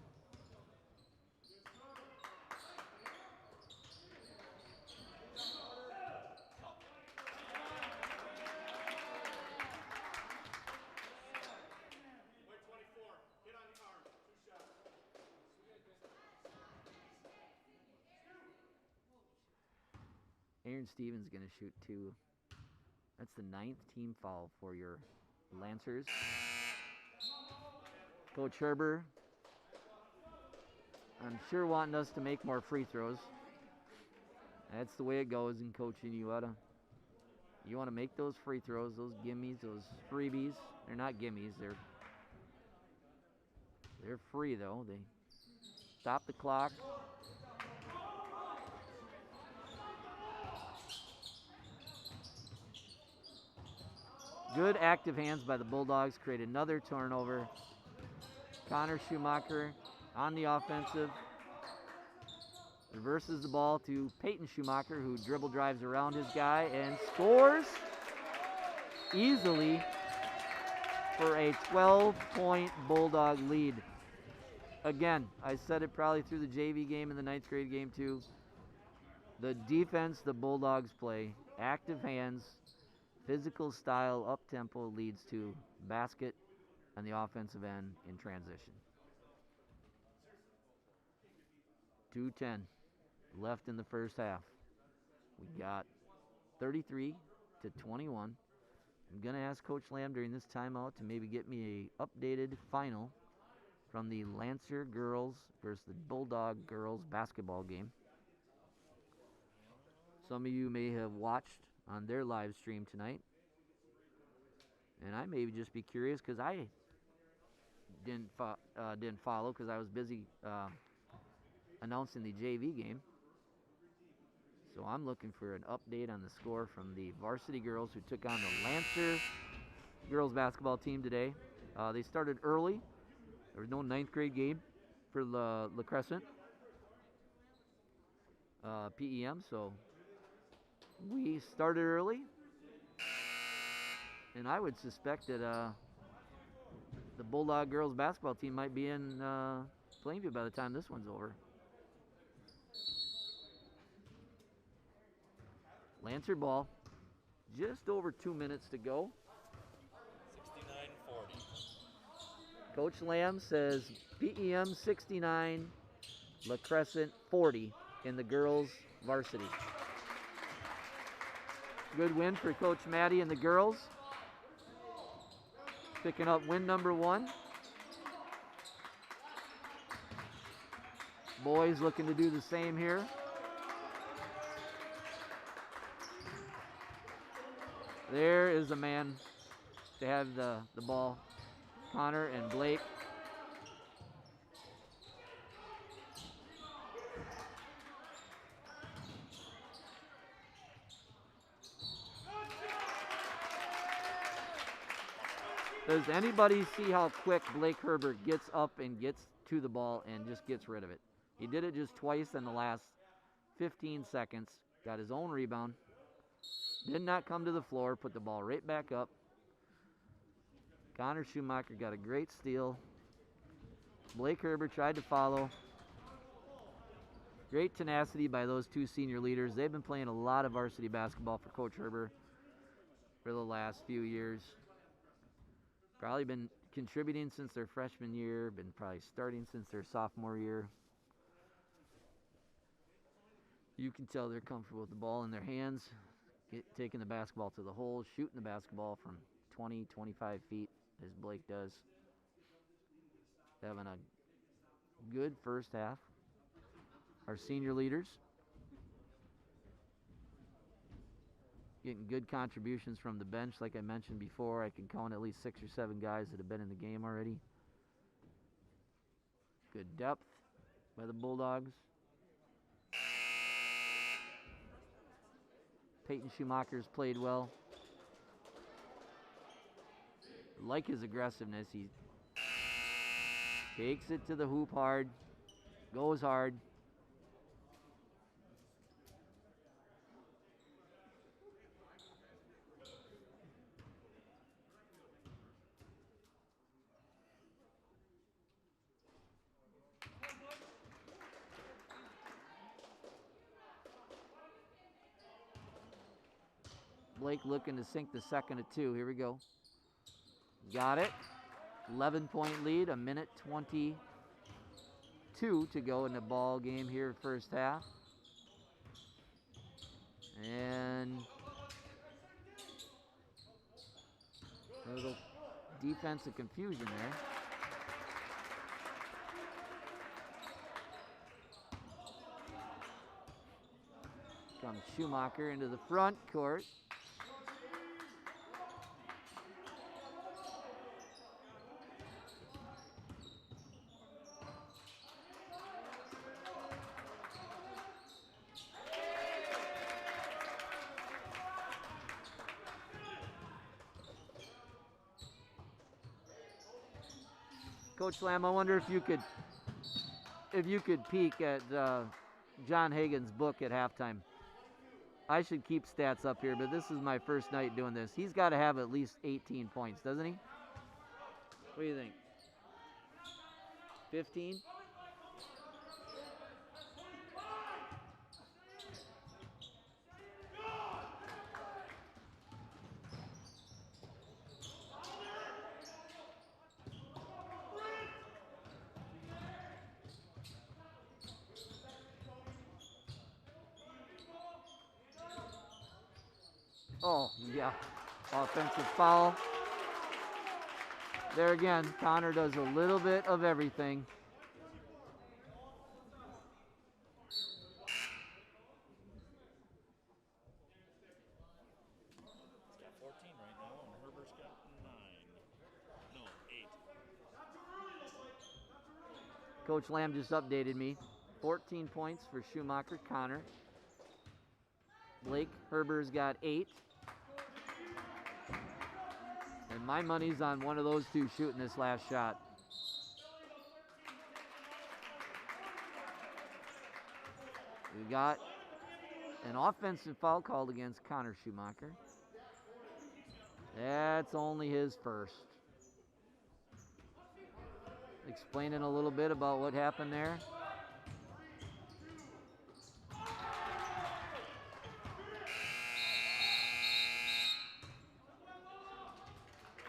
Aaron Stevens going to shoot two. That's the 9th team foul for your Lancers. Coach Herber, I'm sure wanting us to make more free throws. That's the way it goes in coaching. You want to make those free throws, those gimmies, those freebies. They're not gimmies. They're free though. They stop the clock. Good active hands by the Bulldogs. Create another turnover. Connor Schumacher on the offensive. Reverses the ball to Peyton Schumacher, who dribble drives around his guy and scores easily for a 12-point Bulldog lead. Again, I said it probably through the JV game and the 9th grade game too. The defense the Bulldogs play, active hands, physical style, up-tempo leads to basket on the offensive end in transition. 2:10 left in the first half. We got 33-21. I'm going to ask Coach Lamb during this timeout to maybe get me a updated final from the Lancer girls versus the Bulldog girls basketball game. Some of you may have watched on their live stream tonight. And I may just be curious because I didn't follow because I was busy announcing the JV game. So I'm looking for an update on the score from the Varsity girls who took on the Lancer girls basketball team today. They started early. There was no 9th grade game for LaCrescent PEM, so we started early. And I would suspect that the Bulldog girls basketball team might be in Plainview by the time this one's over. Lancer ball, just over 2 minutes to go. 69-40. Coach Lamb says PEM 69, LaCrescent 40 in the girls varsity. Good win for Coach Maddie and the girls. Picking up win number 1. Boys looking to do the same here. There is a man to have the ball. Connor and Blake. Does anybody see how quick Blake Herbert gets up and gets to the ball and just gets rid of it? He did it just twice in the last 15 seconds. Got his own rebound. Did not come to the floor. Put the ball right back up. Connor Schumacher got a great steal. Blake Herbert tried to follow. Great tenacity by those two senior leaders. They've been playing a lot of varsity basketball for Coach Herbert. for the last few years. Probably been contributing since their freshman year, been probably starting since their sophomore year. You can tell they're comfortable with the ball in their hands, taking the basketball to the hole, shooting the basketball from 20, 25 feet, as Blake does. Having a good first half. Our senior leaders getting good contributions from the bench. Like I mentioned before, I can count at least 6 or 7 guys that have been in the game already. Good depth by the Bulldogs. Peyton Schumacher's played well. Like his aggressiveness, he takes it to the hoop hard, goes hard. Blake looking to sink the second of 2. Here we go. Got it. 11-point lead, a minute 22 to go in the ball game here, first half. And a little defensive confusion there. Comes Schumacher into the front court. Coach Lamb, I wonder if you could peek at John Hagan's book at halftime. I should keep stats up here, but this is my first night doing this. He's got to have at least 18 points, doesn't he? What do you think? 15? Oh, yeah. Offensive foul. There again, Connor does a little bit of everything. He's got 14 right now, and Herbert's got 9. No, 8. Coach Lamb just updated me. 14 points for Schumacher, Connor. Blake Herber's got 8. And my money's on one of those two shooting this last shot. We got an offensive foul called against Connor Schumacher. That's only his first. Explaining a little bit about what happened there.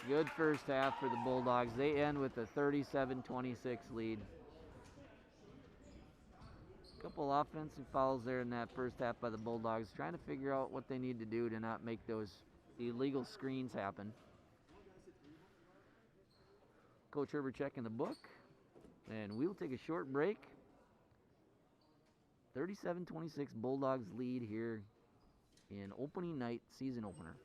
Good first half for the Bulldogs. They end with a 37-26 lead. Couple offensive fouls there in that first half by the Bulldogs, trying to figure out what they need to do to not make those illegal screens happen. Coach Herbert checking the book, and we'll take a short break. 37-26 Bulldogs lead here in opening night, season opener.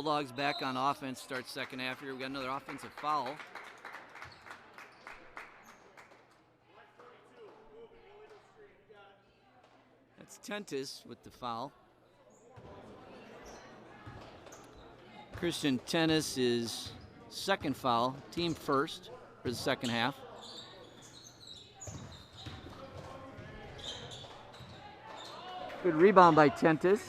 Bulldogs back on offense, start second half here. We got another offensive foul. That's Tentis with the foul. Christian Tennis is second foul, team first for the second half. Good rebound by Tentis.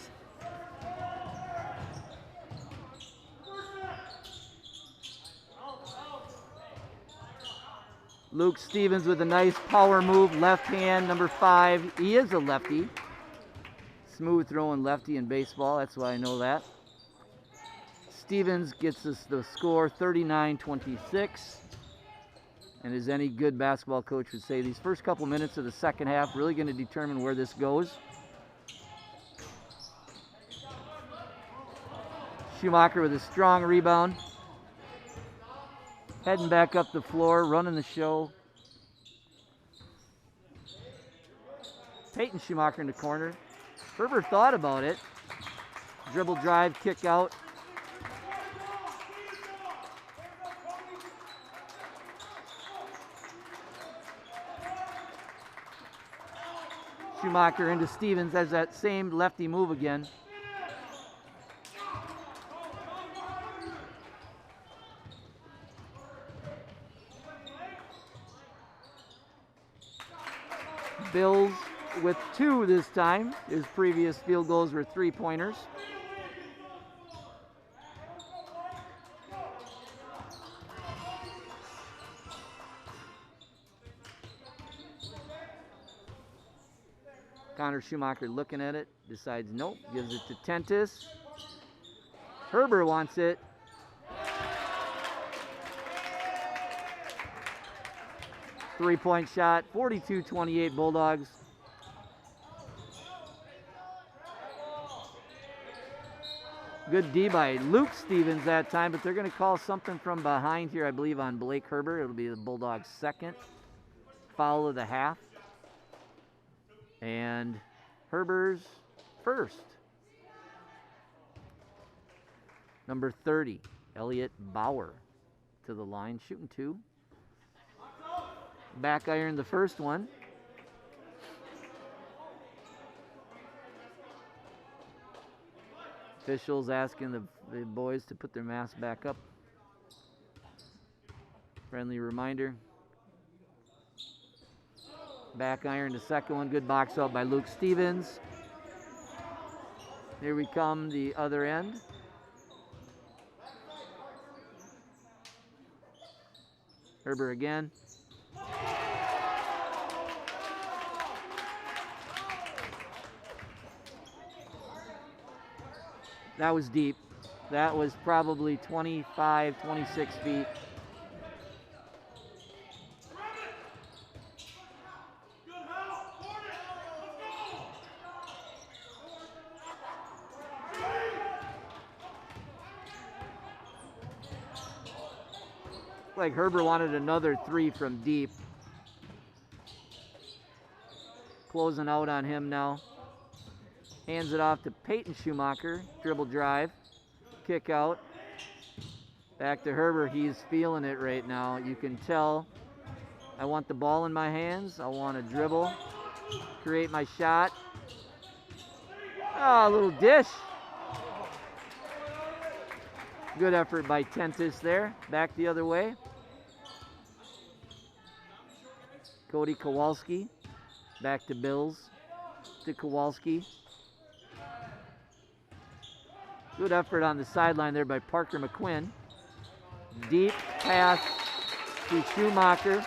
Luke Stevens with a nice power move, left hand, number 5. He is a lefty. Smooth throwing lefty in baseball, that's why I know that. Stevens gets us the score, 39-26. And as any good basketball coach would say, these first couple minutes of the second half really going to determine where this goes. Schumacher with a strong rebound. Heading back up the floor, running the show. Peyton Schumacher in the corner. Ferber thought about it. Dribble drive, kick out. Schumacher into Stevens as that same lefty move again. Bills with 2 this time. His previous field goals were 3-pointers. Connor Schumacher looking at it, decides nope, gives it to Tentis. Herber wants it. Three-point shot, 42-28 Bulldogs. Good D by Luke Stevens that time, but they're going to call something from behind here, I believe, on Blake Herber. It'll be the Bulldogs' second foul of the half. And Herber's first. Number 30, Elliot Bauer to the line, shooting 2. Back iron the first one. Officials asking the boys to put their masks back up. Friendly reminder. Back iron the second one. Good box out by Luke Stevens. Here we come the other end. Herber again. That was deep. That was probably 25, 26 feet. Like Herber wanted another 3 from deep. Closing out on him now. Hands it off to Peyton Schumacher. Dribble drive. Kick out. Back to Herber. He's feeling it right now. You can tell. I want the ball in my hands. I want to dribble. Create my shot. Ah, a little dish. Good effort by Tentis there. Back the other way. Cody Kowalski. Back to Bills. To Kowalski. Good effort on the sideline there by Parker McQuinn. Deep pass to Schumacher.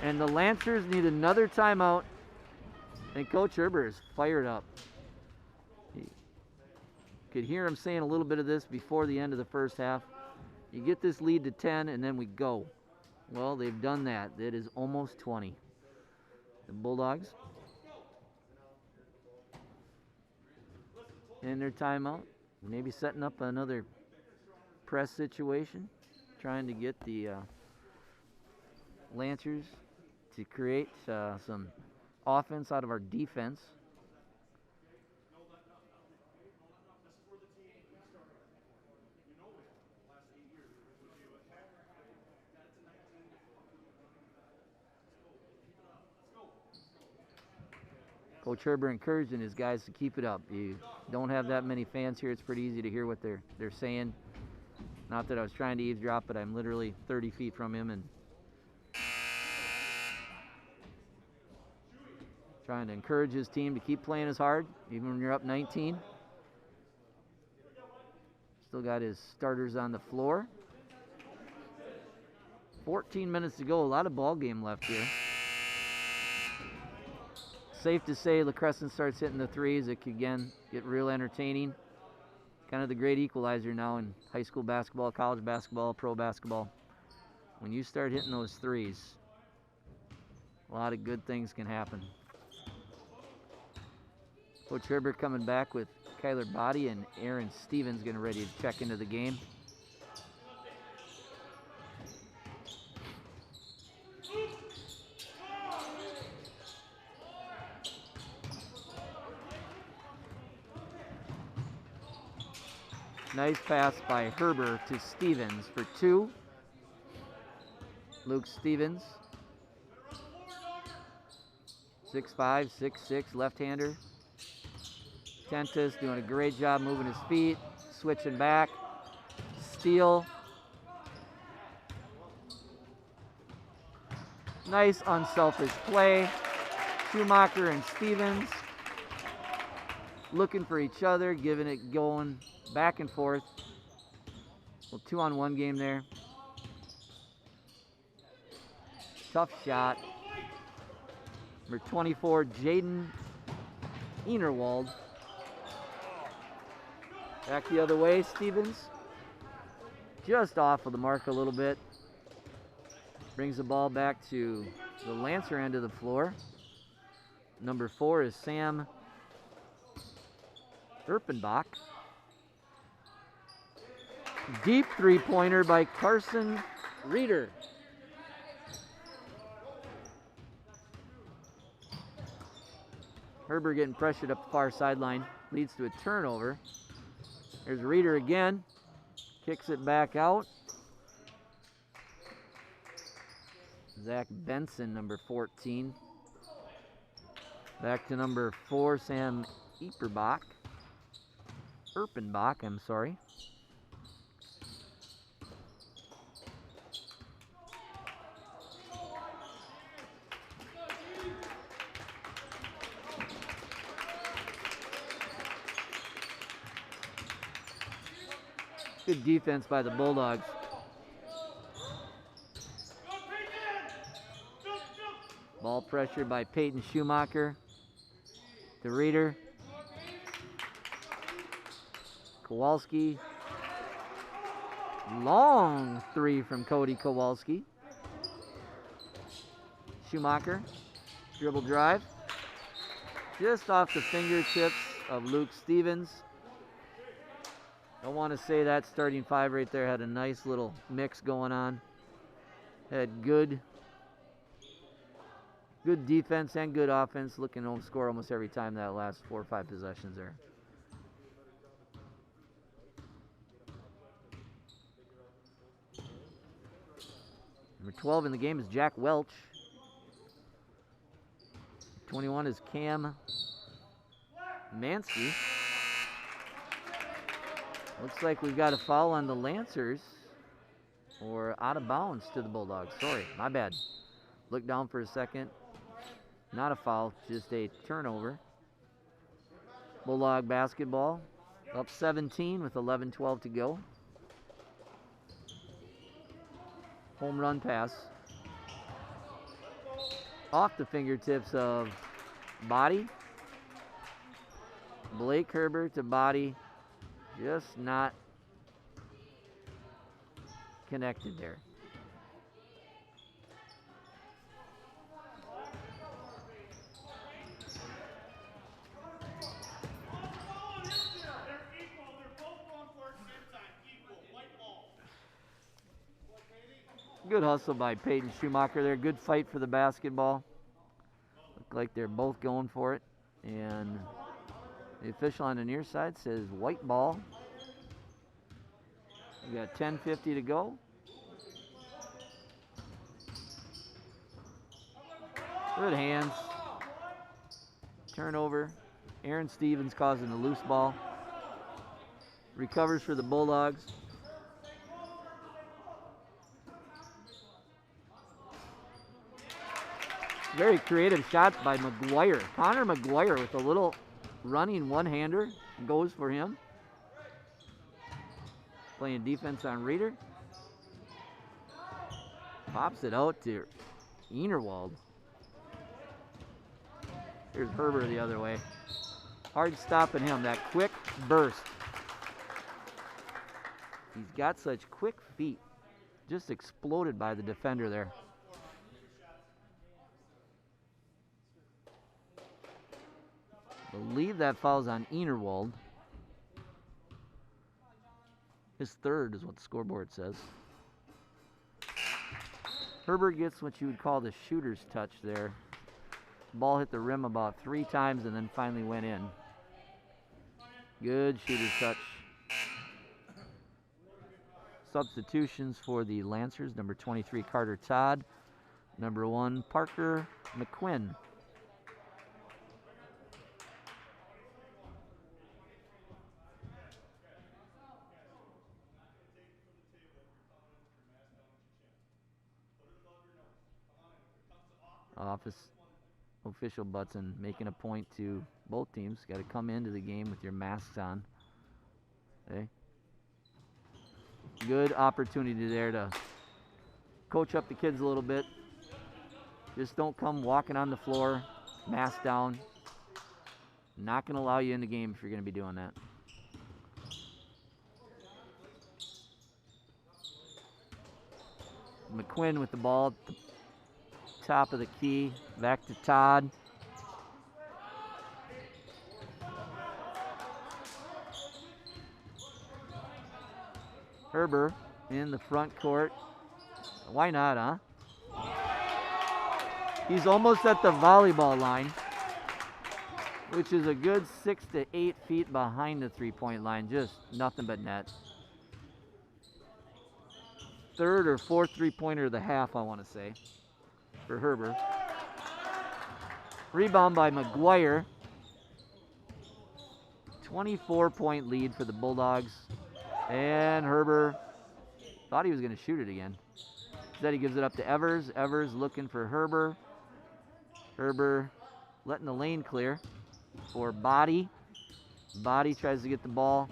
And the Lancers need another timeout. And Coach Herber is fired up. You could hear him saying a little bit of this before the end of the first half. You get this lead to 10 and then we go. Well, they've done that. It is almost 20. The Bulldogs in their timeout. Maybe setting up another press situation. Trying to get the Lancers to create some offense out of our defense. Coach Herber encouraging his guys to keep it up. You don't have that many fans here. It's pretty easy to hear what they're saying. Not that I was trying to eavesdrop, but I'm literally 30 feet from him and trying to encourage his team to keep playing as hard, even when you're up 19. Still got his starters on the floor. 14 minutes to go. A lot of ball game left here. Safe to say LaCrescent starts hitting the threes. It could, again, get real entertaining. Kind of the great equalizer now in high school basketball, college basketball, pro basketball. When you start hitting those threes, a lot of good things can happen. Coach Herbert coming back with Kyler Body and Aaron Stevens getting ready to check into the game. Nice pass by Herbert to Stevens for two. Luke Stevens, 6'5", 6'6", left-hander. Tentis doing a great job moving his feet, switching back. Steal. Nice unselfish play. Schumacher and Stevens looking for each other, giving it going back and forth. Well, 2-on-1 game there. Tough shot. Number 24, Jaden Enerwald. Back the other way, Stevens. Just off of the mark a little bit. Brings the ball back to the Lancer end of the floor. Number 4 is Sam Erpenbach. Deep three-pointer by Carson Reeder. Herbert getting pressured up the far sideline. Leads to a turnover. There's Reeder again. Kicks it back out. Zach Benson, number 14. Back to number 4, Sam Erpenbach, I'm sorry. Good defense by the Bulldogs. Ball pressure by Peyton Schumacher. The Reeder. Kowalski. Long three from Cody Kowalski. Schumacher. Dribble drive. Just off the fingertips of Luke Stevens. Don't want to say that starting five right there had a nice little mix going on. Had good defense and good offense. Looking to score almost every time that last 4 or 5 possessions there. Number 12 in the game is Jack Welch. 21 is Cam Mansky. Looks like we've got a foul on the Lancers, or out of bounds to the Bulldogs. Sorry, my bad. Looked down for a second. Not a foul, just a turnover. Bulldog basketball up 17 with 11:12 to go. Home run pass. Off the fingertips of Body. Blake Herbert to Body. Just not connected there. Good hustle by Peyton Schumacher there. Good fight for the basketball. Look like they're both going for it. And the official on the near side says white ball. We got 10:50 to go. Good hands. Turnover. Aaron Stevens causing the loose ball. Recovers for the Bulldogs. Very creative shots by McGuire. Connor McGuire with a little running one-hander. Goes for him. Playing defense on Reeder. Pops it out to Enerwald. Here's Herber the other way. Hard stopping him. That quick burst. He's got such quick feet. Just exploded by the defender there. Believe that foul's on Enerwald. His third is what the scoreboard says. Herbert gets what you would call the shooter's touch there. Ball hit the rim about 3 times and then finally went in. Good shooter's touch. Substitutions for the Lancers. Number 23, Carter Todd. Number 1, Parker McQuinn. Office official Butson making a point to both teams. Got to come into the game with your masks on. Okay. Good opportunity there to coach up the kids a little bit. Just don't come walking on the floor, mask down. Not going to allow you in the game if you're going to be doing that. McQuinn with the ball at the top of the key. Back to Todd. Herber in the front court. Why not, huh? He's almost at the volleyball line, which is a good 6 to 8 feet behind the three-point line. Just nothing but net. Third or fourth three-pointer of the half, I want to say, for Herber. Rebound by McGuire. 24-point lead for the Bulldogs. And Herber thought he was going to shoot it again. Instead, he gives it up to Evers. Evers looking for Herber. Herber letting the lane clear for Body. Body tries to get the ball.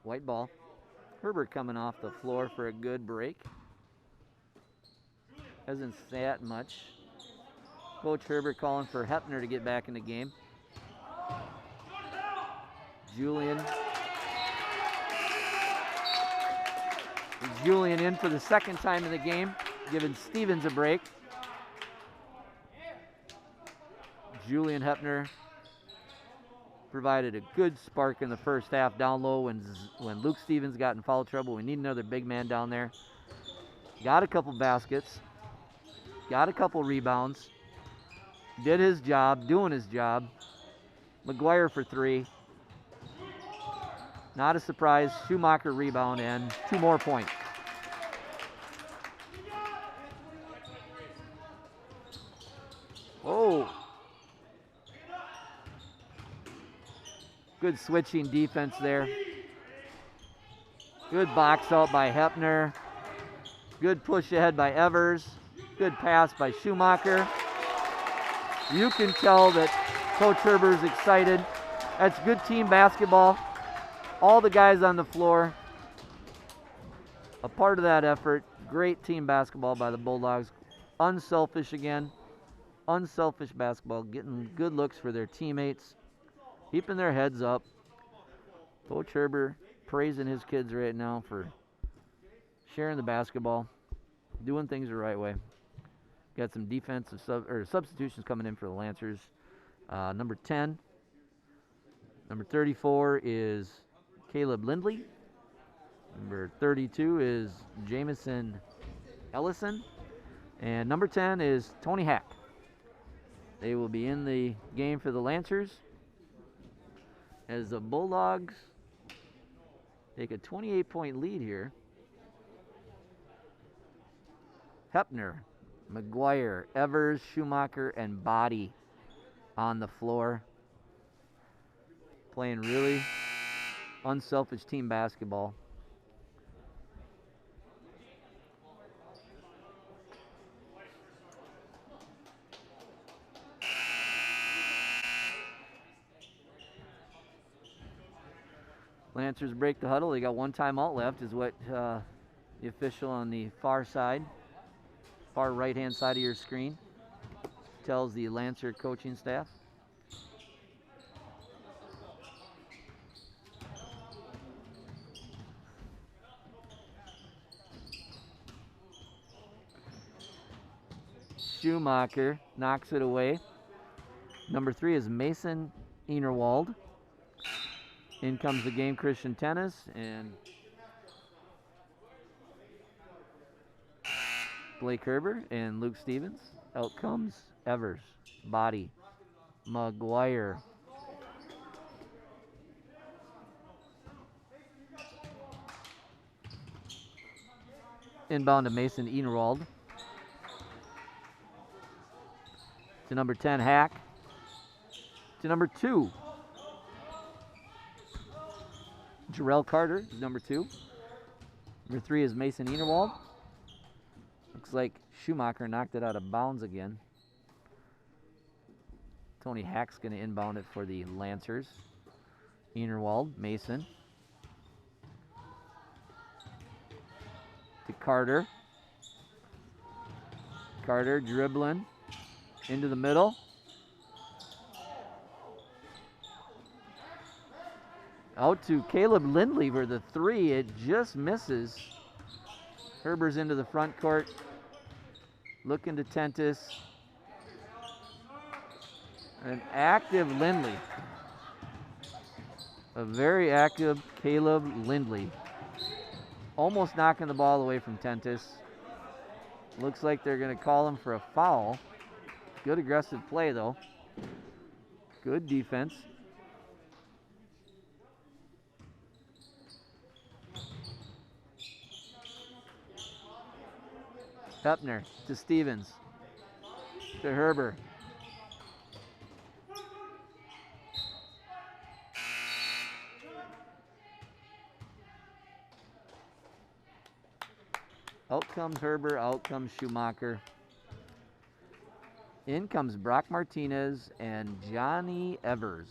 White ball. Herbert coming off the floor for a good break. Hasn't sat much. Coach Herbert calling for Hepner to get back in the game. Julian in for the second time in the game, giving Stevens a break. Julian Hepner provided a good spark in the first half down low when Luke Stevens got in foul trouble. We need another big man down there. Got a couple baskets. Got a couple rebounds. Did his job, doing his job. McGuire for 3. Not a surprise. Schumacher rebound and 2 more points. Oh. Good switching defense there. Good box out by Hepner. Good push ahead by Evers. Good pass by Schumacher. You can tell that Coach Herbert's excited. That's good team basketball. All the guys on the floor a part of that effort. Great team basketball by the Bulldogs. Unselfish again. Unselfish basketball. Getting good looks for their teammates. Keeping their heads up. Coach Herbert praising his kids right now for sharing the basketball, doing things the right way. Got some defensive substitutions coming in for the Lancers. Number 10. Number 34 is Caleb Lindley. Number 32 is Jamison Ellison. And number 10 is Tony Hack. They will be in the game for the Lancers. as the Bulldogs take a 28-point lead here. Hepner, McGuire, Evers, Schumacher, and Body on the floor. Playing really unselfish team basketball. Lancers break the huddle. They got one timeout left, is what the official on the far side, far right-hand side of your screen, tells the Lancer coaching staff. Schumacher knocks it away. Number 3 is Mason Enerwald. In comes the game Christian Tennis and Blake Herber and Luke Stevens. Out comes Evers, Body, McGuire. Inbound to Mason Enerwald. To number 10, Hack. To number 2, Jarrell Carter is number 2. Number 3 is Mason Enerwald. Looks like Schumacher knocked it out of bounds again. Tony Hack's going to inbound it for the Lancers. Enerwald, Mason. To Carter. Carter dribbling into the middle. Out to Caleb Lindley for the 3. It just misses. Herber's into the front court. Looking to Tentis. An active Lindley. A very active Caleb Lindley. Almost knocking the ball away from Tentis. Looks like they're going to call him for a foul. Good aggressive play, though. Good defense. Hepner to Stevens. To Herber. Out comes Herber, out comes Schumacher. In comes Brock Martinez and Johnny Evers.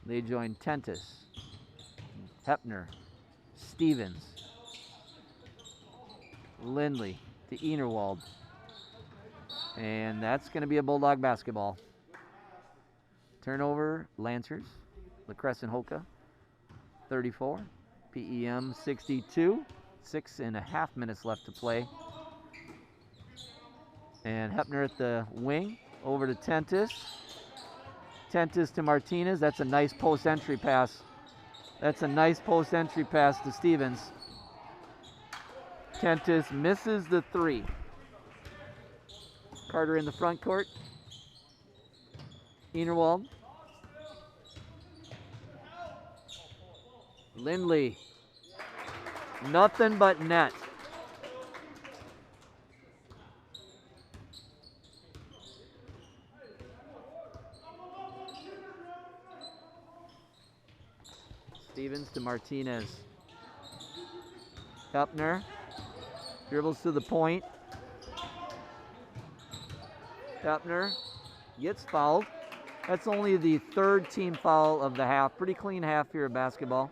They join Tentis, Hepner, Stevens, Lindley to Enerwald. And that's going to be a Bulldog basketball. Turnover, Lancers, LaCrescent Hoka, 34, PEM 62. 6.5 minutes left to play. And Hepner at the wing, over to Tentis. Tentis to Martinez. That's a nice post-entry pass. That's a nice post-entry pass to Stevens. Tentis misses the 3. Carter in the front court. Enerwald. Lindley. Nothing but net. Stevens to Martinez. Hepner dribbles to the point. Hepner gets fouled. That's only the 3rd team foul of the half. Pretty clean half here at basketball.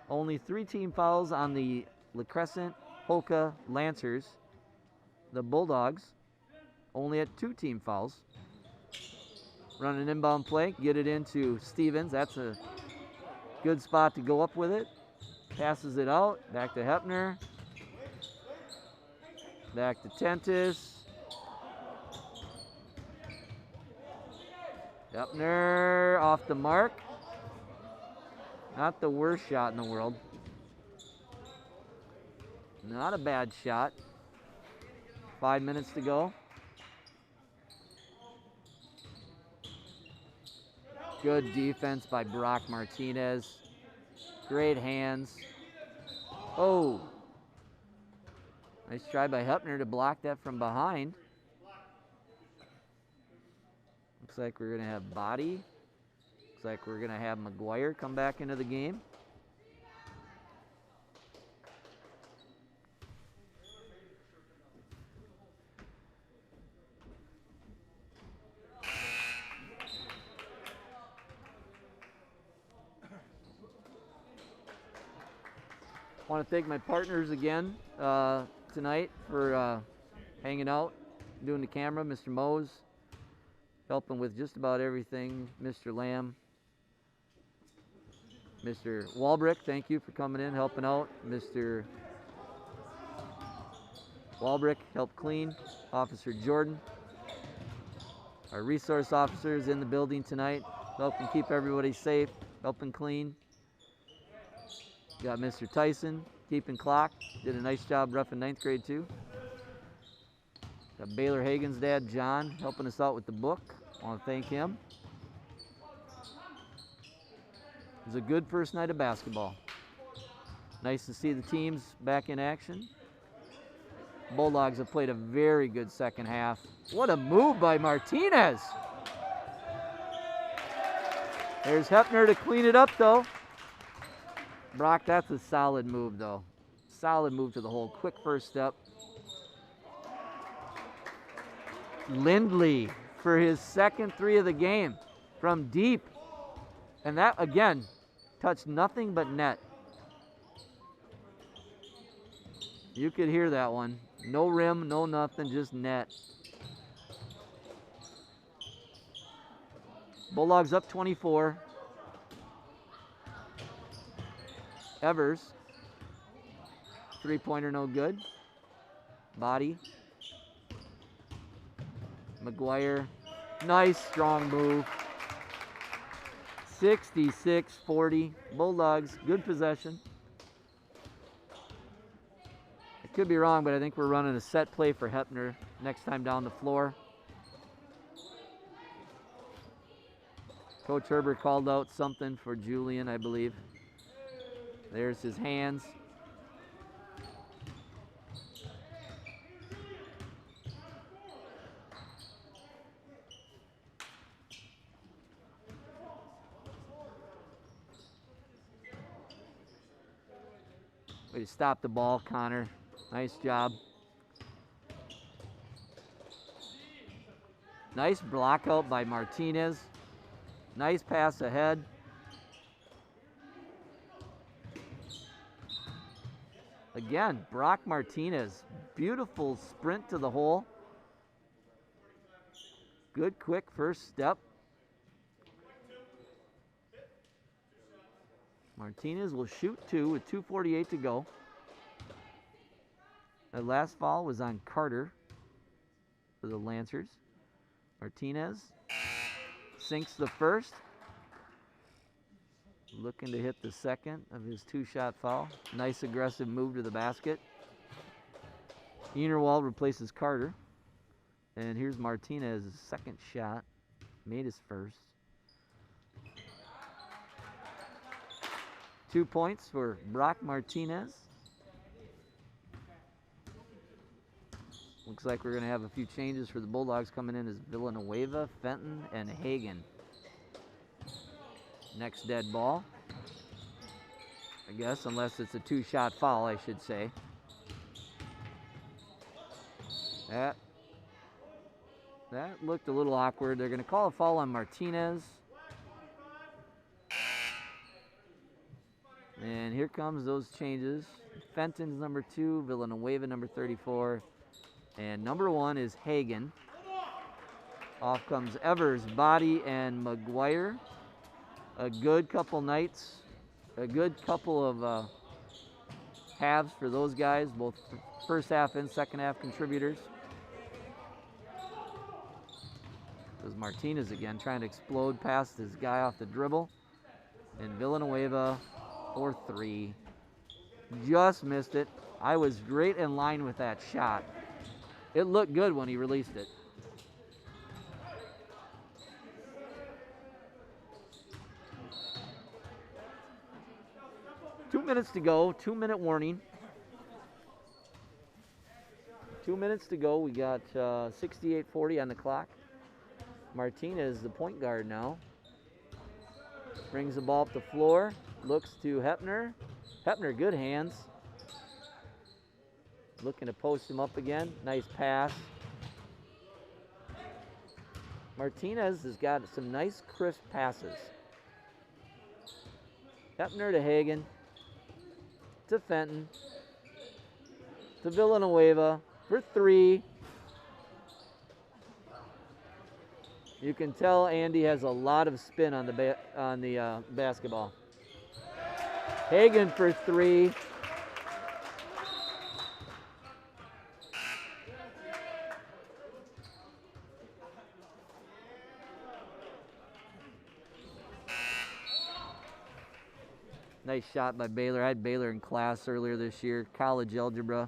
Only 3 team fouls on the LaCrescent Hoka Lancers. The Bulldogs only at 2 team fouls. Run an inbound play, get it into Stevens. That's a good spot to go up with it. Passes it out, back to Hepner. Back to Tentis. Hepner off the mark. Not the worst shot in the world. Not a bad shot. 5 minutes to go. Good defense by Brock Martinez. Great hands. Oh. Nice try by Hepner to block that from behind. Looks like we're going to have Body. Looks like we're going to have McGuire come back into the game. I want to thank my partners again tonight for hanging out, doing the camera. Mr. Mose, helping with just about everything. Mr. Lamb. Mr. Walbrick, thank you for coming in, helping out. Mr. Walbrick helped clean. Officer Jordan. Our resource officers in the building tonight, helping keep everybody safe, helping clean. Got Mr. Tyson, keeping clock. Did a nice job roughing 9th grade too. Got Baylor Hagen's dad, John, helping us out with the book. I want to thank him. It was a good first night of basketball. Nice to see the teams back in action. Bulldogs have played a very good second half. What a move by Martinez. There's Hepner to clean it up though. Brock, that's a solid move though. Solid move to the hole. Quick first step. Lindley for his second three of the game from deep. And that, again, touched nothing but net. You could hear that one. No rim, no nothing, just net. Bulldogs up 24. Evers. Three-pointer no good. Body. McGuire. Nice strong move. 66-40. Bulldogs, good possession. I could be wrong, but I think we're running a set play for Hepner next time down the floor. Coach Herbert called out something for Julian, I believe. There's his hands. Way to stop the ball, Connor. Nice job. Nice block out by Martinez. Nice pass ahead. Again, Brock Martinez. Beautiful sprint to the hole. Good quick first step. Martinez will shoot two with 2:48 to go. That last foul was on Carter for the Lancers. Martinez sinks the first. Looking to hit the second of his two-shot foul. Nice aggressive move to the basket. Enerwald replaces Carter. And here's Martinez's second shot. Made his first. 2 points for Brock Martinez. Looks like we're going to have a few changes for the Bulldogs coming in as Villanueva, Fenton, and Hagen. Next dead ball. I guess, unless it's a two-shot foul, I should say. That looked a little awkward. They're going to call a foul on Martinez. And here comes those changes. Fenton's number 2, Villanueva number 34, and number 1 is Hagen. Off comes Evers, Body, and McGuire. A good couple nights, a good couple of halves for those guys, both first half and second half contributors. There's Martinez again, trying to explode past his guy off the dribble. And Villanueva for 3. Just missed it. I was right in line with that shot. It looked good when he released it. minutes to go. 2-minute warning. 2 minutes to go. We got 68-40 on the clock. Martinez, the point guard now. Brings the ball up the floor. Looks to Hepner. Hepner, good hands. Looking to post him up again. Nice pass. Martinez has got some nice crisp passes. Hepner to Hagen. To Fenton. To Villanueva for 3. You can tell Andy has a lot of spin on the basketball. Hagen for 3. Nice shot by Baylor. I had Baylor in class earlier this year, college algebra.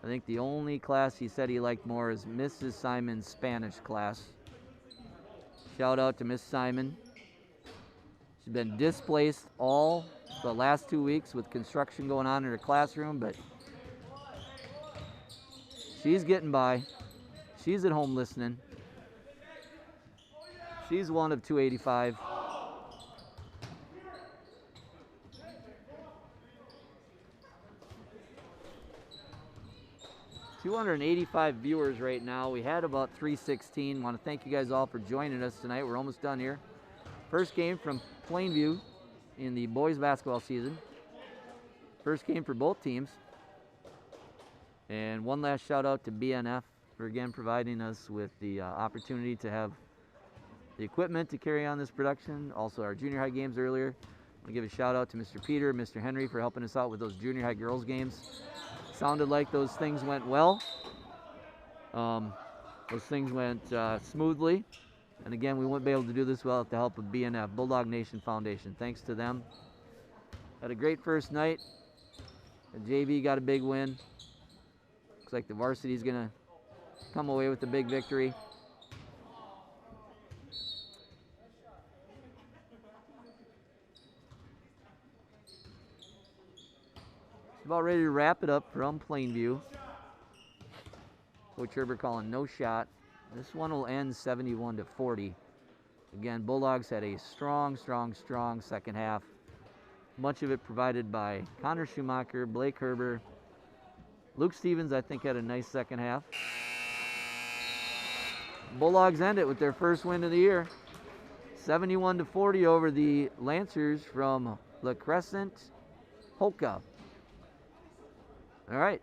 I think the only class he said he liked more is Mrs. Simon's Spanish class. Shout out to Miss Simon. She's been displaced all the last 2 weeks with construction going on in her classroom, but she's getting by. She's at home listening. She's one of 285. 285 viewers right now. We had about 316. Want to thank you guys all for joining us tonight. We're almost done here. First game from Plainview in the boys basketball season. First game for both teams. And one last shout out to BNF for again providing us with the opportunity to have the equipment to carry on this production. Also our junior high games earlier. I want to give a shout out to Mr. Peter, Mr. Henry for helping us out with those junior high girls games. Sounded like those things went well. Those things went smoothly. And again, we wouldn't be able to do this without the help of BNF, Bulldog Nation Foundation. Thanks to them. Had a great first night. The JV got a big win. Looks like the varsity is going to come away with a big victory. About ready to wrap it up from Plainview. Coach Herbert calling no shot. This one will end 71-40. Again, Bulldogs had a strong second half. Much of it provided by Connor Schumacher, Blake Herber. Luke Stevens, I think, had a nice second half. Bulldogs end it with their first win of the year. 71-40 over the Lancers from LaCrescent, Polka. All right.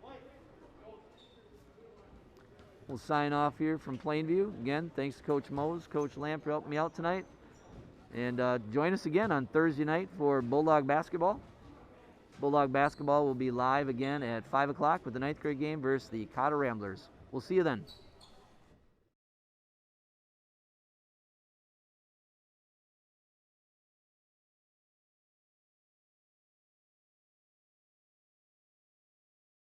We'll sign off here from Plainview. Again, thanks to Coach Mose, Coach Lamb for helping me out tonight. And join us again on Thursday night for Bulldog Basketball. Bulldog Basketball will be live again at 5 o'clock with the 9th grade game versus the Cotter Ramblers. We'll see you then.